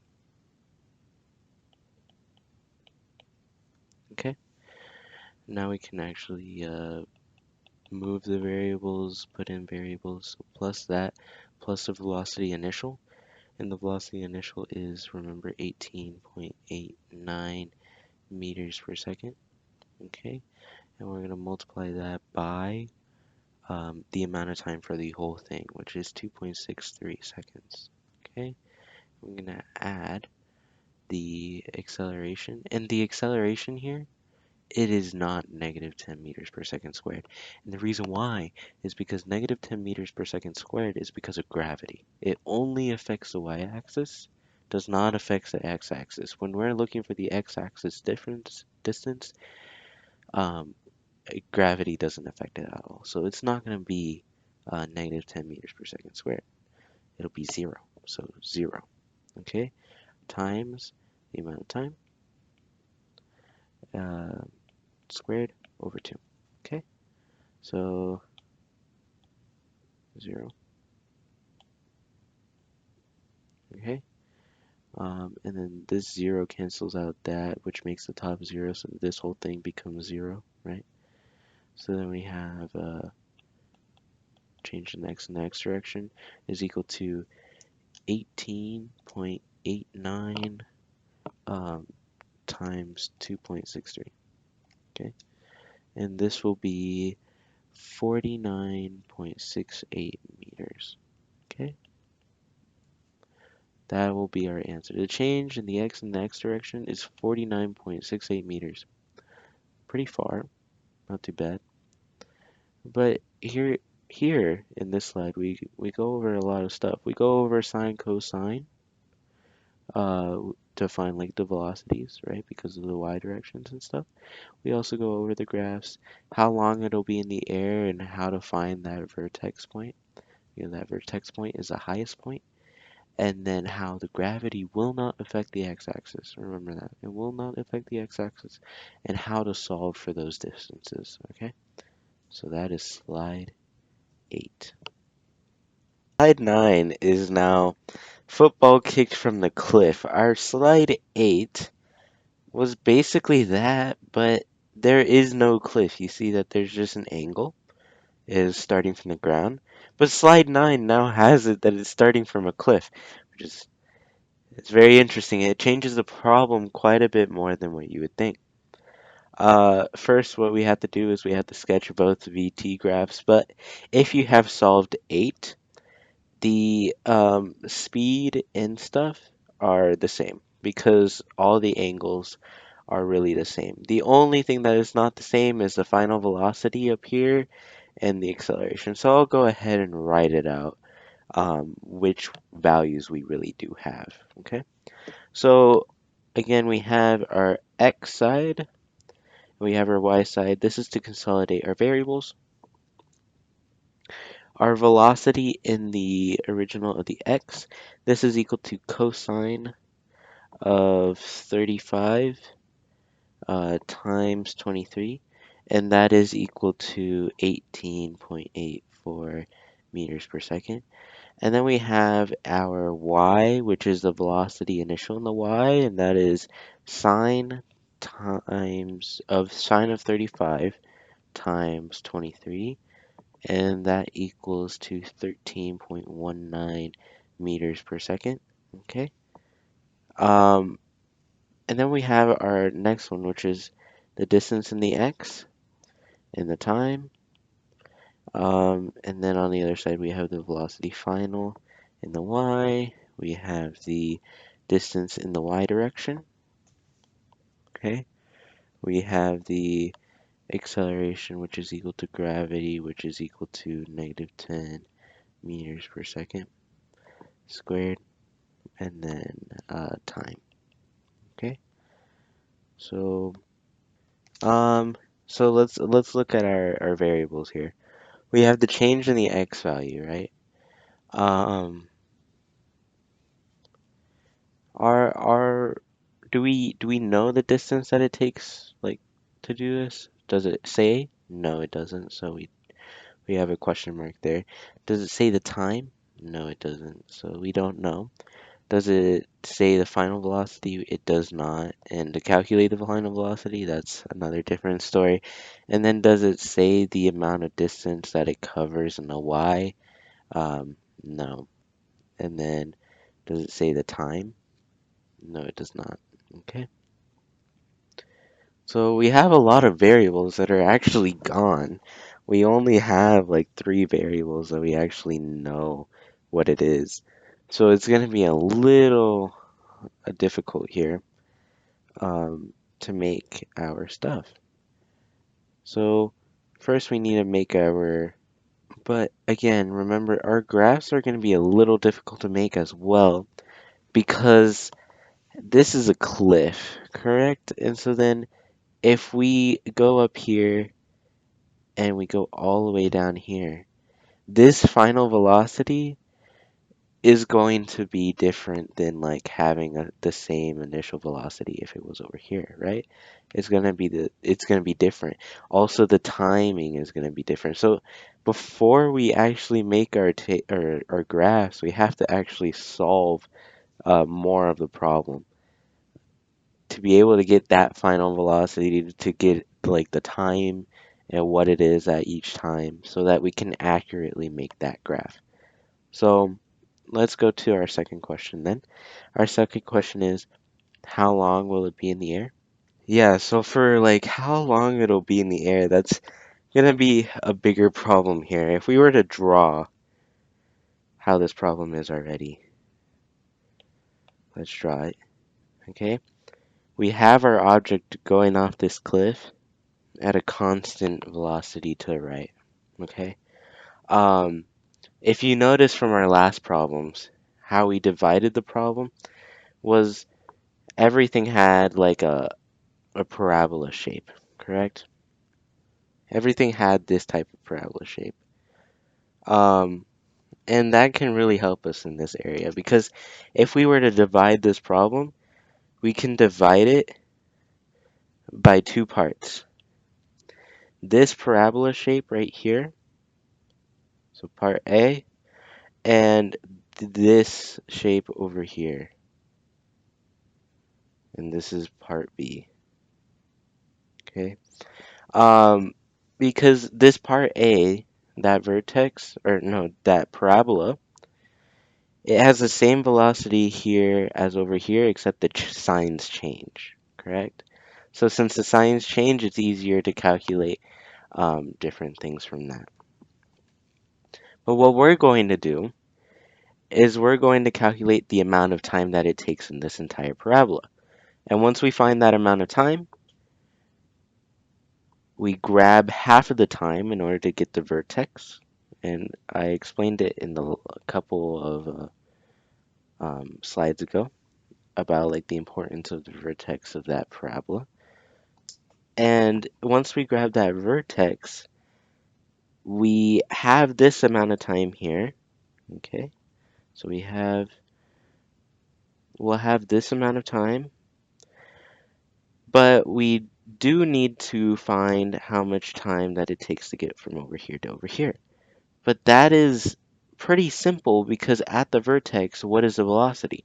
Okay? Now we can actually move the variables, put in variables, so plus that, plus the velocity initial. And the velocity initial is, remember, 18.89 meters per second. Okay? And we're going to multiply that by the amount of time for the whole thing, which is 2.63 seconds. Okay? I'm going to add the acceleration. And the acceleration here, it is not negative 10 meters per second squared. And the reason why is because negative 10 meters per second squared is because of gravity. It only affects the y-axis, does not affect the x-axis. When we're looking for the x-axis distance, um, gravity doesn't affect it at all. So it's not going to be negative 10 meters per second squared. It'll be 0. So 0. Okay? Times the amount of time uh, squared over 2. Okay? So 0. Okay? And then this 0 cancels out that, which makes the top 0, so this whole thing becomes 0, right? So then we have change the x in the x direction is equal to 18.89 times 2.63, okay? And this will be 49.68 meters, okay? That will be our answer. The change in the x direction is 49.68 meters. Pretty far, not too bad. But here in this slide, we go over a lot of stuff. We go over sine, cosine, to find like the velocities, right? Because of the y directions and stuff. We also go over the graphs, how long it'll be in the air, and how to find that vertex point. That vertex point is the highest point. And then how the gravity will not affect the x-axis. Remember that. It will not affect the x-axis. And how to solve for those distances, okay? So that is slide 8. Slide 9 is now football kicked from the cliff. Our slide 8 was basically that, but there is no cliff. You see that there's just an angle. It is starting from the ground. But slide 9 now has it that it's starting from a cliff, which is it's very interesting. It changes the problem quite a bit more than what you would think. First, what we have to do is we have to sketch both VT graphs, but if you have solved 8, the speed and stuff are the same because all the angles are really the same. The only thing that is not the same is the final velocity up here and the acceleration. So I'll go ahead and write it out, which values we really do have. Okay, so again, we have our x side, we have our y side. This is to consolidate our variables. Our velocity in the original of the x, this is equal to cosine of 35 times 23, and that is equal to 18.84 meters per second. And then we have our y, which is the velocity initial in the y, and that is sine sine of 35 times 23, and that equals to 13.19 meters per second. Okay. Um, and then we have our next one, which is the distance in the x and the time. And then on the other side, we have the velocity final in the y. We have the distance in the y direction. Okay. We have the acceleration, which is equal to gravity, which is equal to -10 meters per second squared, and then time. Okay. So um, so let's look at our variables here. We have the change in the x value, right? Um, our do we know the distance that it takes like to do this? Does it say? No, it doesn't. So we have a question mark there. Does it say the time? No, it doesn't. So we don't know. Does it say the final velocity? It does not. And to calculate the final velocity, that's another different story. And then does it say the amount of distance that it covers in the y? No. And then does it say the time? No, it does not. Okay. So we have a lot of variables that are actually gone. We only have like 3 variables that we actually know what it is. So it's going to be a little difficult here to make our stuff. So first we need to make but again, remember our graphs are going to be a little difficult to make as well because this is a cliff, correct? And so then if we go up here and we go all the way down here, this final velocity is going to be different than like having the same initial velocity if it was over here, right? It's gonna be different. Also, the timing is gonna be different. So before we actually make our graphs, we have to actually solve more of the problem to be able to get that final velocity to get like the time and what it is at each time so that we can accurately make that graph. So let's go to our second question then. Our second question is, how long will it be in the air? Yeah, so for like how long it'll be in the air, that's gonna be a bigger problem here. If we were to draw how this problem is already, let's draw it, okay? We have our object going off this cliff at a constant velocity to the right, okay? Um, if you notice from our last problems, how we divided the problem was everything had like a parabola shape, correct? Everything had this type of parabola shape. Um, and that can really help us in this area because if we were to divide this problem, we can divide it by 2 parts. This parabola shape right here, so part A, and this shape over here, and this is part B, okay? Um, because this part A, that vertex, or no, that parabola, it has the same velocity here as over here, except the signs change, correct? So since the signs change, it's easier to calculate different things from that. But what we're going to do is we're going to calculate the amount of time that it takes in this entire parabola. And once we find that amount of time, we grab half of the time in order to get the vertex. And I explained it in a couple of slides ago. about like the importance of the vertex of that parabola. And once we grab that vertex, we have this amount of time here. Okay, so we'll have this amount of time, but we do need to find how much time that it takes to get from over here to over here. But that is pretty simple because at the vertex, what is the velocity?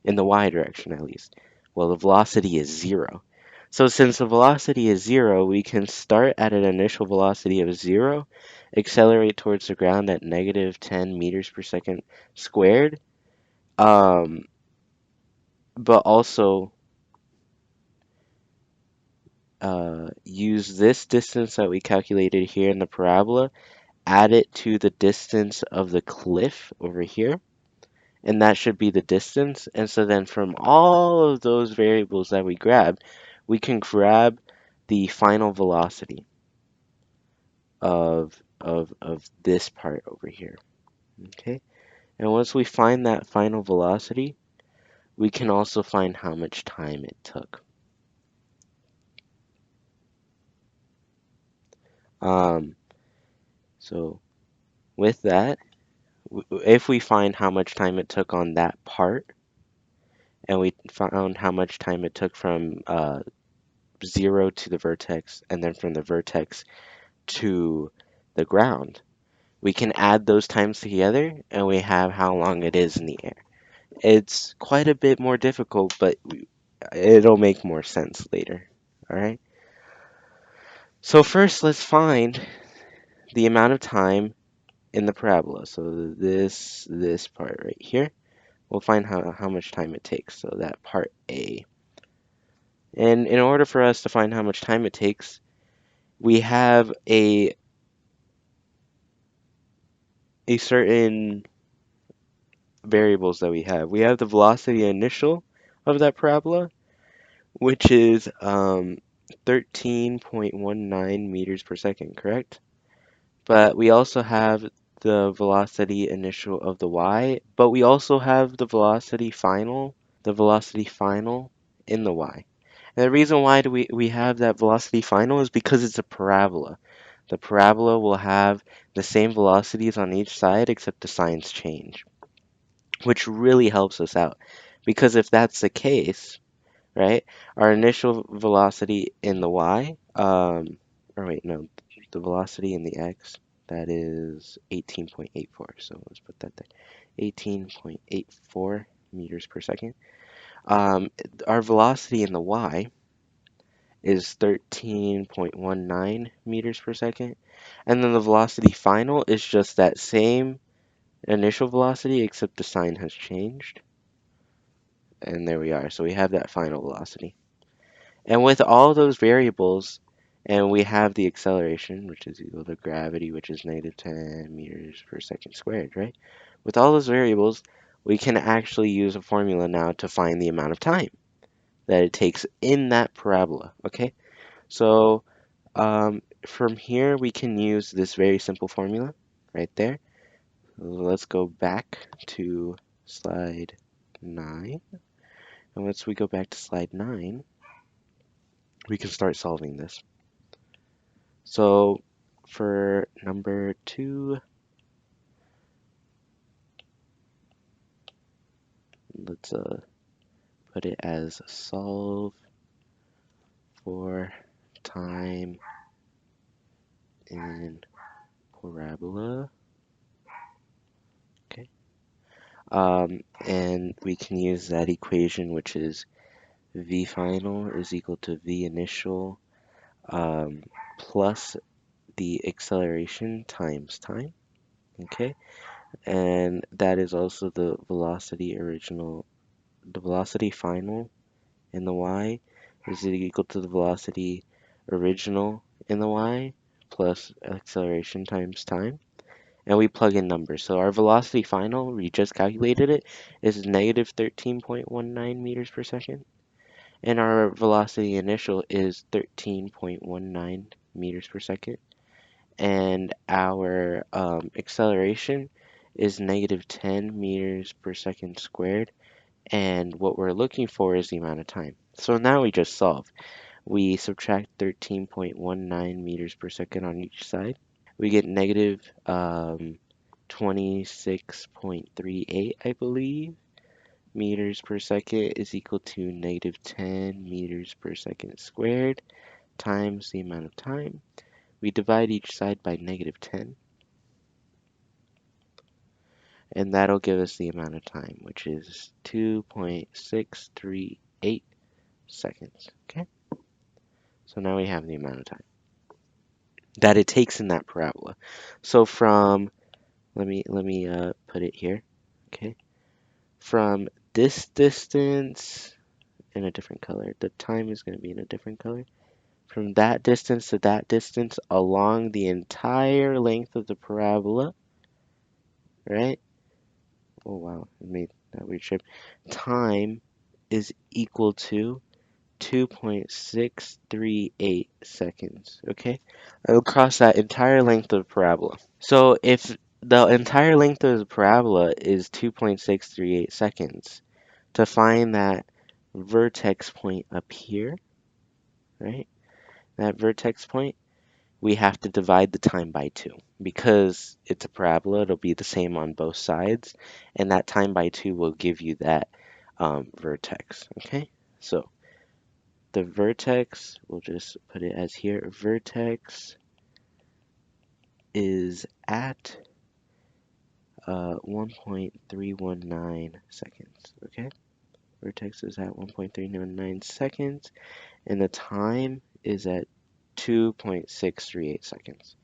In the y direction, at least. Well, the velocity is 0. So since the velocity is 0, we can start at an initial velocity of 0, accelerate towards the ground at negative 10 meters per second squared, um, but also use this distance that we calculated here in the parabola, add it to the distance of the cliff over here, and that should be the distance. And so then from all of those variables that we grabbed, we can grab the final velocity of this part over here. Okay? And once we find that final velocity, we can also find how much time it took. So with that, if we find how much time it took on that part, and we found how much time it took from 0 to the vertex, and then from the vertex to the ground, we can add those times together, and we have how long it is in the air. It's quite a bit more difficult, but it'll make more sense later. All right. So first, let's find the amount of time in the parabola. So this part right here. We'll find how much time it takes. So that part A. And in order for us to find how much time it takes, we have a certain variables that we have. We have the velocity initial of that parabola, which is 13.19 meters per second, correct? But we also have the velocity initial of the y, but we also have the velocity final in the y. And the reason why do we have that velocity final is because it's a parabola. The parabola will have the same velocities on each side except the signs change, which really helps us out. Because if that's the case, right, our initial velocity in the y, or wait, no, the velocity in the x, that is 18.84. So let's put that there, 18.84 meters per second. Our velocity in the y is 13.19 meters per second. And then the velocity final is just that same initial velocity, except the sign has changed. And there we are. So we have that final velocity. And with all those variables, and we have the acceleration, which is equal to gravity, which is negative 10 meters per second squared, right? With all those variables, we can actually use a formula now to find the amount of time that it takes in that parabola, okay? So from here, we can use this very simple formula right there. Let's go back to slide 9. And once we go back to slide 9, we can start solving this. So for number 2, let's put it as solve for time in parabola. Okay. And we can use that equation, which is v final is equal to v initial plus the acceleration times time. Okay. And that is also the velocity final in the y is equal to the velocity original in the y plus acceleration times time. And we plug in numbers. So our velocity final, we just calculated it, is negative 13.19 meters per second. And our velocity initial is 13.19 meters per second. And our acceleration is negative 10 meters per second squared. And what we're looking for is the amount of time. So now we just solve. We subtract 13.19 meters per second on each side. We get negative 26.38, I believe, meters per second is equal to negative 10 meters per second squared times the amount of time. We divide each side by negative 10, and that'll give us the amount of time, which is 2.638 seconds. Okay, so now we have the amount of time that it takes in that parabola. So from let me put it here. Okay, from this distance in a different color, the time is going to be in a different color. From that distance to that distance along the entire length of the parabola, right? Oh wow, it made that weird shape. Time is equal to 2.638 seconds, okay? Across that entire length of the parabola. So if the entire length of the parabola is 2.638 seconds, to find that vertex point up here, right? That vertex point, we have to divide the time by 2. Because it's a parabola, it'll be the same on both sides, and that time by 2 will give you that vertex, okay? So the vertex, we'll just put it as here, vertex is at 1.319 seconds, okay? Vertex is at 1.319 seconds, and the time is at 2.638 seconds.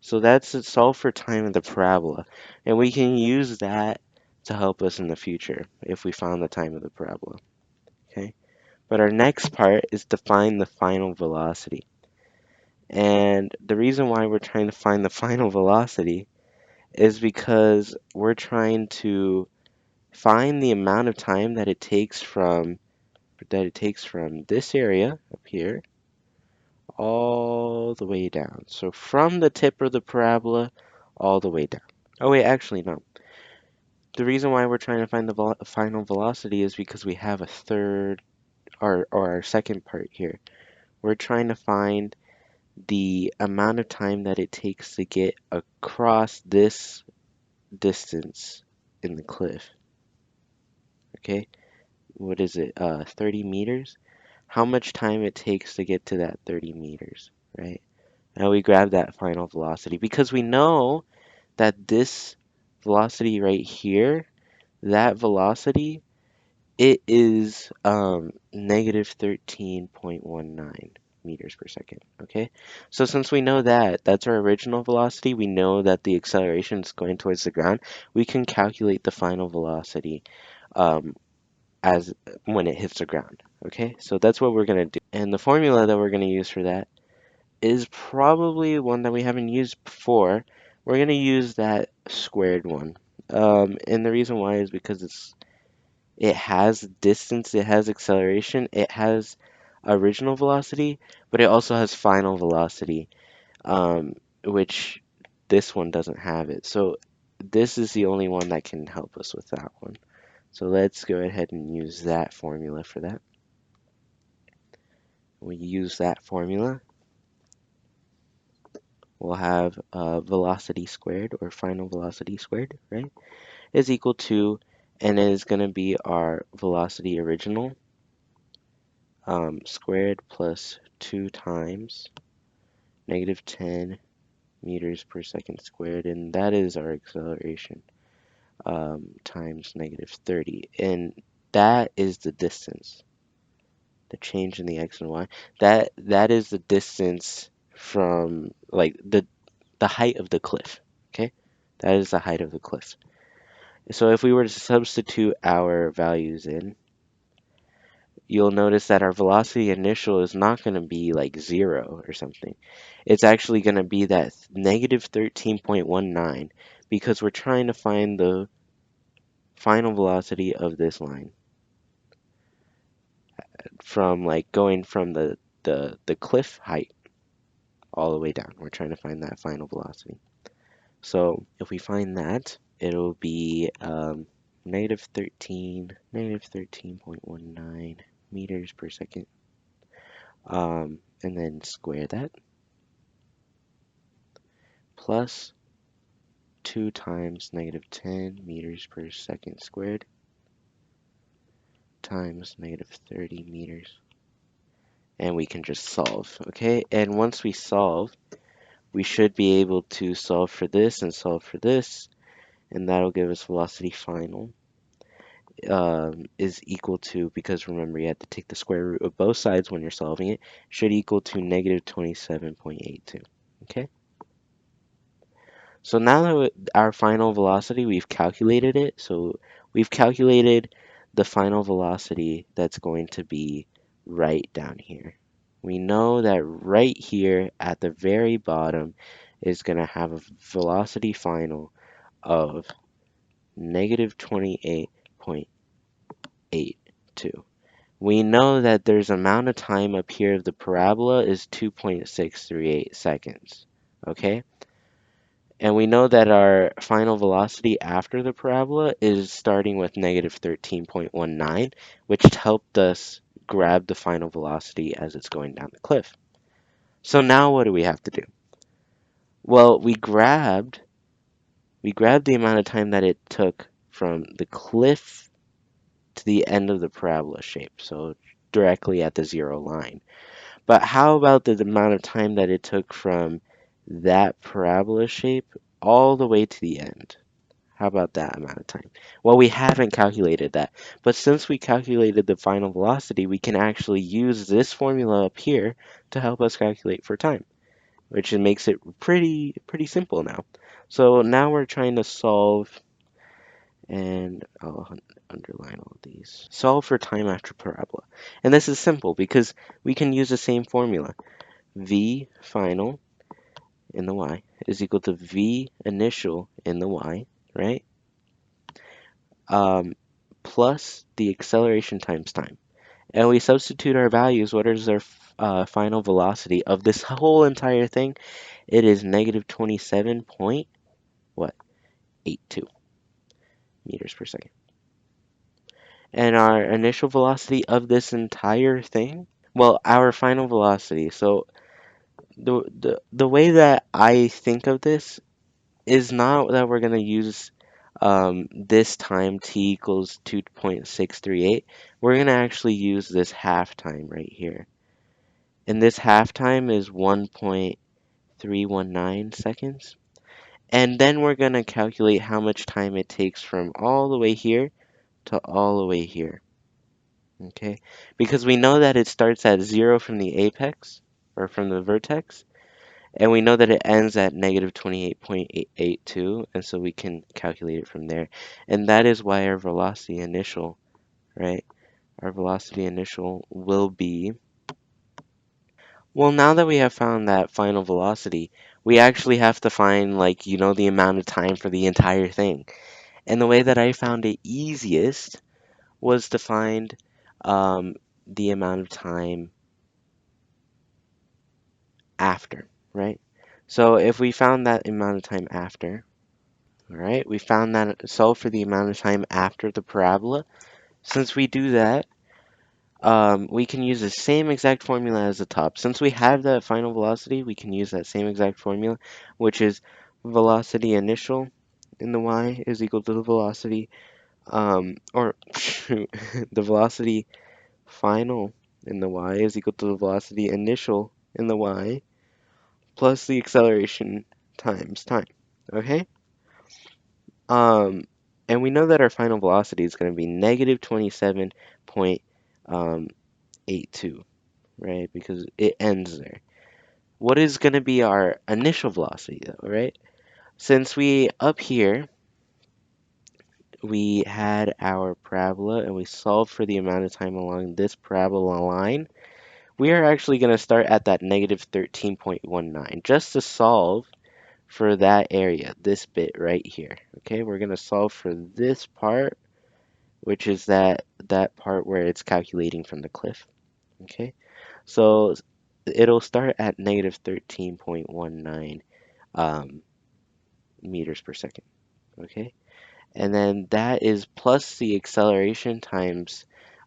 So that's it, solve for time of the parabola, and we can use that to help us in the future if we found the time of the parabola, okay? But our next part is to find the final velocity. And the reason why we're trying to find the final velocity is because we're trying to find the amount of time that it takes from this area up here all the way down. So from the tip of the parabola all the way down. Oh wait, actually no. The reason why we're trying to find the final velocity is because we have a third or our second part here. We're trying to find the amount of time that it takes to get across this distance in the cliff. Okay, what is it? 30 meters? How much time it takes to get to that 30 meters, right? Now we grab that final velocity because we know that this velocity right here, that velocity, it is negative 13.19 meters per second, okay? So since we know that, that's our original velocity, we know that the acceleration is going towards the ground, we can calculate the final velocity um, as when it hits the ground, okay? So that's what we're going to do. And the formula that we're going to use for that is probably one that we haven't used before. We're going to use that squared one. And the reason why is because it has distance, it has acceleration, it has original velocity, but it also has final velocity, which this one doesn't have it. So this is the only one that can help us with that one. So let's go ahead and use that formula for that. We use that formula. We'll have velocity squared, or final velocity squared, right, is equal to, and it is going to be our velocity original squared plus 2 times negative 10 meters per second squared, and that is our acceleration times negative 30, and that is the distance, the change in the x and y. That is the distance from like the height of the cliff. Okay, that is the height of the cliff. So if we were to substitute our values in, you'll notice that our velocity initial is not going to be like 0 or something. It's actually going to be that negative 13.19 because we're trying to find the final velocity of this line from like going from the cliff height all the way down. We're trying to find that final velocity. So if we find that, it'll be negative 13.19 meters per second. And then square that plus 2 times negative 10 meters per second squared times negative 30 meters. And we can just solve, okay? And once we solve, we should be able to solve for this and solve for this, and that'll give us velocity final is equal to, because remember you have to take the square root of both sides when you're solving it, should equal to negative 27.82, okay? So now that our final velocity, we've calculated it. So we've calculated the final velocity that's going to be right down here. We know that right here at the very bottom is going to have a velocity final of negative 28.82. We know that there's amount of time up here of the parabola is 2.638 seconds. Okay? And we know that our final velocity after the parabola is starting with negative 13.19, which helped us grab the final velocity as it's going down the cliff. So now what do we have to do? Well, we grabbed the amount of time that it took from the cliff to the end of the parabola shape, so directly at the zero line. But how about the amount of time that it took from that parabola shape all the way to the end? How about that amount of time? Well, we haven't calculated that, but since we calculated the final velocity, we can actually use this formula up here to help us calculate for time, which makes it pretty simple now. So now we're trying to solve, and I'll underline all these. Solve for time after parabola. And this is simple because we can use the same formula. V final in the y is equal to V initial in the y, right? Um, plus the acceleration times time. And we substitute our values. What is our final velocity of this whole entire thing? It is negative 27 point, what, 82 meters per second. And our initial velocity of this entire thing, well, our final velocity. So the way that I think of this is not that we're going to use this time t equals 2.638. We're going to actually use this half time right here. And this half time is 1.319 seconds. And then we're going to calculate how much time it takes from all the way here to all the way here. Okay? Because we know that it starts at 0 from the apex, or from the vertex, and we know that it ends at negative 28.82, and so we can calculate it from there. And that is why our velocity initial, right? Our velocity initial will be, well, now that we have found that final velocity, we actually have to find, like, the amount of time for the entire thing. And the way that I found it easiest was to find the amount of time after, right? So if we found that amount of time after, all right, we found that solve for the amount of time after the parabola. Since we do that, we can use the same exact formula as the top. Since we have that final velocity, we can use that same exact formula, which is velocity initial in the y is equal to the velocity, or shoot, the velocity final in the y is equal to the velocity initial in the y plus the acceleration times time. Okay? Um, and we know that our final velocity is going to be negative 27.82, right? Because it ends there. What is going to be our initial velocity, though, right? Since we, up here, we had our parabola and we solved for the amount of time along this parabola line, we are actually going to start at that negative 13.19 just to solve for that area, this bit right here. Okay, we're going to solve for this part, which is that part where it's calculating from the cliff. Okay, so it'll start at negative 13.19 meters per second. Okay, And then that is plus the acceleration times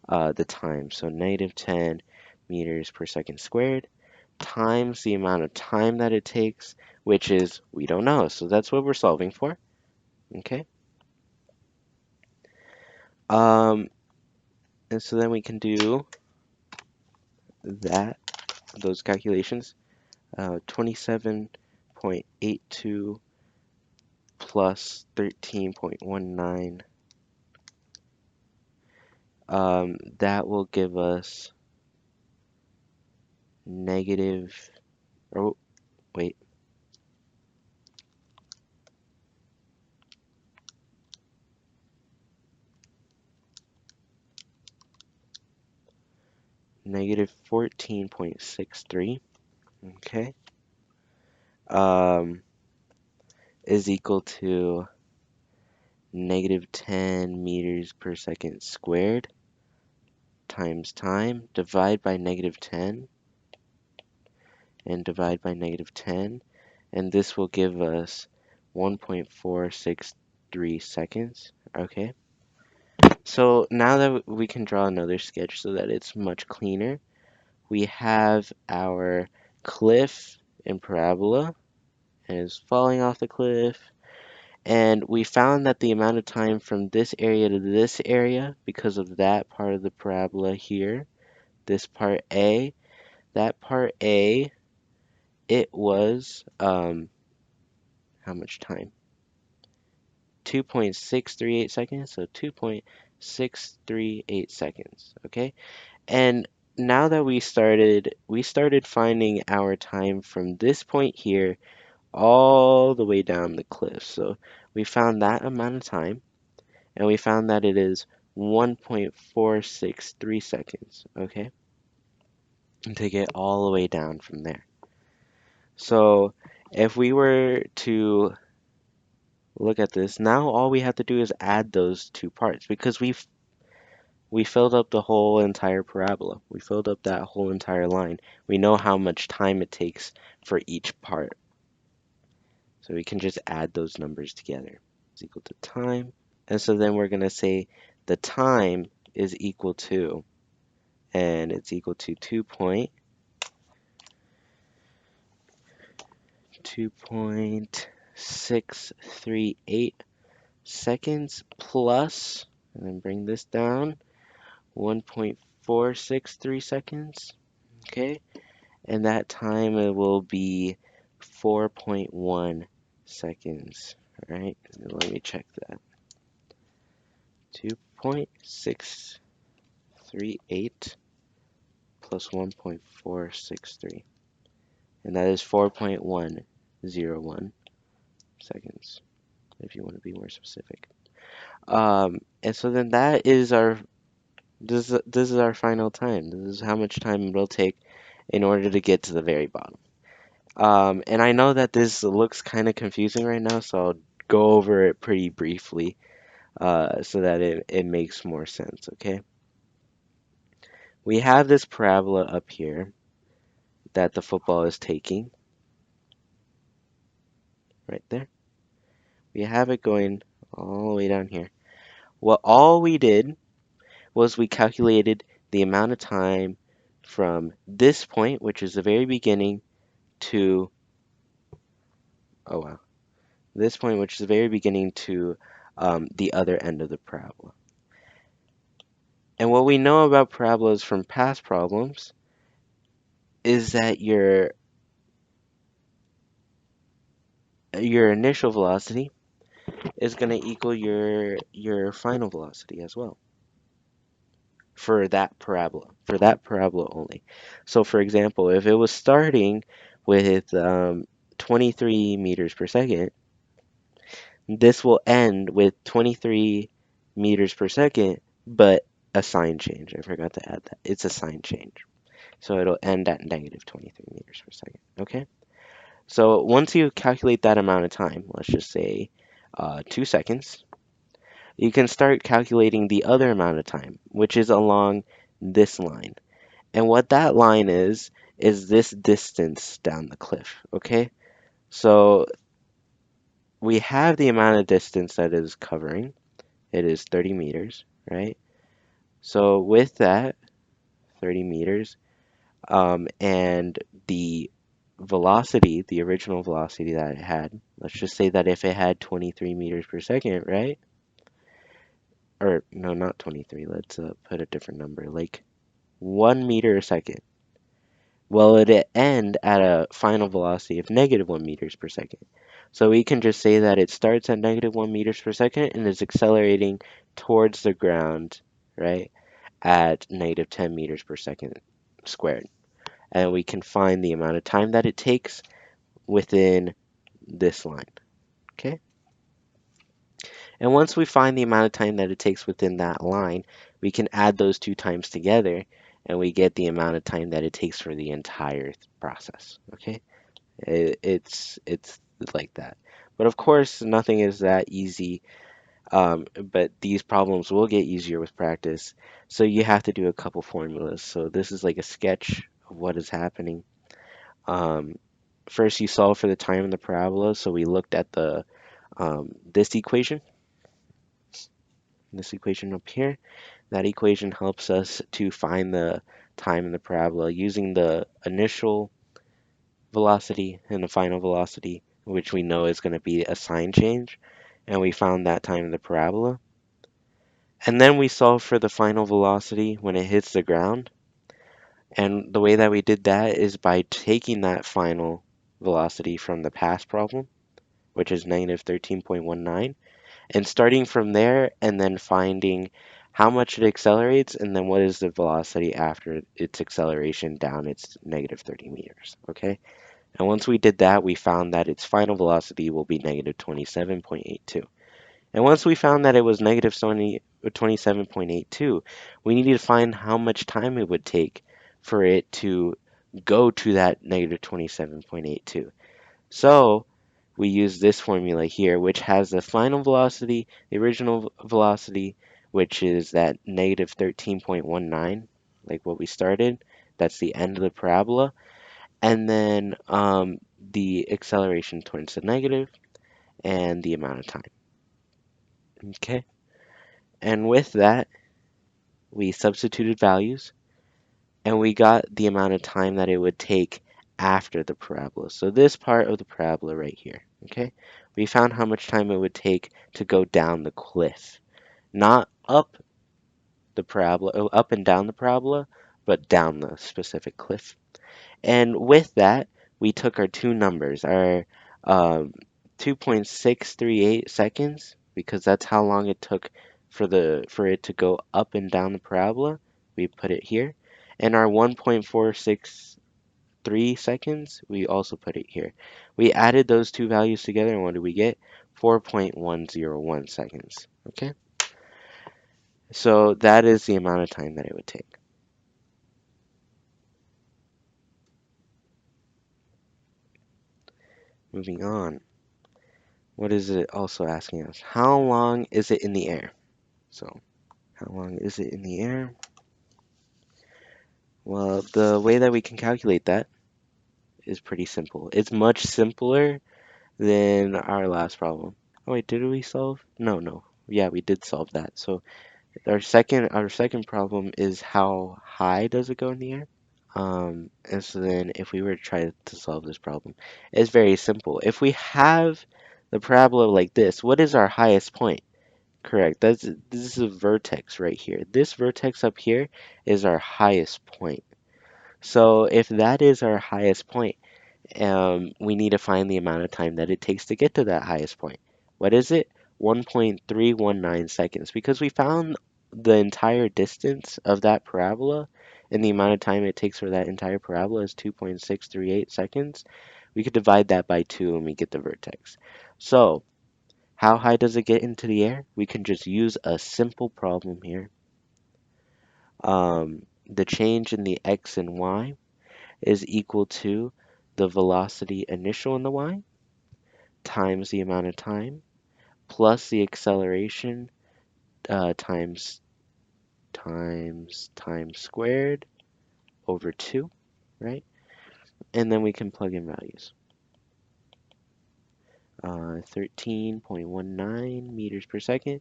the time. So negative 10 meters per second squared times the amount of time that it takes, which is, we don't know. So that's what we're solving for. Okay. And so then we can do those calculations. 27.82 plus 13.19. That will give us negative, oh, wait, negative 14.63, okay, um, is equal to negative 10 meters per second squared times time, divide by negative 10, and divide by negative 10, and this will give us 1.463 seconds, okay? So now that we can draw another sketch so that it's much cleaner, we have our cliff and parabola, and it's falling off the cliff. And we found that the amount of time from this area to this area, because of that part of the parabola here, this part A, that part A, it was, how much time? 2.638 seconds, so 2.638 seconds, okay? And now that we started finding our time from this point here all the way down the cliff. So we found that amount of time, and we found that it is 1.463 seconds, okay? And take it all the way down from there. So if we were to look at this, now all we have to do is add those two parts because we filled up the whole entire parabola. We filled up that whole entire line. We know how much time it takes for each part. So we can just add those numbers together. It's equal to time. And so then we're going to say the time is equal to, and it's equal to 2.638 seconds plus, and then bring this down, 1.463 seconds. Okay, and that time it will be 4.1 seconds. All right, let me check that. 2.638 plus 1.463, and that is 4.101 seconds, if you want to be more specific. And so then that is our this is our final time. This is how much time it will take in order to get to the very bottom. And I know that this looks kind of confusing right now, so I'll go over it pretty briefly so that it makes more sense, okay? We have this parabola up here that the football is taking, right there. We have it going all the way down here. Well, all we did was we calculated the amount of time from this point, which is the very beginning, to, oh wow, this point, which is the very beginning, to the other end of the parabola. And what we know about parabolas from past problems is that your initial velocity is going to equal your final velocity as well for that parabola only. So for example, if it was starting with 23 meters per second, this will end with 23 meters per second, but a sign change. I forgot to add that. It's a sign change. So it'll end at negative 23 meters per second. Okay? So once you calculate that amount of time, let's just say 2 seconds, you can start calculating the other amount of time, which is along this line. And what that line is this distance down the cliff. Okay? So we have the amount of distance that it is covering. It is 30 meters, right? So with that, 30 meters, and the velocity, the original velocity that it had, let's just say that if it had 23 meters per second, right? Or no, not 23. Let's put a different number, like 1 meter a second. Well, it end at a final velocity of negative 1 meters per second. So we can just say that it starts at negative 1 meters per second and is accelerating towards the ground, right, at negative 10 meters per second squared. And we can find the amount of time that it takes within this line, okay? And once we find the amount of time that it takes within that line, we can add those two times together and we get the amount of time that it takes for the entire process, okay? It's like that. But of course, nothing is that easy. But these problems will get easier with practice. So you have to do a couple formulas. So this is like a sketch of what is happening. Um, First, you solve for the time in the parabola. So we looked at the this equation up here. That equation helps us to find the time in the parabola using the initial velocity and the final velocity, which we know is going to be a sign change. And we found that time in the parabola. And then we solve for the final velocity when it hits the ground. And the way that we did that is by taking that final velocity from the past problem, which is negative 13.19, and starting from there and then finding how much it accelerates and then what is the velocity after its acceleration down its negative 30 meters, okay? And once we did that, we found that its final velocity will be negative 27.82. And once we found that it was negative 27.82, we needed to find how much time it would take for it to go to that negative 27.82. So we use this formula here, which has the final velocity, the original velocity, which is that negative 13.19, like what we started. That's the end of the parabola. And then the acceleration towards the negative and the amount of time. Okay. And with that, we substituted values and we got the amount of time that it would take after the parabola. So this part of the parabola right here, okay? We found how much time it would take to go down the cliff. Not up the parabola, up and down the parabola, but down the specific cliff. And with that, we took our two numbers, our um, 2.638 seconds, because that's how long it took for it to go up and down the parabola. We put it here. And our 1.463 seconds, we also put it here. We added those two values together, and what do we get? 4.101 seconds. Okay? So that is the amount of time that it would take. Moving on. What is it also asking us? How long is it in the air? So, how long is it in the air? Well, the way that we can calculate that is pretty simple. It's much simpler than our last problem. Oh wait, did we solve? No, no. Yeah, we did solve that. So our second problem is how high does it go in the air? And so then if we were to try to solve this problem, it's very simple. If we have the parabola like this, what is our highest point? Correct. This is a vertex right here. This vertex up here is our highest point. So if that is our highest point, we need to find the amount of time that it takes to get to that highest point. What is it? 1.319 seconds. Because we found the entire distance of that parabola and the amount of time it takes for that entire parabola is 2.638 seconds. We could divide that by 2 and we get the vertex. So how high does it get into the air? We can just use a simple problem here. The change in the x and y is equal to the velocity initial in the y times the amount of time plus the acceleration times time squared over 2, right? And then we can plug in values. 13.19 meters per second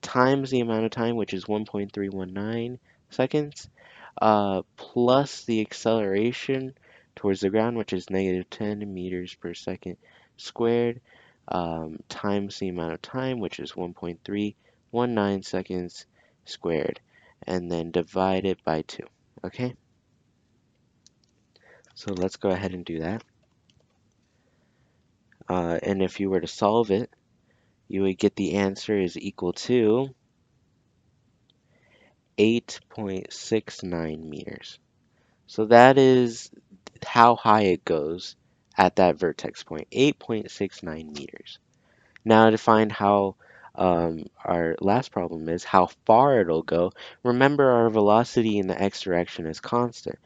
times the amount of time, which is 1.319 seconds, plus the acceleration towards the ground, which is negative 10 meters per second squared, times the amount of time, which is 1.319 seconds squared, and then divide it by 2. Okay, so let's go ahead and do that. And if you were to solve it, you would get the answer is equal to 8.69 meters. So that is how high it goes at that vertex point, 8.69 meters. Now to find how our last problem is, how far it'll go, remember our velocity in the x direction is constant.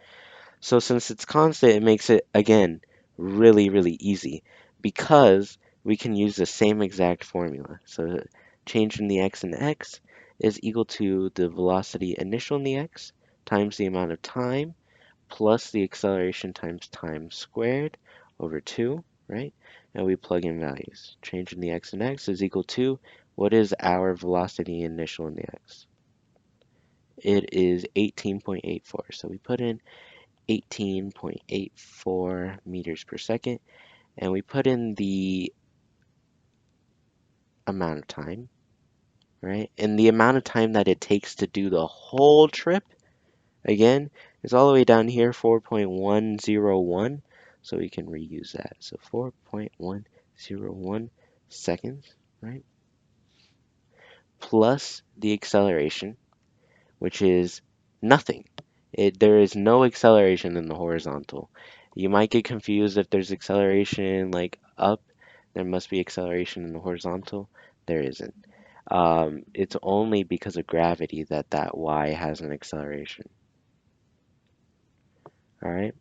So since it's constant, it makes it, again, really, really easy because we can use the same exact formula. So change in the x and x is equal to the velocity initial in the x times the amount of time plus the acceleration times time squared over 2, right? And we plug in values. Change in the x and x is equal to what is our velocity initial in the x? It is 18.84. So we put in 18.84 meters per second, and we put in the amount of time, right? And the amount of time that it takes to do the whole trip, again, is all the way down here, 4.101, so we can reuse that. So 4.101 seconds, right? Plus the acceleration, which is nothing. There is no acceleration in the horizontal. You might get confused if there's acceleration like up, there must be acceleration in the horizontal. There isn't. It's only because of gravity that that y has an acceleration. All right.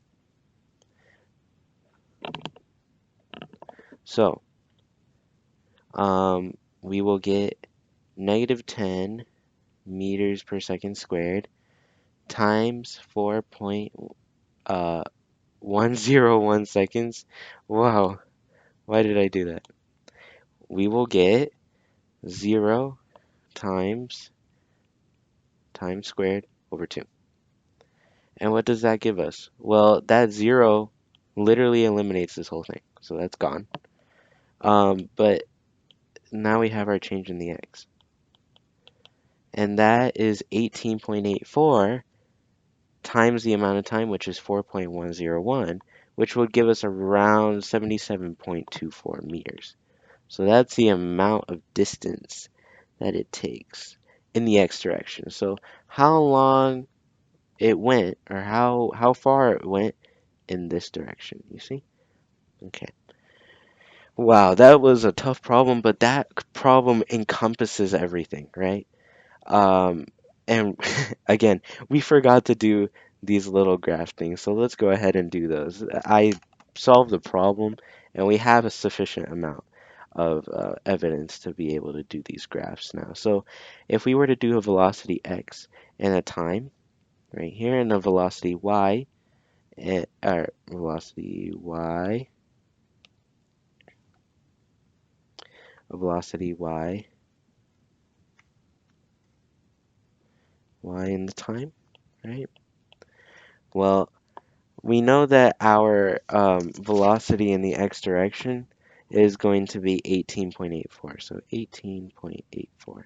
So we will get negative 10 meters per second squared times 4.101 seconds. Wow. Why did I do that? We will get 0 times time squared over 2. And what does that give us? Well, that 0 literally eliminates this whole thing. So that's gone. But now we have our change in the x. And that is 18.84 times the amount of time, which is 4.101, which would give us around 77.24 meters. So that's the amount of distance that it takes in the x direction. So how long it went, or how far it went in this direction, you see? Okay. Wow, that was a tough problem, but that problem encompasses everything, right? Um, and again, we forgot to do these little graph things, so let's go ahead and do those. I solved the problem, and we have a sufficient amount of evidence to be able to do these graphs now. So if we were to do a velocity x and a time, right here, and a velocity y, or velocity y, a velocity y in the time, right? Well, we know that our velocity in the x direction is going to be 18.84. So 18.84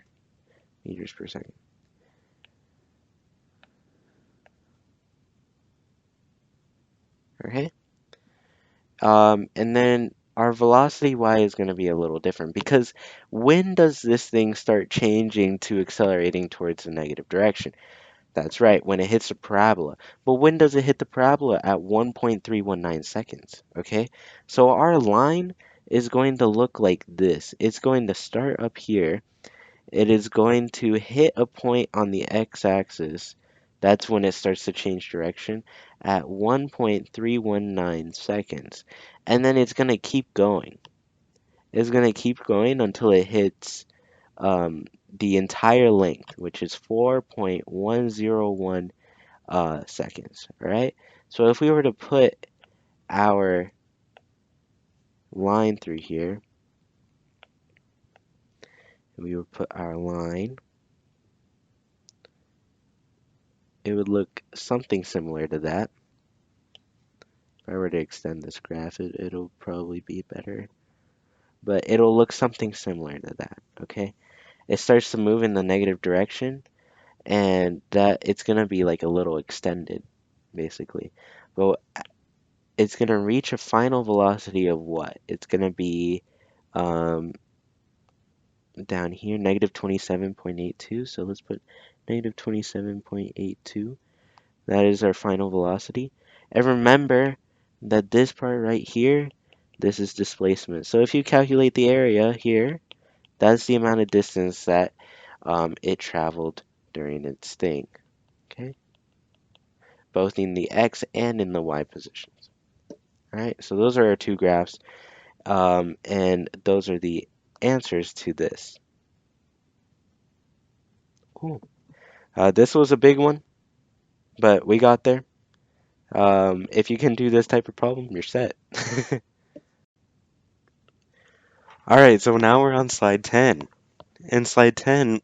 meters per second. Okay. And then our velocity y is going to be a little different because when does this thing start changing to accelerating towards the negative direction? That's right, when it hits the parabola. But when does it hit the parabola? At 1.319 seconds, okay? So our line is going to look like this. It's going to start up here. It is going to hit a point on the x-axis. That's when it starts to change direction at 1.319 seconds. And then it's going to keep going. It's going to keep going until it hits the entire length, which is 4.101 seconds, right? So if we were to put our line through here, we would put our line. It would look something similar to that. If I were to extend this graph, it'll probably be better. But it'll look something similar to that, okay? It starts to move in the negative direction, and that it's gonna be like a little extended, basically. But it's gonna reach a final velocity of what? It's gonna be um, down here, negative 27.82. So let's put negative 27.82. That is our final velocity. And remember that this part right here, this is displacement. So if you calculate the area here, that's the amount of distance that it traveled during its thing. Okay, both in the x and in the y positions. All right, so those are our two graphs, and those are the answers to this. Cool. This was a big one, but we got there. If you can do this type of problem, you're set. All right, so now we're on slide 10. And slide 10,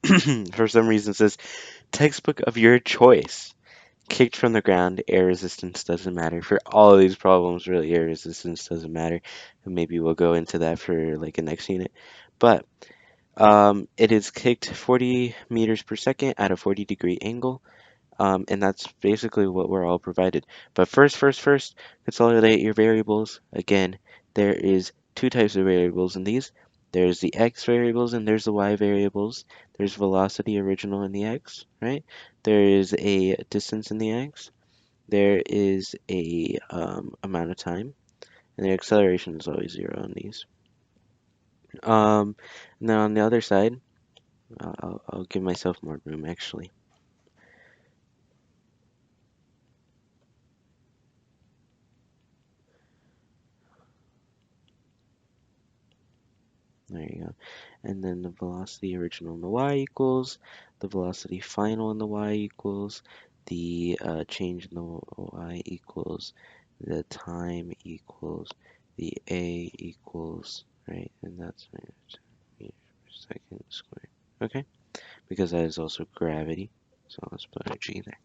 for some reason, says textbook of your choice. Kicked from the ground, air resistance doesn't matter. For all of these problems, really, air resistance doesn't matter. And maybe we'll go into that for like a next unit. But it is kicked 40 meters per second at a 40-degree angle. And that's basically what we're all provided. But first, consolidate your variables. Again, there is two types of variables in these. There's the x variables and there's the y variables. There's velocity original in the x, right? There is a distance in the x. There is a amount of time, and the acceleration is always 0 on these. And then on the other side, I'll give myself more room actually. There you go. And then the velocity original in the y equals, the velocity final in the y equals, the change in the y equals, the time equals, the a equals, right? And that's meters per second squared. Okay? Because that is also gravity. So let's put a g there.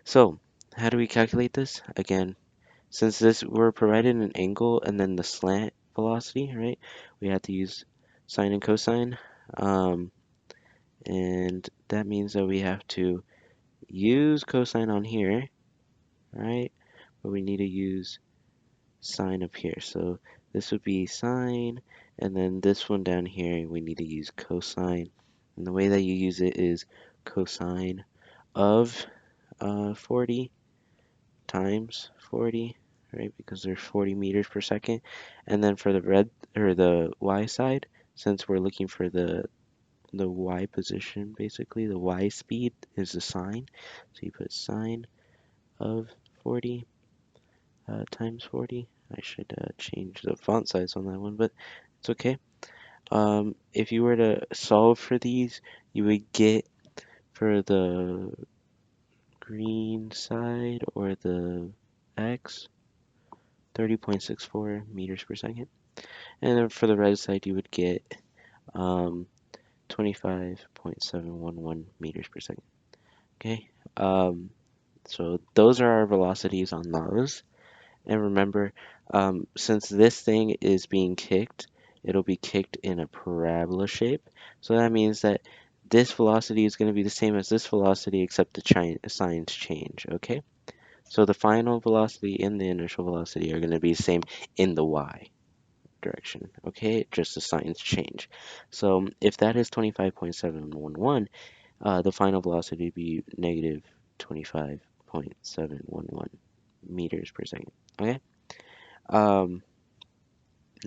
So how do we calculate this? Again, since this we're provided an angle and then the slant velocity, right? We have to use sine and cosine. Um, and that means that we have to use cosine on here, right? But we need to use sine up here. So this would be sine, and then this one down here, we need to use cosine. And the way that you use it is cosine of 40 times 40, right? Because there's 40 meters per second. And then for the red or the y side, since we're looking for the y position, basically the y speed is the sine. So you put sine of 40 times 40. I should change the font size on that one, but it's okay. If you were to solve for these, you would get for the green side or the x 30.64 meters per second. And then for the red side, you would get 25.711 meters per second. Okay, so those are our velocities on those. And remember, since this thing is being kicked, it'll be kicked in a parabola shape. So that means that this velocity is going to be the same as this velocity, except the signs change. Okay, so the final velocity and the initial velocity are going to be the same in the y direction. Okay, just the signs change. So if that is 25.711, the final velocity would be negative 25.711 meters per second. Okay. Um,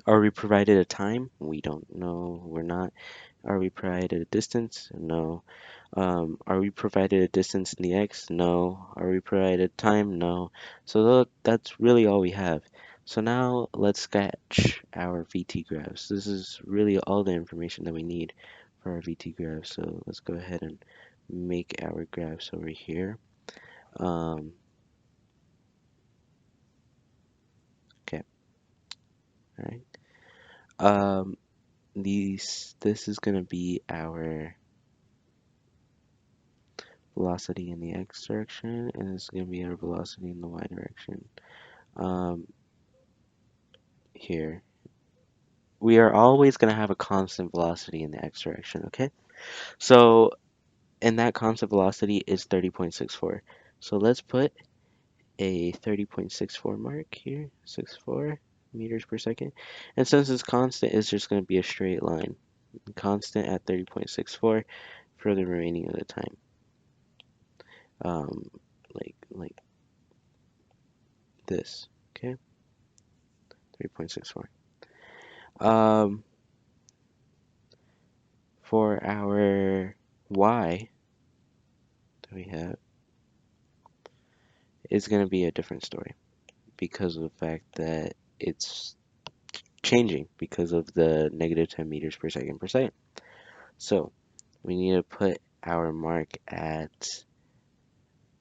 are we provided a time? We don't know. We're not. Are we provided a distance? No. Are we provided a distance in the x? No. Are we provided time? No. So that's really all we have. So now let's sketch our VT graphs. This is really all the information that we need for our VT graphs. So let's go ahead and make our graphs over here. Okay. All right. this is going to be our velocity in the x direction, and this is going to be our velocity in the y direction. Um, here, we are always going to have a constant velocity in the x direction, okay? So, and that constant velocity is 30.64. So let's put a 30.64 mark here, 64 meters per second. And since it's constant, it's just going to be a straight line. Constant at 30.64 for the remaining of the time. Um, like this, okay? 30.64. Um, for our y that we have, it's going to be a different story because of the fact that it's changing because of the negative 10 meters per second per second. So we need to put our mark at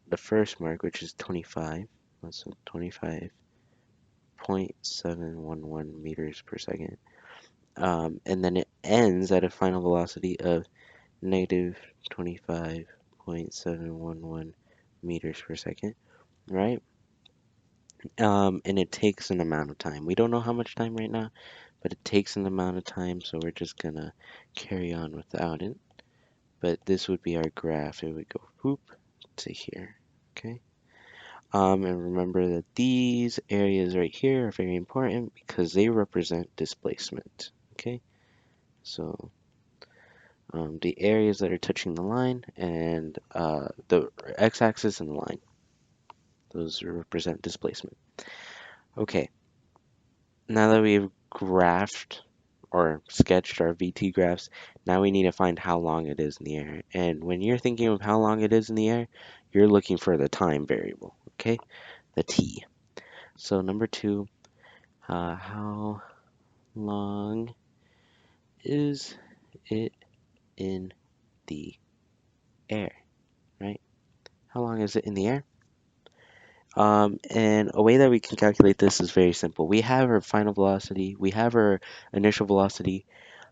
the first mark, which is 25. So 25.711 meters per second. And then it ends at a final velocity of negative 25.711 meters per second, right? And it takes an amount of time. We don't know how much time right now, but it takes an amount of time, so we're just gonna carry on without it. But this would be our graph. It would go whoop to here, okay? And remember that these areas right here are very important because they represent displacement, okay? So the areas that are touching the line and the x-axis and the line, those represent displacement. Okay, now that we've graphed or sketched our VT graphs, now we need to find how long it is in the air. And when you're thinking of how long it is in the air, you're looking for the time variable, okay? The t. So number 2, how long is it in the air, right? How long is it in the air? And a way that we can calculate this is very simple. We have our final velocity, we have our initial velocity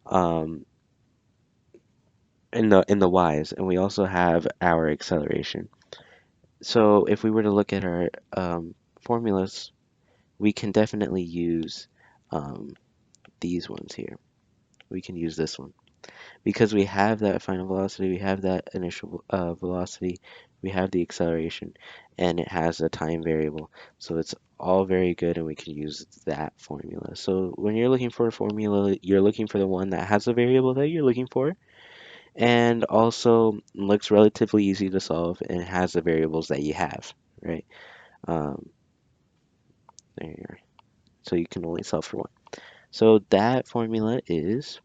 um, in the y's, and we also have our acceleration. So if we were to look at our formulas, we can definitely use um, these ones here. We can use this one. Because we have that final velocity, we have that initial velocity, we have the acceleration, and it has a time variable. So it's all very good, and we can use that formula. So when you're looking for a formula, you're looking for the one that has a variable that you're looking for, and also looks relatively easy to solve and has the variables that you have, right? Um, there you are. So you can only solve for one. So that formula is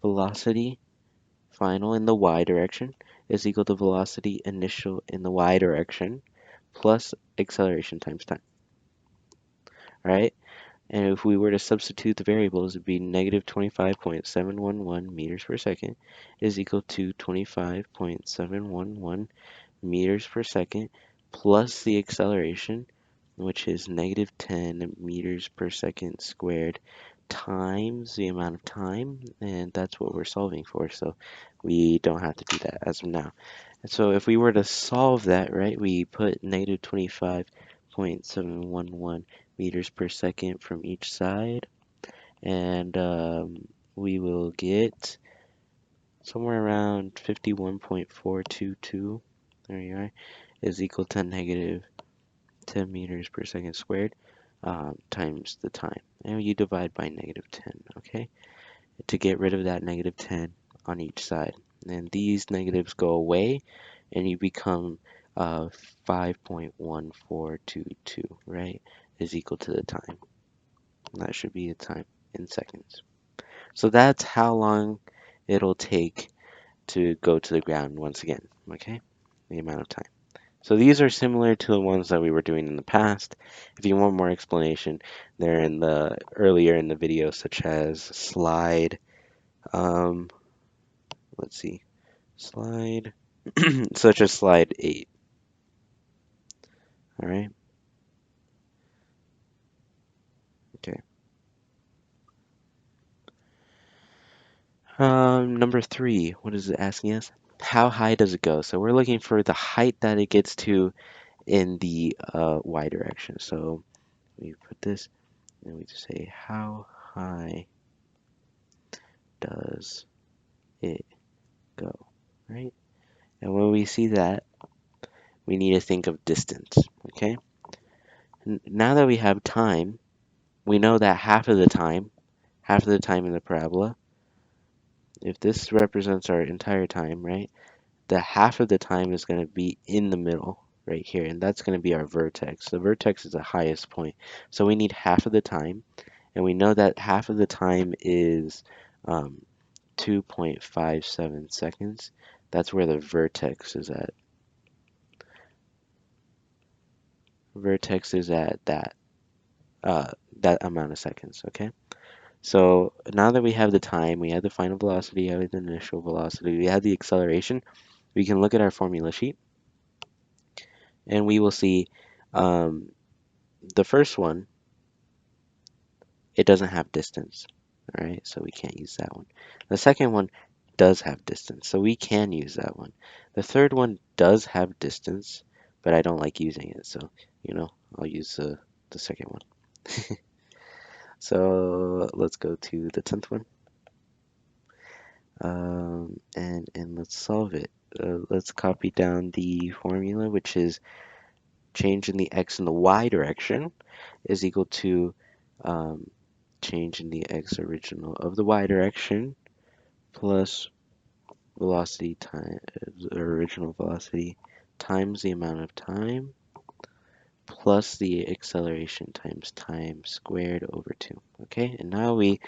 velocity final in the y direction is equal to velocity initial in the y direction plus acceleration times time, right? And if we were to substitute the variables, it would be negative 25.711 meters per second is equal to 25.711 meters per second plus the acceleration, which is negative 10 meters per second squared times the amount of time, and that's what we're solving for, so we don't have to do that as of now. And so if we were to solve that, right, we put negative 25.711 meters per second from each side, and we will get somewhere around 51.422, there you are, is equal to negative 10 meters per second squared times the time. And you divide by negative 10, okay? To get rid of that negative 10 on each side. And these negatives go away, and you become 5.1422, right? Is equal to the time. And that should be the time in seconds. So that's how long it'll take to go to the ground once again, okay? The amount of time. So these are similar to the ones that we were doing in the past. If you want more explanation, they're in the earlier in the video, such as slide, um, let's see, slide, such as slide 8. All right, okay. Number 3, what is it asking us? How high does it go? So we're looking for the height that it gets to in the y direction. So we put this and we just say, how high does it go, right? And when we see that, we need to think of distance, okay? Now that we have time, we know that half of the time in the parabola, if this represents our entire time, right? The half of the time is going to be in the middle right here, and that's going to be our vertex. The vertex is the highest point. So we need half of the time, and we know that half of the time is 2.57 seconds. That's where the vertex is at. Vertex is at that amount of seconds, okay? So now that we have the time, we have the final velocity, we have the initial velocity, we have the acceleration, we can look at our formula sheet, and we will see um, the first one, it doesn't have distance, all right? So we can't use that one. The second one does have distance, so we can use that one. The third one does have distance, but I don't like using it, so, I'll use the second one. So let's go to the 10th one, and let's solve it. Let's copy down the formula, which is change in the x and the y direction is equal to um, change in the x original of the y direction plus velocity times original velocity times the amount of time plus the acceleration times time squared over 2. Okay, and now we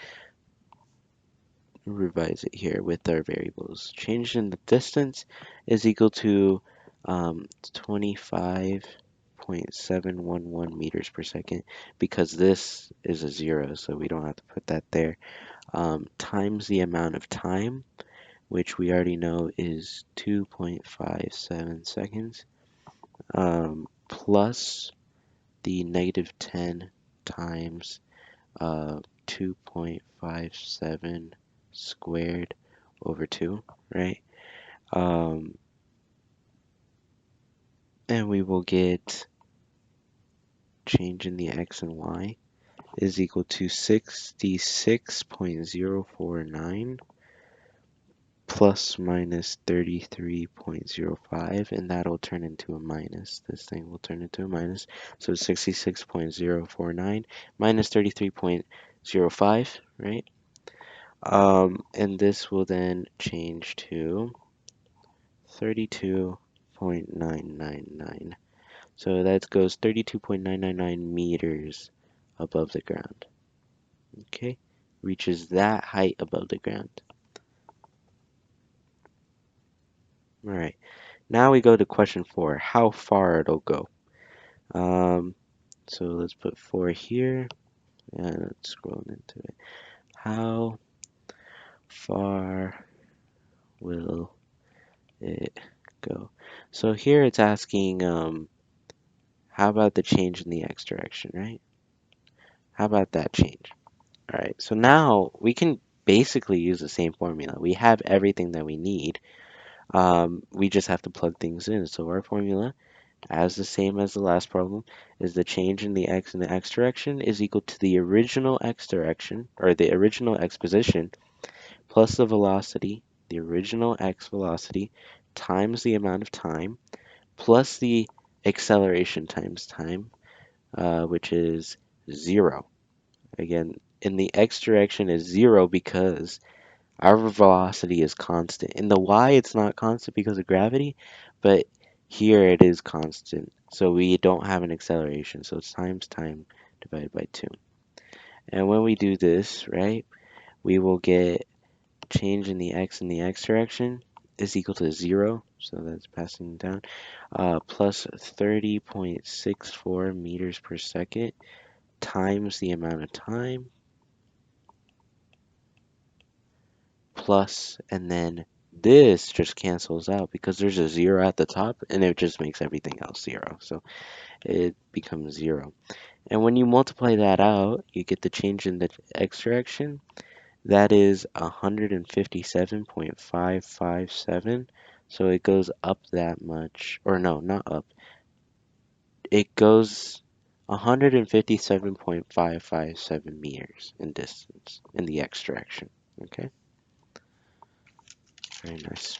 revise it here with our variables. Change in the distance is equal to 25.711 meters per second because this is a 0, so we don't have to put that there. Times the amount of time, which we already know is 2.57 seconds, plus the -10 times 2.57 squared over 2, right? And we will get change in the x and y is equal to 66.049 plus minus 33.05, and that'll turn into a minus. This thing will turn into a minus. So 66.049 minus 33.05, right? And this will then change to 32.999. So that goes 32.999 meters above the ground. Okay, reaches that height above the ground. All right, now we go to question 4, how far it'll go. So let's put 4 here, and let's scroll into it. How far will it go? So here it's asking, how about the change in the x direction, right? How about that change? All right, so now we can basically use the same formula. We have everything that we need. We just have to plug things in. So our formula, as the same as the last problem, is the change in the x in the x direction is equal to the original x direction, or the original x position, plus the velocity, the original x velocity, times the amount of time, plus the acceleration times time, which is 0. Again, in the x direction is 0 because our velocity is constant. In the y, it's not constant because of gravity, but here it is constant. So we don't have an acceleration. So it's times time divided by 2. And when we do this, right, we will get change in the x direction is equal to 0. So that's passing down. Plus 30.64 meters per second times the amount of time plus, and then this just cancels out because there's a 0 at the top and it just makes everything else 0. So it becomes 0. And when you multiply that out, you get the change in the x direction That is 157.557. So it goes up that much, or no, not up. It goes 157.557 meters in distance in the x direction. Okay, very nice.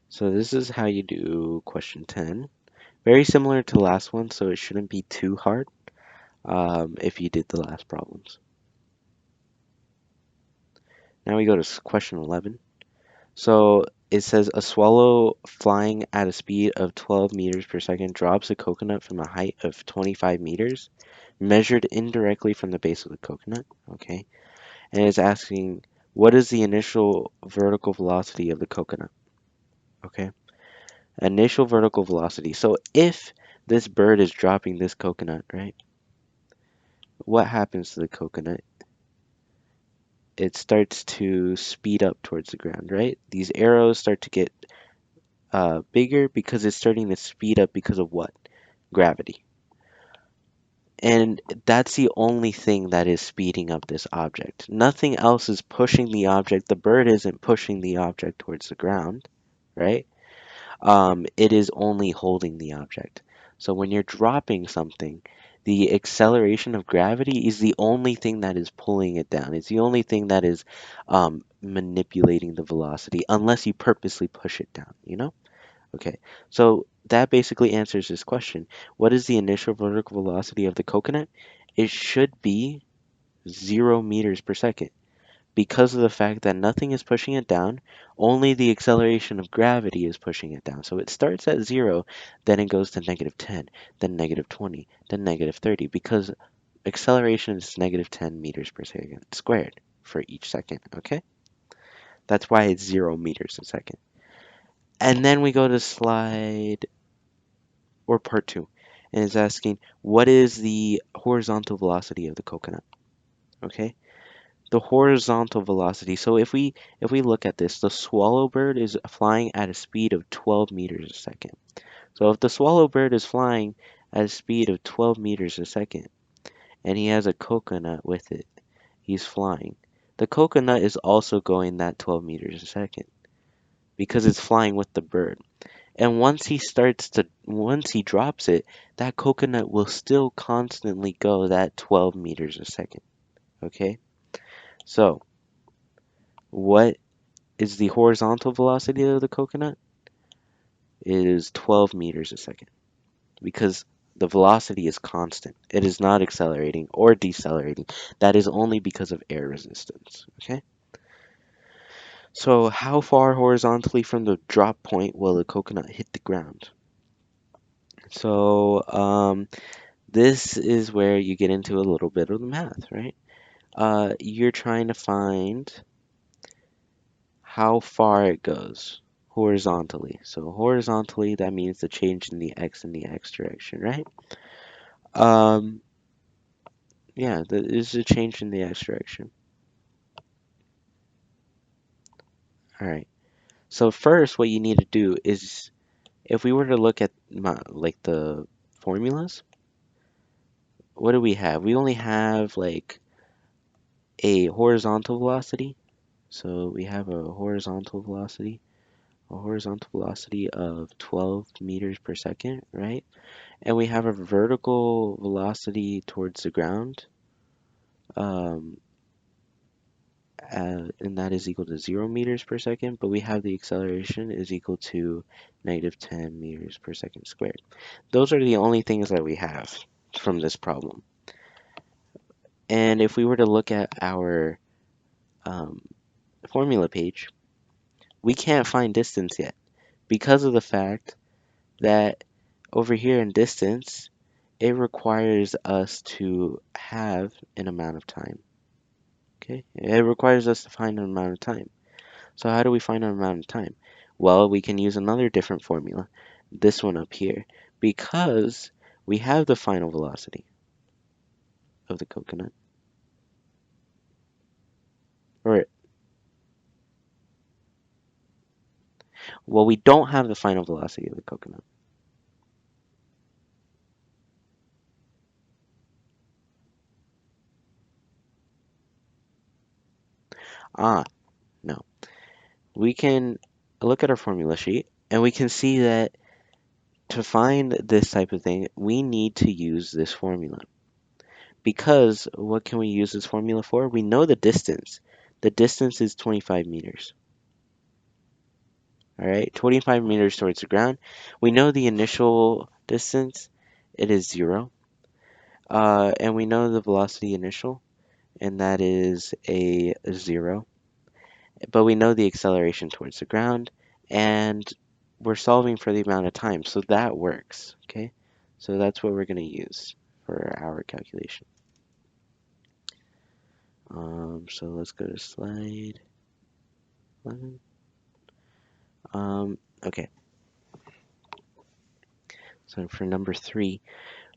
So this is how you do question 10. Very similar to the last one, so it shouldn't be too hard if you did the last problems. Now we go to question 11. So it says a swallow flying at a speed of 12 meters per second drops a coconut from a height of 25 meters, measured indirectly from the base of the coconut. Okay, and it's asking what is the initial vertical velocity of the coconut? Okay, initial vertical velocity. So if this bird is dropping this coconut, right? What happens to the coconut? It starts to speed up towards the ground, right? These arrows start to get bigger because it's starting to speed up because of what? Gravity. And that's the only thing that is speeding up this object. Nothing else is pushing the object. The bird isn't pushing the object towards the ground, right? It is only holding the object. So when you're dropping something, the acceleration of gravity is the only thing that is pulling it down. It's the only thing that is manipulating the velocity, unless you purposely push it down, you know? Okay, so that basically answers this question. What is the initial vertical velocity of the coconut? It should be 0 meters per second because of the fact that nothing is pushing it down, only the acceleration of gravity is pushing it down. So it starts at 0, then it goes to -10, then -20, then -30 because acceleration is -10 meters per second squared for each second, okay? That's why it's 0 meters a second. And then we go to slide or part 2, and it's asking what is the horizontal velocity of the coconut, okay? The horizontal velocity. So if we look at this, the swallow bird is flying at a speed of 12 meters a second. So if the swallow bird is flying at a speed of 12 meters a second and he has a coconut with it, he's flying. The coconut is also going that 12 meters a second because it's flying with the bird. And once he drops it, that coconut will still constantly go that 12 meters a second. Okay? So, what is the horizontal velocity of the coconut? It is 12 meters a second because the velocity is constant. It is not accelerating or decelerating. That is only because of air resistance. Okay? So, how far horizontally from the drop point will the coconut hit the ground? So, this is where you get into a little bit of the math, right? You're trying to find how far it goes horizontally. So horizontally, that means the change in the x direction, right? Um, yeah, there is a change in the x direction. All right. So first, what you need to do is, if we were to look at like the formulas, what do we have? We only have like a horizontal velocity. So we have a horizontal velocity of 12 meters per second, right? And we have a vertical velocity towards the ground, um, and that is equal to 0 meters per second, but we have the acceleration is equal to -10 meters per second squared. Those are the only things that we have from this problem. And if we were to look at our um, formula page, we can't find distance yet because of the fact that over here in distance, it requires us to have an amount of time. Okay, it requires us to find an amount of time. So how do we find an amount of time? Well, we can use another different formula, this one up here, because we have the final velocity of the coconut. Or, well, we don't have the final velocity of the coconut. Ah, no. We can look at our formula sheet and we can see that to find this type of thing, we need to use this formula. Because what can we use this formula for? We know the distance. The distance is 25 meters. All right, 25 meters towards the ground. We know the initial distance. It is 0. And we know the velocity initial, and that is a 0. But we know the acceleration towards the ground, and we're solving for the amount of time, so that works, okay? So that's what we're going to use for our calculation. So let's go to slide 11. Okay, so for number 3,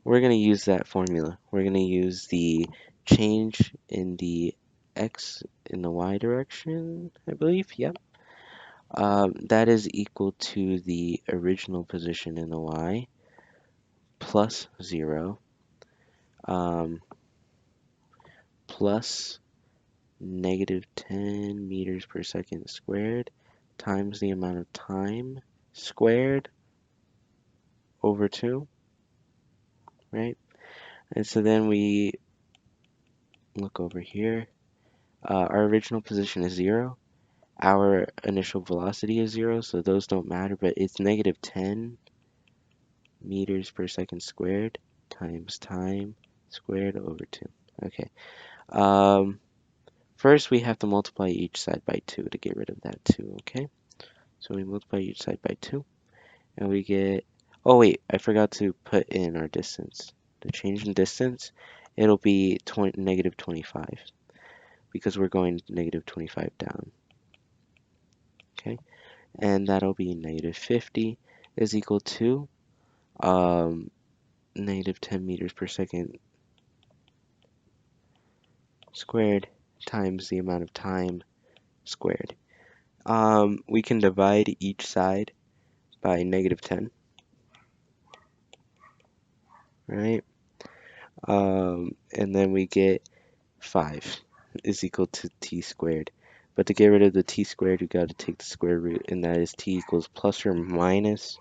we're going to use that formula. We're going to use the change in the x in the y direction, I believe, yep. That is equal to the original position in the y plus 0 plus negative 10 meters per second squared times the amount of time squared over 2, right? And so then we look over here. Our original position is 0. Our initial velocity is 0, so those don't matter, but it's negative 10 meters per second squared times time squared over 2. Okay. First, we have to multiply each side by 2 to get rid of that 2, okay? So we multiply each side by 2, and we get... Oh, wait, I forgot to put in our distance. The change in distance, it'll be negative 25, because we're going negative 25 down, okay? And that'll be negative 50 is equal to negative 10 meters per second squared times the amount of time squared. We can divide each side by negative 10, right? And then we get 5 is equal to t squared. But to get rid of the t squared, you got to take the square root, and that is t equals plus or minus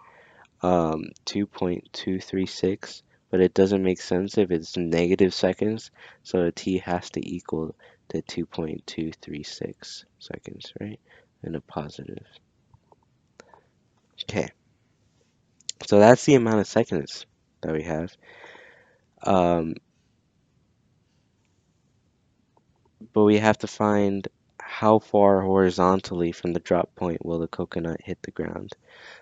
2.236. But it doesn't make sense if it's negative seconds, so a t has to equal to 2.236 seconds, right? And a positive. Okay, so that's the amount of seconds that we have. But we have to find how far horizontally from the drop point will the coconut hit the ground.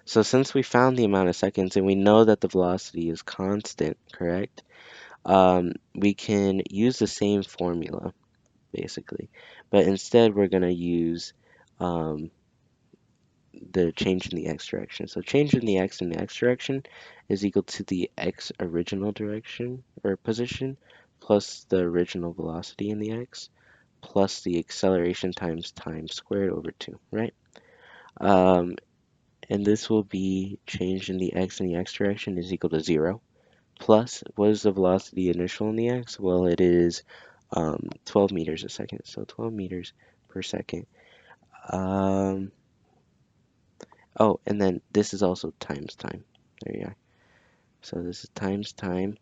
So since we found the amount of seconds and we know that the velocity is constant, correct? We can use the same formula, basically. But instead, we're going to use um, the change in the x direction. So change in the x direction is equal to the x original direction or position plus the original velocity in the x plus the acceleration times time squared over 2, right? Um, and this will be change in the x direction is equal to 0. Plus, what is the velocity initial in the x? Well, it is 12 meters a second, so 12 meters per second. Oh, and then this is also times time. There you are. So this is times time,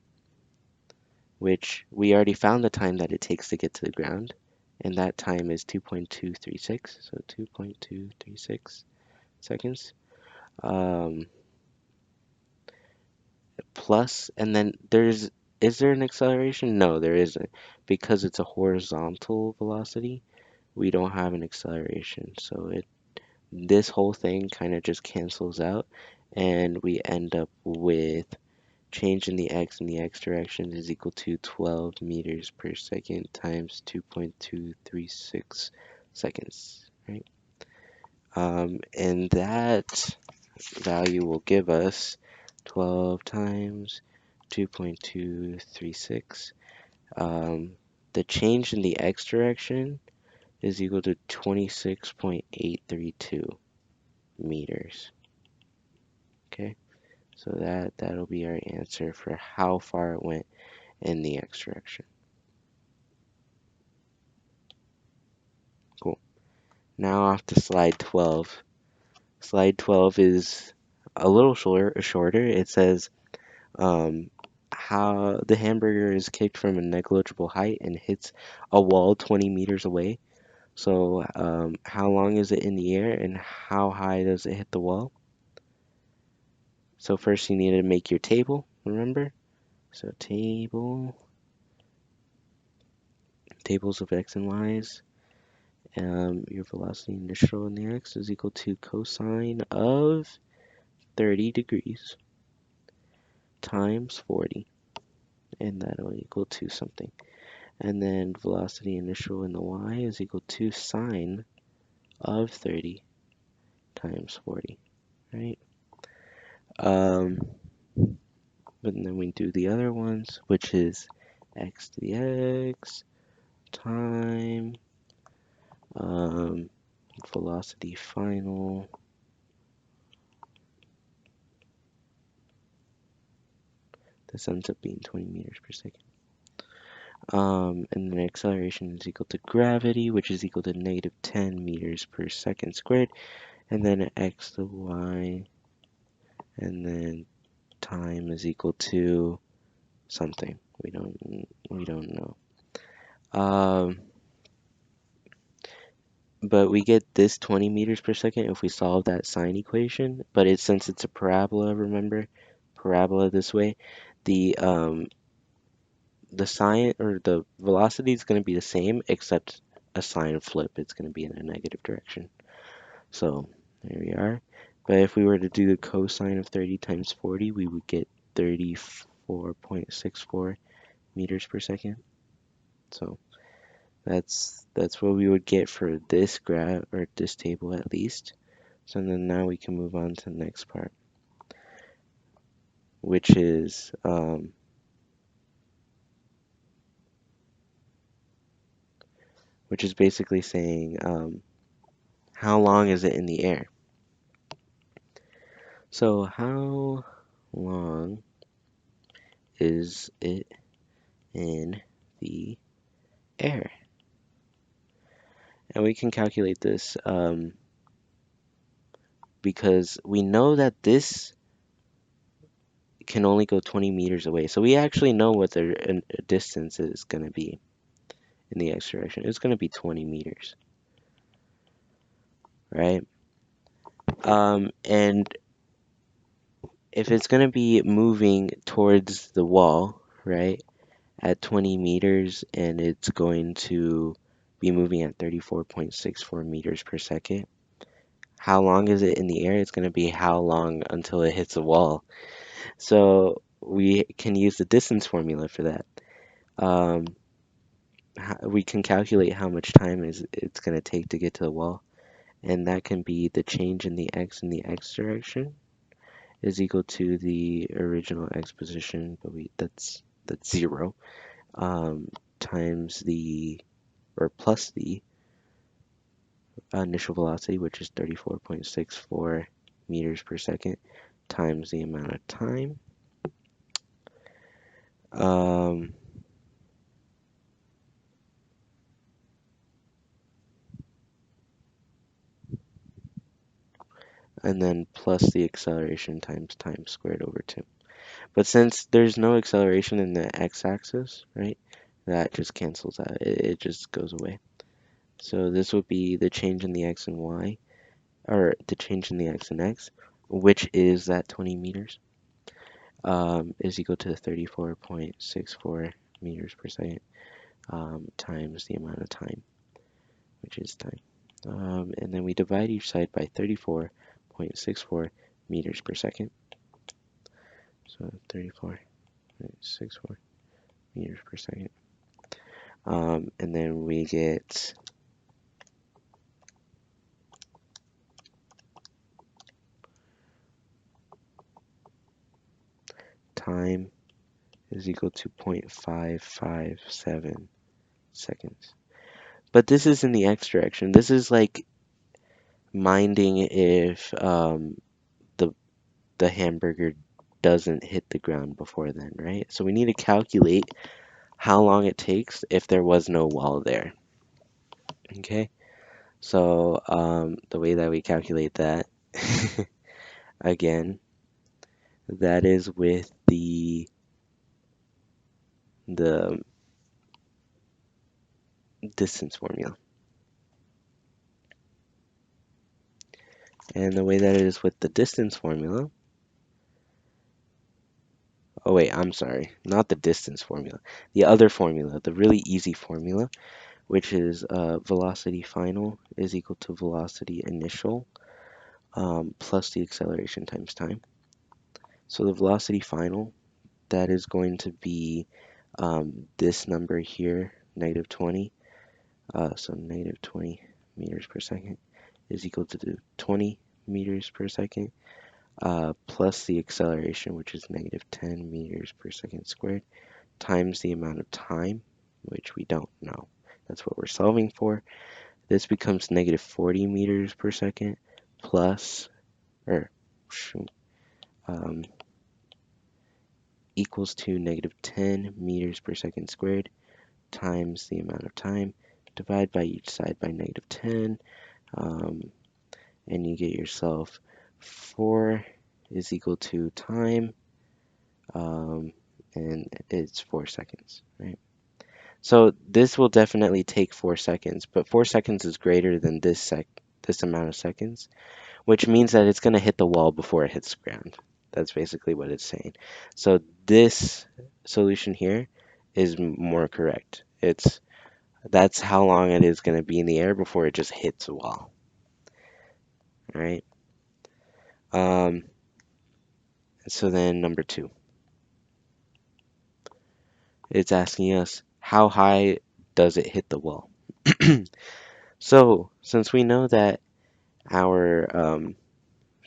which we already found the time that it takes to get to the ground, and that time is 2.236, so 2.236 seconds. Um, Plus, and then is there an acceleration? No, there isn't. Because it's a horizontal velocity, we don't have an acceleration. So this whole thing kind of just cancels out, and we end up with change in the x direction is equal to 12 meters per second times 2.236 seconds, right? And that value will give us 12 times 2.236. The change in the x direction is equal to 26.832 meters. Okay, so that'll be our answer for how far it went in the x direction. Cool. Now off to slide 12. Slide 12 is a little shorter. It says how the hamburger is kicked from a negligible height and hits a wall 20 meters away. So how long is it in the air and how high does it hit the wall? So first you need to make your table, remember? So tables of x and y's. Your velocity initial in the x is equal to cosine of 30 degrees times 40, and that'll equal to something. And then velocity initial in the y is equal to sine of 30 times 40, right? But then we do the other ones, which is x to the x time velocity final. This ends up being 20 meters per second. And then acceleration is equal to gravity, which is equal to negative 10 meters per second squared. And then x to y, and then time is equal to something. We don't know. But we get this 20 meters per second if we solve that sine equation. But since it's a parabola, remember, parabola this way, the sine or the velocity is going to be the same except a sign flip. It's going to be in a negative direction. So there we are. But if we were to do the cosine of 30 times 40, we would get 34.64 meters per second. So that's what we would get for this graph or this table at least. So then now we can move on to the next part, which is basically saying how long is it in the air? So how long is it in the air? And we can calculate this because we know that this can only go 20 meters away. So we actually know what the distance is going to be in the x direction. It's going to be 20 meters, right? And if it's going to be moving towards the wall, right, at 20 meters, and it's going to be moving at 34.64 meters per second, how long is it in the air? It's going to be how long until it hits a wall. So we can use the distance formula for that. We can calculate how much time it's going to take to get to the wall, and that can be the change in the x direction is equal to the original x position, but that's 0, times plus the initial velocity, which is 34.64 meters per second, times the amount of time. And then plus the acceleration times time squared over 2. But since there's no acceleration in the x-axis, right, that just cancels out. It just goes away. So this would be the change in the x and y, or the change in the x and x, which is that 20 meters, is equal to 34.64 meters per second times the amount of time, which is time. And then we divide each side by 34.64 meters per second. So 34.64 meters per second. And then we get time is equal to 0.557 seconds. But this is in the x direction. This is like minding if the hamburger doesn't hit the ground before then, right? So we need to calculate how long it takes if there was no wall there. Okay, So the way that we calculate that, again, that is with the distance formula. And the way that it is with the distance formula, oh wait, I'm sorry, not the distance formula. The other formula, the really easy formula, which is velocity final is equal to velocity initial plus the acceleration times time. So the velocity final, that is going to be this number here, negative 20. So negative 20 meters per second is equal to the 20 meters per second plus the acceleration, which is negative 10 meters per second squared, times the amount of time, which we don't know. That's what we're solving for. This becomes negative 40 meters per second plus, or equals to negative 10 meters per second squared times the amount of time. Divide by each side by negative 10, and you get yourself 4 is equal to time, and it's 4 seconds, right? So this will definitely take 4 seconds, but 4 seconds is greater than this amount of seconds, which means that it's going to hit the wall before it hits the ground. That's basically what it's saying. So this solution here is more correct. That's how long it is going to be in the air before it just hits a wall. All right. So then number 2, it's asking us how high does it hit the wall? So since we know that our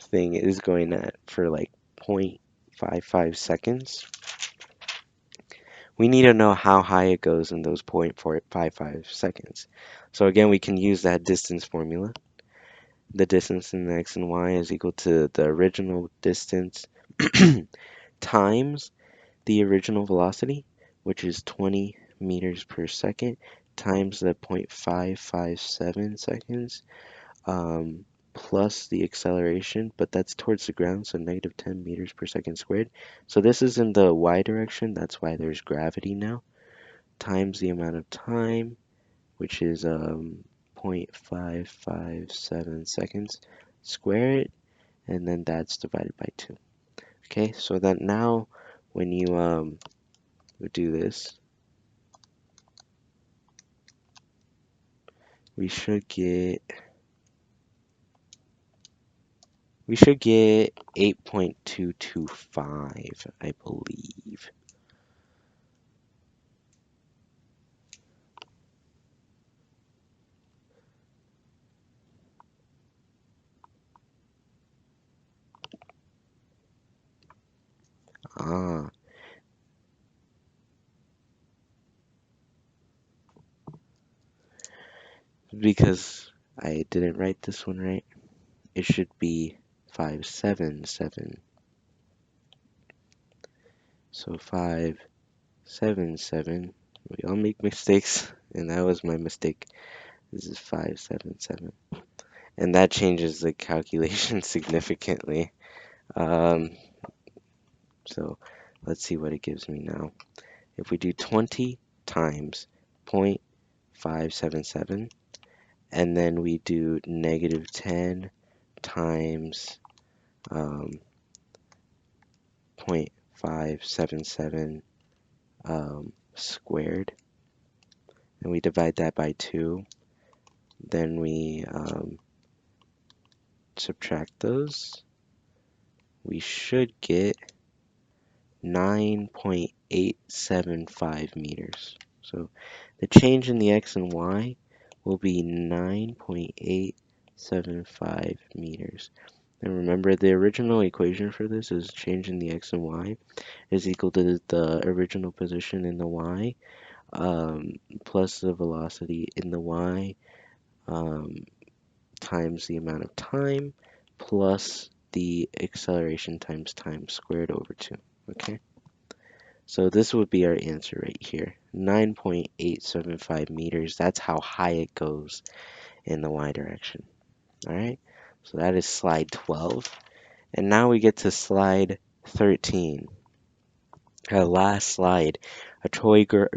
thing is going at for like 0.55 seconds, we need to know how high it goes in those 0.455 seconds. So again, we can use that distance formula. The distance in the x and y is equal to the original distance times the original velocity, which is 20 meters per second, times the 0.557 seconds, plus the acceleration, but that's towards the ground, so negative 10 meters per second squared. So this is in the y direction, that's why there's gravity now, times the amount of time, which is 0.557 seconds, square it, and then that's divided by 2. Okay, so that now when you do this, we should get 8.225, I believe. Ah, because I didn't write this one right. It should be 577. So 577. We all make mistakes, and that was my mistake. This is 577. And that changes the calculation significantly. Um, so let's see what it gives me now. If we do 20 times 0.577, and then we do negative 10 times 0.577 squared, and we divide that by 2, then we subtract those, we should get 9.875 meters. So the change in the x and y will be 9.875 meters. And remember, the original equation for this is change in the x and y is equal to the original position in the y plus the velocity in the y times the amount of time plus the acceleration times time squared over 2. Okay, So this would be our answer right here. 9.875 meters. That's how high it goes in the y direction. All right. So that is slide 12. And now we get to slide 13. Our last slide. A toy car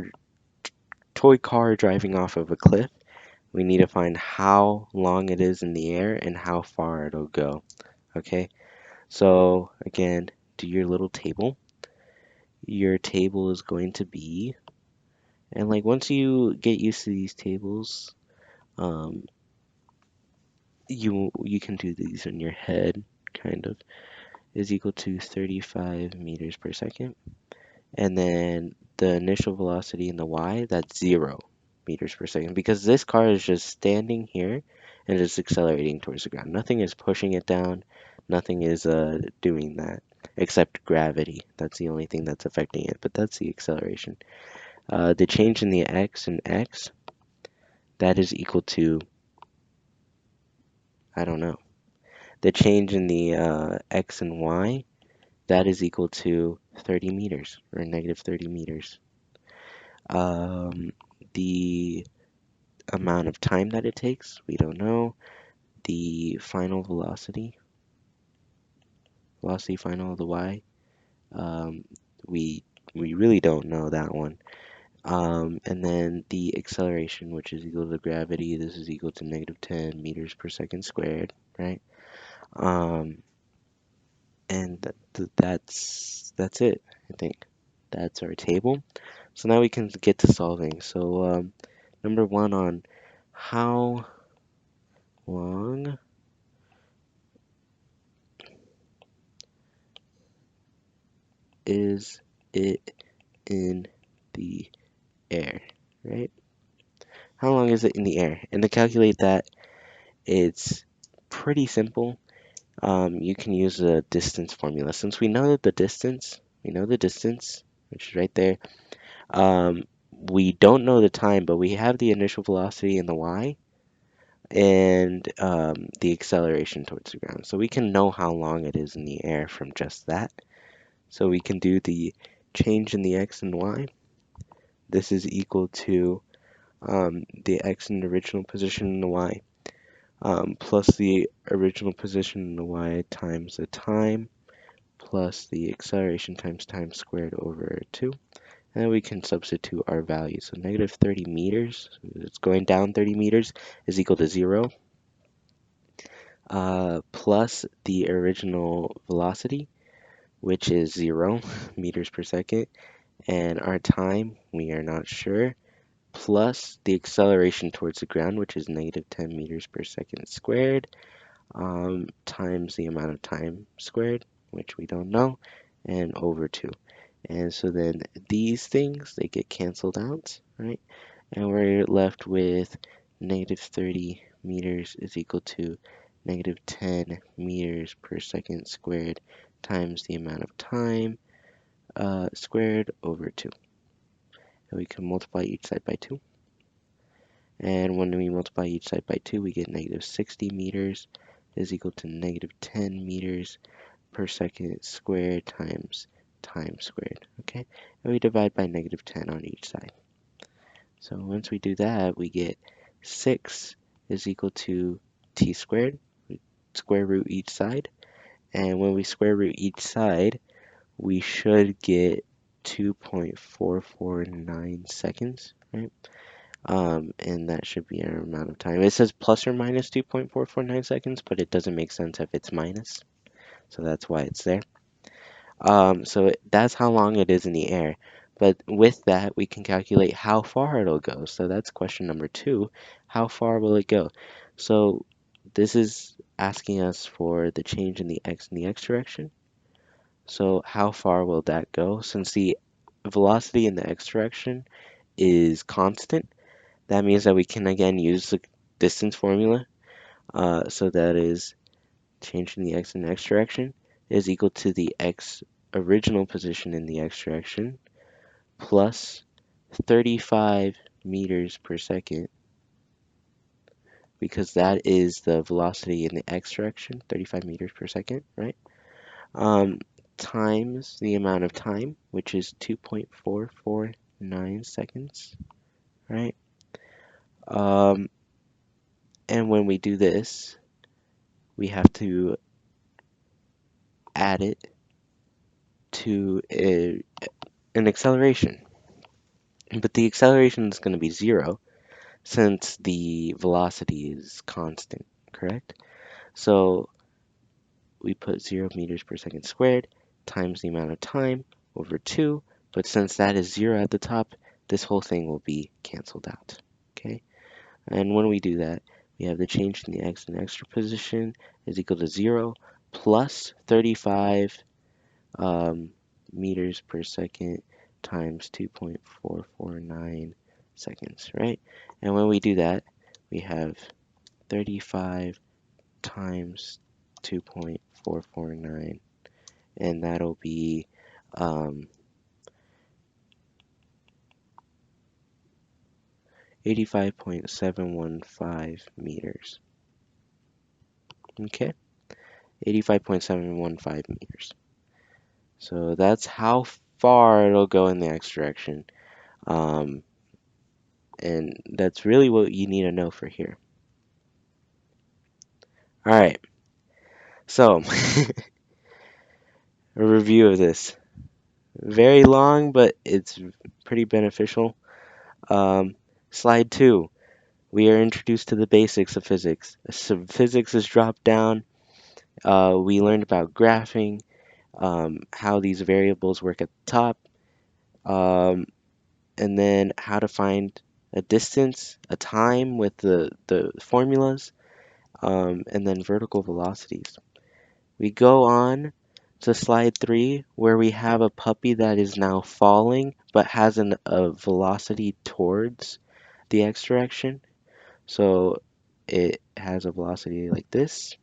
driving off of a cliff. We need to find how long it is in the air and how far it'll go. Okay. So again, do your little table. Your table is going to be, and like once you get used to these tables, um, you can do these in your head, kind of, is equal to 35 meters per second. And then the initial velocity in the y, that's 0 meters per second, because this car is just standing here and just accelerating towards the ground. Nothing is pushing it down. Nothing is doing that except gravity. That's the only thing that's affecting it, but that's the acceleration. The change in the x and x, that is equal to, I don't know. The change in the x and y, that is equal to 30 meters, or negative 30 meters. The amount of time that it takes, we don't know. The final velocity final of the y, um, we we really don't know that one. And then the acceleration, which is equal to gravity, this is equal to negative 10 meters per second squared, right? Um, and that's it, I think. That's our table. So now we can get to solving. So number one on how long is it in the air, right? How long is it in the air? And to calculate that, it's pretty simple. You can use the distance formula. Since we know that we know the distance, which is right there. We don't know the time, but we have the initial velocity in the y and the acceleration towards the ground. So we can know how long it is in the air from just that. So we can do the change in the x and y. This is equal to the x in the original position in the y plus the original position in the y times the time plus the acceleration times time squared over 2. And then we can substitute our value. So negative 30 meters, it's going down 30 meters, is equal to 0, plus the original velocity, which is 0 meters per second, and our time, we are not sure, plus the acceleration towards the ground, which is negative 10 meters per second squared, times the amount of time squared, which we don't know, and over 2. And so then these things, they get canceled out, right? And we're left with negative 30 meters is equal to negative 10 meters per second squared times the amount of time squared over 2. And we can multiply each side by 2. And when we multiply each side by 2, we get negative 60 meters is equal to negative 10 meters per second squared times time squared, okay? And we divide by negative 10 on each side. So once we do that, we get 6 is equal to t squared. We square root each side. And when we square root each side, we should get 2.449 seconds, right? And that should be our amount of time. It says plus or minus 2.449 seconds, but it doesn't make sense if it's minus. So that's why it's there. So that's how long it is in the air. But with that, we can calculate how far it'll go. So that's question number 2. How far will it go? So this is asking us for the change in the x in the x direction. So how far will that go? Since the velocity in the x direction is constant, that means that we can again use the distance formula. So that is change in the x in the x direction is equal to the x original position in the x direction plus 35 meters per second, because that is the velocity in the x direction, 35 meters per second, right? Um, times the amount of time, which is 2.449 seconds, right? Um, and when we do this, we have to add it to an acceleration. But the acceleration is going to be 0 since the velocity is constant, correct? So we put 0 meters per second squared times the amount of time over 2, but since that is 0 at the top, this whole thing will be canceled out, okay? And when we do that, we have the change in the x and extra position is equal to 0 plus 35 meters per second times 2.449 seconds, right? And when we do that, we have 35 times 2.449, and that'll be 85.715 meters. Okay, 85.715 meters. So that's how far it'll go in the x direction. Um, and that's really what you need to know for here. All right, so a review of this. Very long, but it's pretty beneficial. Um, slide 2. We are introduced to the basics of physics. So physics is dropped down. We learned about graphing, how these variables work at the top, um, and then how to find a distance, a time with the formulas, and then vertical velocities. We go on to slide 3, where we have a puppy that is now falling but has a velocity towards the x direction. So it has a velocity like this.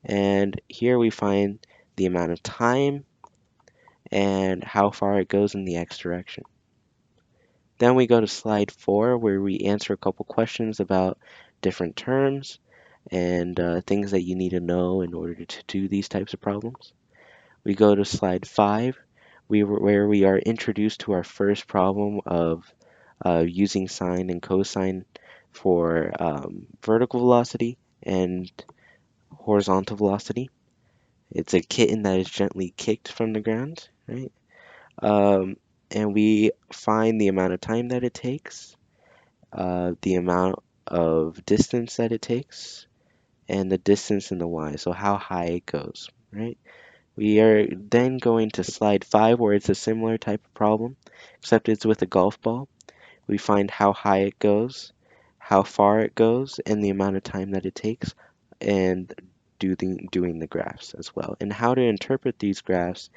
And here we find the amount of time and how far it goes in the x direction. Then we go to slide 4, where we answer a couple questions about different terms and things that you need to know in order to do these types of problems. We go to slide 5, where we are introduced to our first problem of using sine and cosine for vertical velocity and horizontal velocity. It's a kitten that is gently kicked from the ground, right? Um, and we find the amount of time that it takes, the amount of distance that it takes, and the distance in the y, so how high it goes, right? We are then going to slide 5, where it's a similar type of problem, except it's with a golf ball. We find how high it goes, how far it goes, and the amount of time that it takes, and doing the graphs as well, and how to interpret these graphs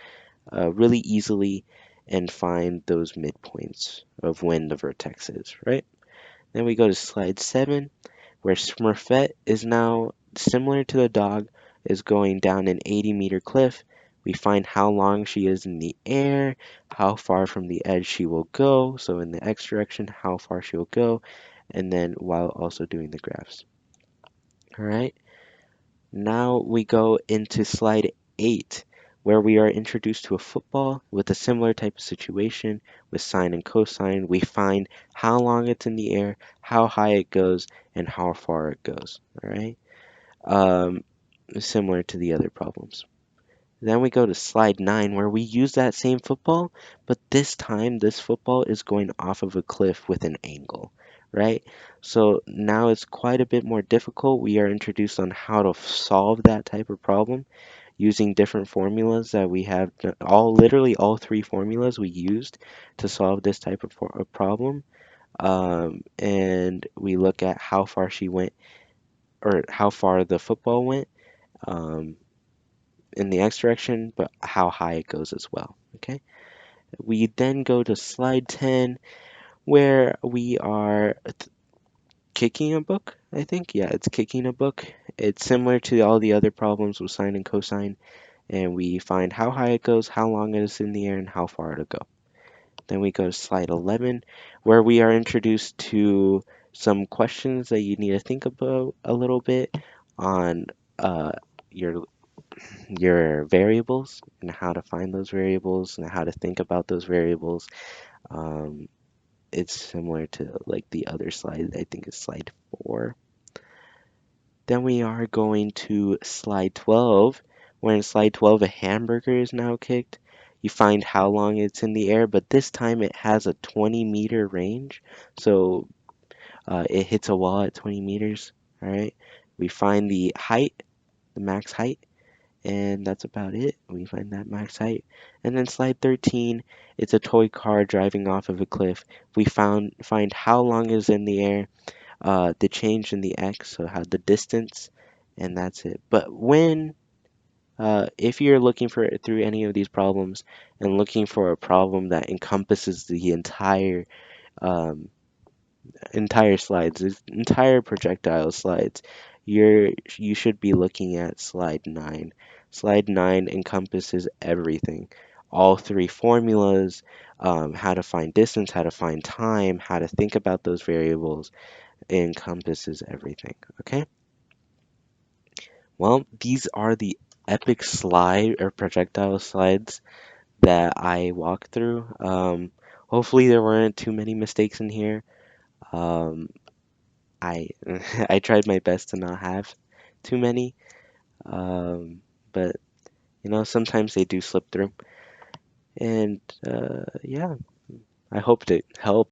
really easily and find those midpoints of when the vertex is, right? Then we go to slide 7, where Smurfette is now similar to the dog, is going down an 80-meter cliff. We find how long she is in the air, how far from the edge she will go, so in the x direction, how far she will go, and then while also doing the graphs. All right, now we go into slide 8, where we are introduced to a football with a similar type of situation with sine and cosine. We find how long it's in the air, how high it goes, and how far it goes. All right, similar to the other problems. Then we go to slide 9, where we use that same football, but this time this football is going off of a cliff with an angle, right? So now it's quite a bit more difficult. We are introduced on how to solve that type of problem using different formulas that we have, literally all three formulas we used to solve this type of problem. And we look at how far she went, or how far the football went. Um, in the x direction, but how high it goes as well. Okay. We then go to slide 10, where we are kicking a book, I think. Yeah, it's kicking a book. It's similar to all the other problems with sine and cosine, and we find how high it goes, how long it is in the air, and how far it'll go. Then we go to slide 11, where we are introduced to some questions that you need to think about a little bit on your your variables and how to find those variables and how to think about those variables. Um, it's similar to like the other slide. I think it's slide 4. Then we are going to slide 12, where in slide 12 a hamburger is now kicked. You find how long it's in the air, but this time it has a 20-meter range. So it hits a wall at 20 meters. All right. We find the height, the max height, and that's about it. We find that max height. And then slide 13, it's a toy car driving off of a cliff. We find how long is in the air, the change in the x, so how the distance, and that's it. But if you're looking for through any of these problems and looking for a problem that encompasses the um, entire slides, this entire projectile slides, you should be looking at slide 9. Slide 9 encompasses everything. All three formulas, how to find distance, how to find time, how to think about those variables, it encompasses everything. Okay? Well, these are the epic slide or projectile slides that I walked through. Hopefully there weren't too many mistakes in here. Um, I I tried my best to not have too many, um, but sometimes they do slip through. And yeah, I hope it helped.